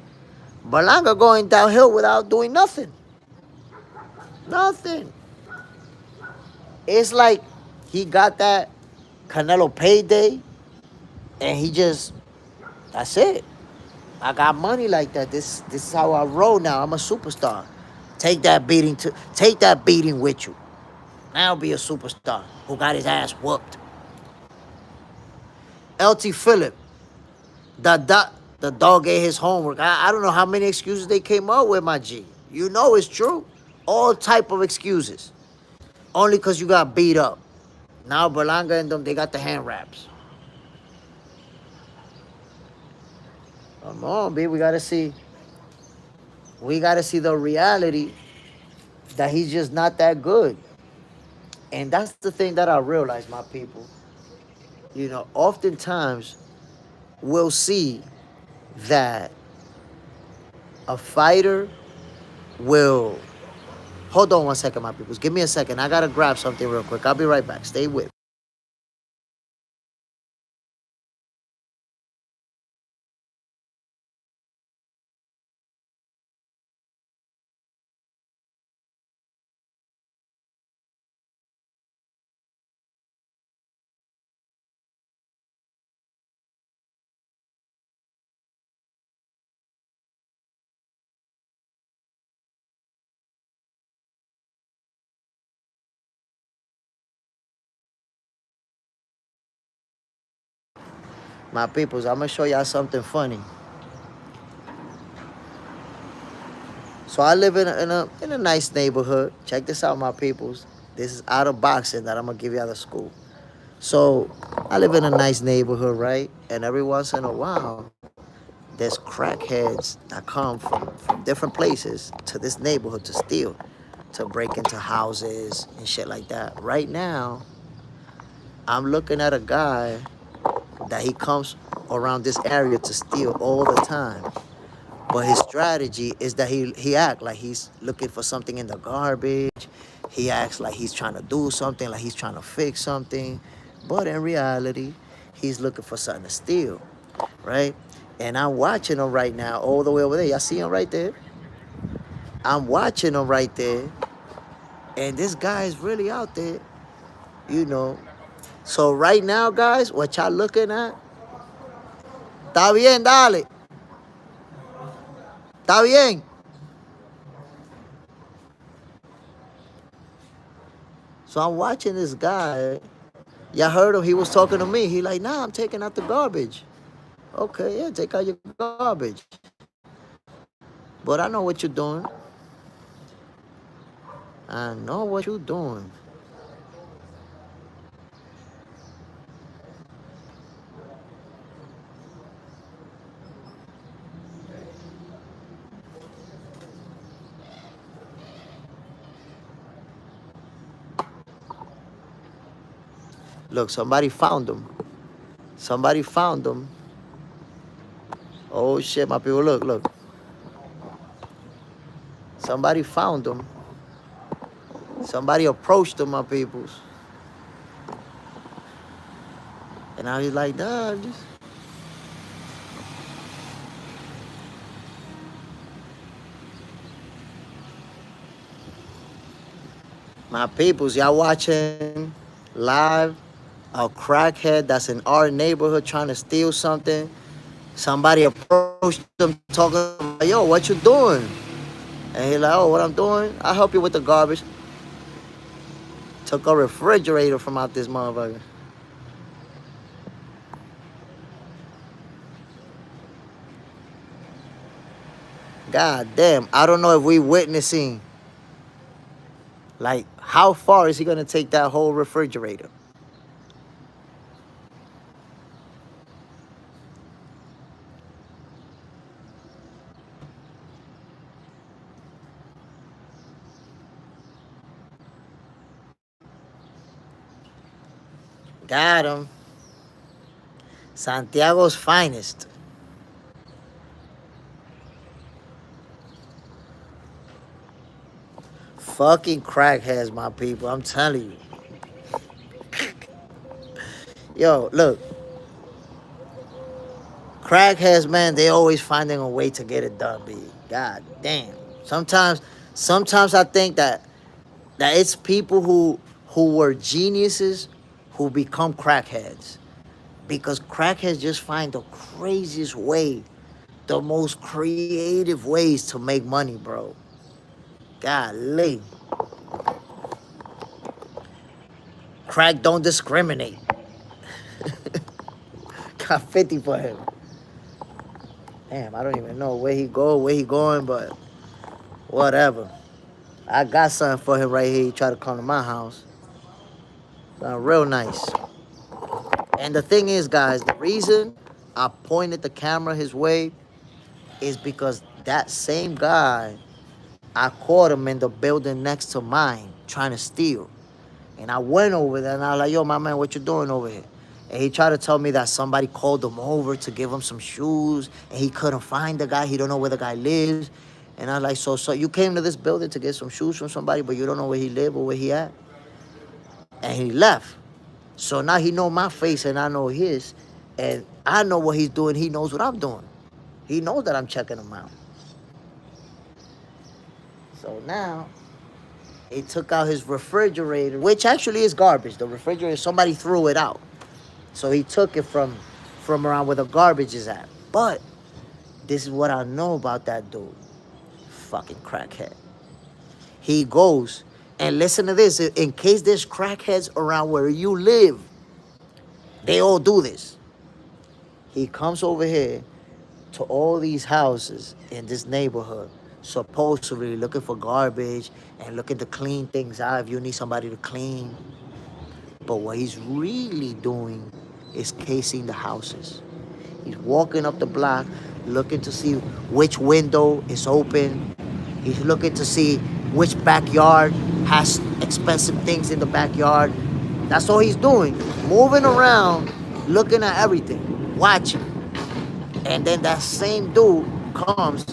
A: Berlanga going downhill without doing nothing. Nothing. It's like he got that Canelo payday and he just, that's it. I got money like that. This is how I roll now. I'm a superstar. Take that beating with you. Now be a superstar who got his ass whooped. LT Phillip, the dog ate his homework. I don't know how many excuses they came up with, my G. You know it's true. All type of excuses. Only because you got beat up. Now Berlanga and them, they got the hand wraps. Come on, B. We gotta see. We gotta see the reality that he's just not that good. And that's the thing that I realize, my people. You know, oftentimes we'll see that a fighter will. Hold on one second, my people. Give me a second. I gotta grab something real quick. I'll be right back. Stay with me. My peoples, I'm gonna show y'all something funny. So I live in a nice neighborhood. Check this out, my peoples. This is out of boxing that I'm gonna give y'all the scoop. So I live in a nice neighborhood, right? And every once in a while, there's crackheads that come from different places to this neighborhood to steal, to break into houses and shit like that. Right now, I'm looking at a guy that he comes around this area to steal all the time. But his strategy is that he act like he's looking for something in the garbage. He acts like he's trying to do something, like he's trying to fix something. But in reality, he's looking for something to steal, right? And I'm watching him right now all the way over there. Y'all see him right there? I'm watching him right there. And this guy is really out there, you know. So right now, guys, what y'all looking at? Está bien, dale. Está bien. So I'm watching this guy. Y'all heard him. He was talking to me. He like, nah, I'm taking out the garbage. Okay, yeah, take out your garbage. But I know what you're doing. I know what you're doing. Look, somebody found him. Somebody found him. Oh shit, my people, look, look. Somebody found him. Somebody approached him, my peoples. And I was like, nah, just... My peoples, y'all watching live a crackhead that's in our neighborhood trying to steal something. Somebody approached him talking about, yo, what you doing? And he like, oh, what I'm doing? I'll help you with the garbage. Took a refrigerator from out this motherfucker. God damn, I don't know if we witnessing, like, how far is he gonna take that whole refrigerator? Got him. Santiago's finest. Fucking crackheads, my people. I'm telling you. Yo, look, crackheads, man, they always finding a way to get it done, B. God damn. Sometimes, sometimes I think that it's people who were geniuses who become crackheads because crackheads just find the craziest way, the most creative ways to make money, bro. Golly, crack don't discriminate. Got 50 for him. Damn, I don't even know where he going, but whatever. I got something for him right here. He tried to come to my house. Real nice. And the thing is, guys, the reason I pointed the camera his way is because that same guy, I caught him in the building next to mine trying to steal. And I went over there and I was like, yo, my man, what you doing over here? And he tried to tell me that somebody called him over to give him some shoes and he couldn't find the guy. He don't know where the guy lives. And I was like, so you came to this building to get some shoes from somebody, but you don't know where he live or where he at? And he left. So now he know my face and I know his. And I know what he's doing. He knows what I'm doing. He knows that I'm checking him out. So now he took out his refrigerator, which actually is garbage. The refrigerator, somebody threw it out. So he took it from around where the garbage is at. But this is what I know about that dude. Fucking crackhead. He goes, and listen to this, in case there's crackheads around where you live, they all do this. He comes over here to all these houses in this neighborhood, supposedly looking for garbage and looking to clean things out if you need somebody to clean. But what he's really doing is casing the houses. He's walking up the block, looking to see which window is open. He's looking to see which backyard has expensive things in the backyard. That's all he's doing. Moving around, looking at everything, watching. And then that same dude comes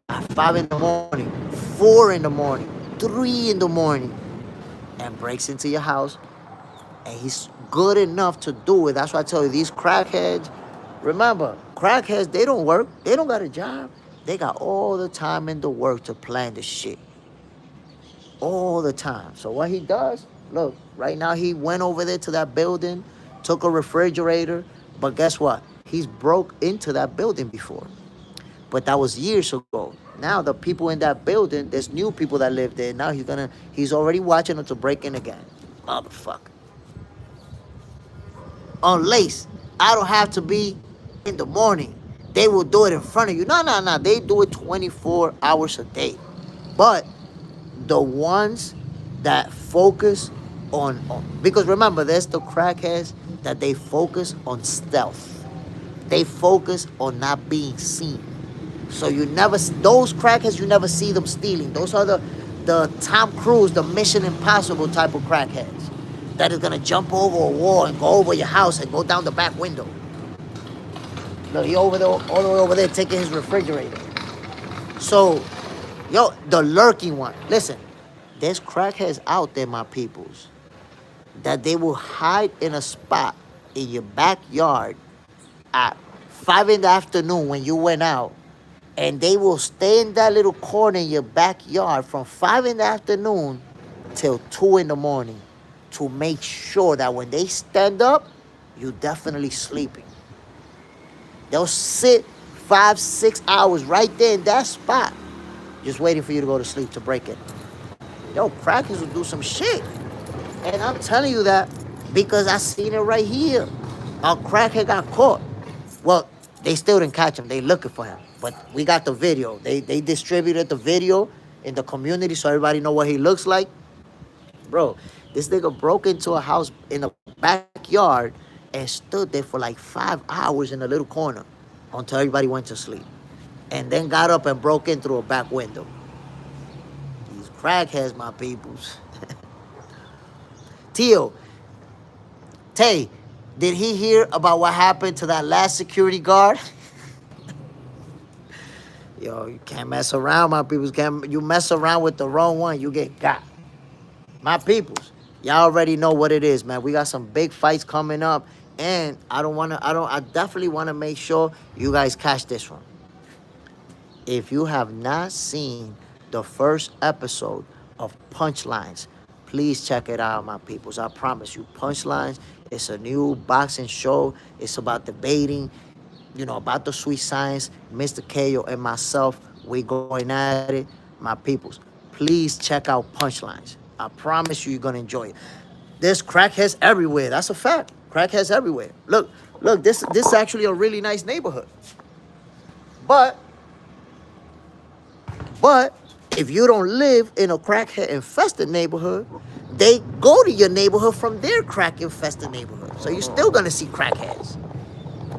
A: at 5 in the morning, 4 in the morning, 3 in the morning, and breaks into your house. And he's good enough to do it. That's why I tell you, these crackheads, remember, crackheads, they don't work. They don't got a job. They got all the time in the work to plan the shit. All the time. So what he does, look, right now he went over there to that building, took a refrigerator, but guess what? He's broke into that building before. But that was years ago. Now the people in that building, there's new people that live there. Now he's already watching them to break in again. Motherfucker. Unless I don't have to be in the morning. They will do it in front of you. No. They do it 24 hours a day. But the ones that focus on because remember, there's the crackheads that they focus on stealth. They focus on not being seen. So those crackheads, you never see them stealing. Those are the Tom Cruise, the Mission Impossible type of crackheads that is gonna jump over a wall and go over your house and go down the back window. Look, he over there, all the way over there taking his refrigerator. So, yo, the lurking one. Listen, there's crackheads out there, my peoples, that they will hide in a spot in your backyard at 5 in the afternoon when you went out, and they will stay in that little corner in your backyard from 5 in the afternoon till 2 in the morning to make sure that when they stand up, you're definitely sleeping. They'll sit 5, 6 hours right there in that spot, just waiting for you to go to sleep to break it. Yo, crackers will do some shit. And I'm telling you that because I seen it right here. A crackhead got caught. Well, they still didn't catch him. They looking for him. But we got the video. They distributed the video in the community so everybody know what he looks like. Bro, this nigga broke into a house in the backyard and stood there for like 5 hours in a little corner until everybody went to sleep. And then got up and broke in through a back window. These crackheads, my peoples. Tay, did he hear about what happened to that last security guard? Yo, you can't mess around, my peoples. You mess around with the wrong one, you get got. My peoples, y'all already know what it is, man. We got some big fights coming up. And I definitely want to make sure you guys catch this one. If you have not seen the first episode of Punchlines, please check it out, my peoples. I promise you, Punchlines is a new boxing show. It's about debating, about the sweet science. Mr. KO and myself, we going at it, my peoples. Please check out Punchlines. I promise you, you're gonna enjoy it. There's crackheads everywhere. That's a fact. Crackheads everywhere. Look. This is actually a really nice neighborhood. But But if you don't live in a crackhead infested neighborhood, they go to your neighborhood from their crack infested neighborhood. So you're still gonna see crackheads.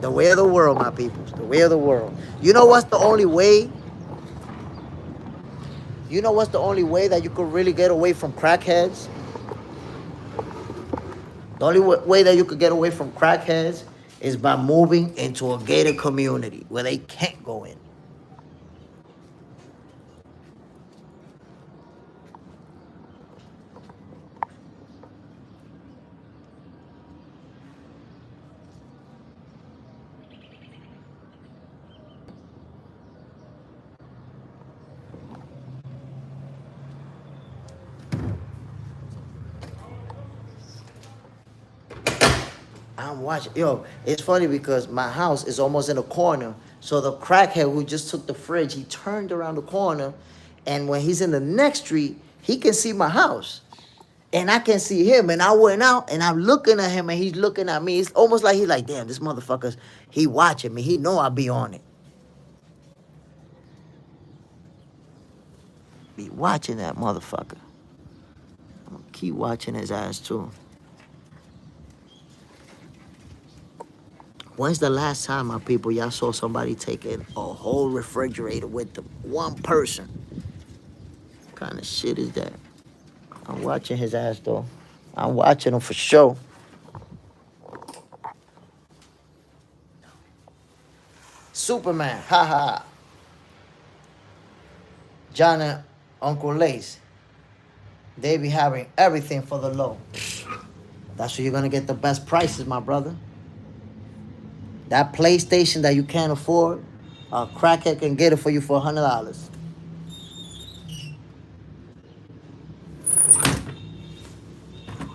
A: The way of the world, my people. The way of the world. You know what's the only way? You know what's the only way that you could really get away from crackheads? The only way that you could get away from crackheads is by moving into a gated community where they can't go in. I'm watching. Yo, it's funny because my house is almost in a corner. So the crackhead who just took the fridge, he turned around the corner. And when he's in the next street, he can see my house. And I can see him. And I went out and I'm looking at him and he's looking at me. It's almost like he's like, damn, this motherfucker's, he watching me. He know I'll be on it. Be watching that motherfucker. I'm gonna keep watching his ass too. When's the last time, my people, y'all saw somebody taking a whole refrigerator with them? One person. What kind of shit is that? I'm watching his ass, though. I'm watching him for sure. Superman, haha. John and Uncle Lace. They be having everything for the low. That's where you're going to get the best prices, my brother. That PlayStation that you can't afford, a crackhead can get it for you for $100.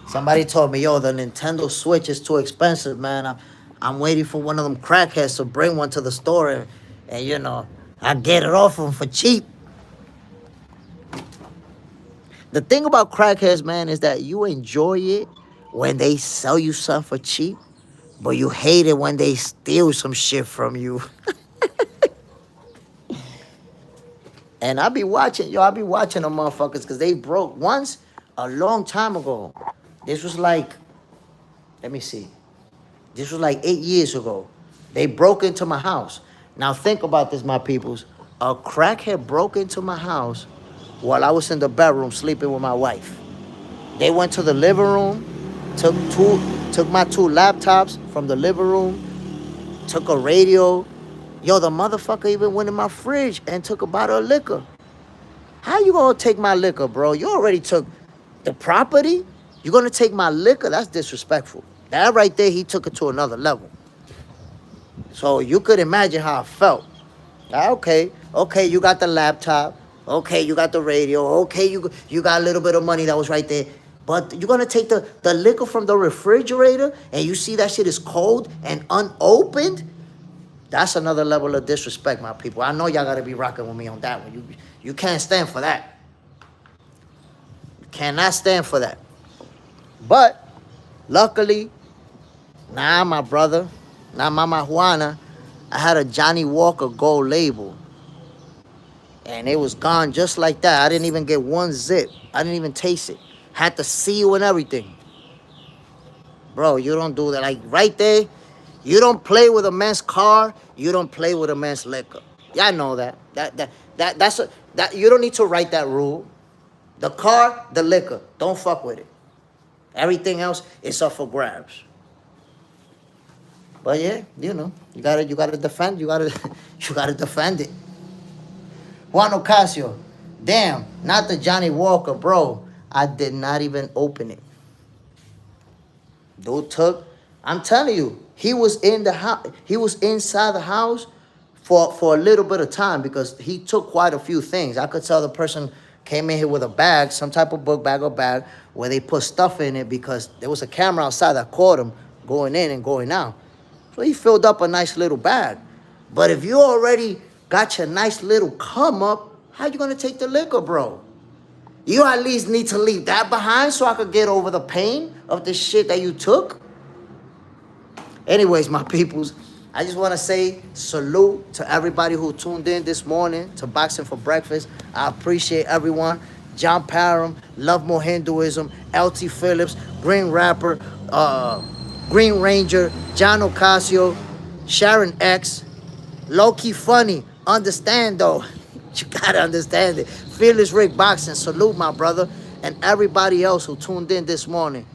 A: Somebody told me, yo, the Nintendo Switch is too expensive, man. I'm waiting for one of them crackheads to bring one to the store and I get it off them for cheap. The thing about crackheads, man, is that you enjoy it when they sell you something for cheap. But you hate it when they steal some shit from you. And I be watching them motherfuckers because they broke once a long time ago. This was like, let me see. This was like 8 years ago. They broke into my house. Now think about this, my peoples. A crackhead broke into my house while I was in the bedroom sleeping with my wife. They went to the living room, took my 2 laptops from the living room, took a radio. Yo, the motherfucker even went in my fridge and took a bottle of liquor. How you gonna take my liquor, bro? You already took the property. You gonna take my liquor? That's disrespectful. That right there, he took it to another level. So you could imagine how I felt. Okay, you got the laptop. Okay, you got the radio. Okay, you got a little bit of money that was right there. But you're going to take the liquor from the refrigerator and you see that shit is cold and unopened? That's another level of disrespect, my people. I know y'all got to be rocking with me on that one. You can't stand for that. You cannot stand for that. But luckily, my brother, Mama Juana, I had a Johnny Walker Gold label. And it was gone just like that. I didn't even get one zip. I didn't even taste it. Had the seal and everything. Bro, you don't do that. Like right there, you don't play with a man's car. You don't play with a man's liquor. Y'all know that. That you don't need to write that rule. The car, the liquor. Don't fuck with it. Everything else is up for grabs. But yeah, you gotta defend. You gotta defend it. Juan Ocasio, damn, not the Johnny Walker, bro. I did not even open it. Dude took, I'm telling you, he was in the house. He was inside the house for a little bit of time because he took quite a few things. I could tell the person came in here with a bag, some type of book bag or bag, where they put stuff in it because there was a camera outside that caught him going in and going out. So he filled up a nice little bag. But if you already got your nice little come up, how you gonna take the liquor, bro? You at least need to leave that behind so I could get over the pain of the shit that you took. Anyways, my peoples, I just want to say salute to everybody who tuned in this morning to Boxing for Breakfast. I appreciate everyone. John Parham, Love More Hinduism, LT Phillips, Green Rapper, Green Ranger, John Ocasio, Sharon X, Low-Key Funny. Understand, though. You got to understand it. Fearless Rick Boxing, salute, my brother. And everybody else who tuned in this morning.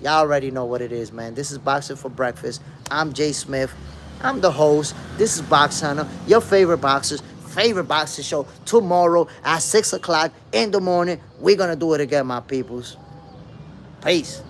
A: Y'all already know what it is, man. This is Boxing for Breakfast. I'm Jay Smith. I'm the host. This is Box Hunter, your favorite boxing show. Tomorrow at 6 o'clock in the morning. We're going to do it again, my peoples. Peace.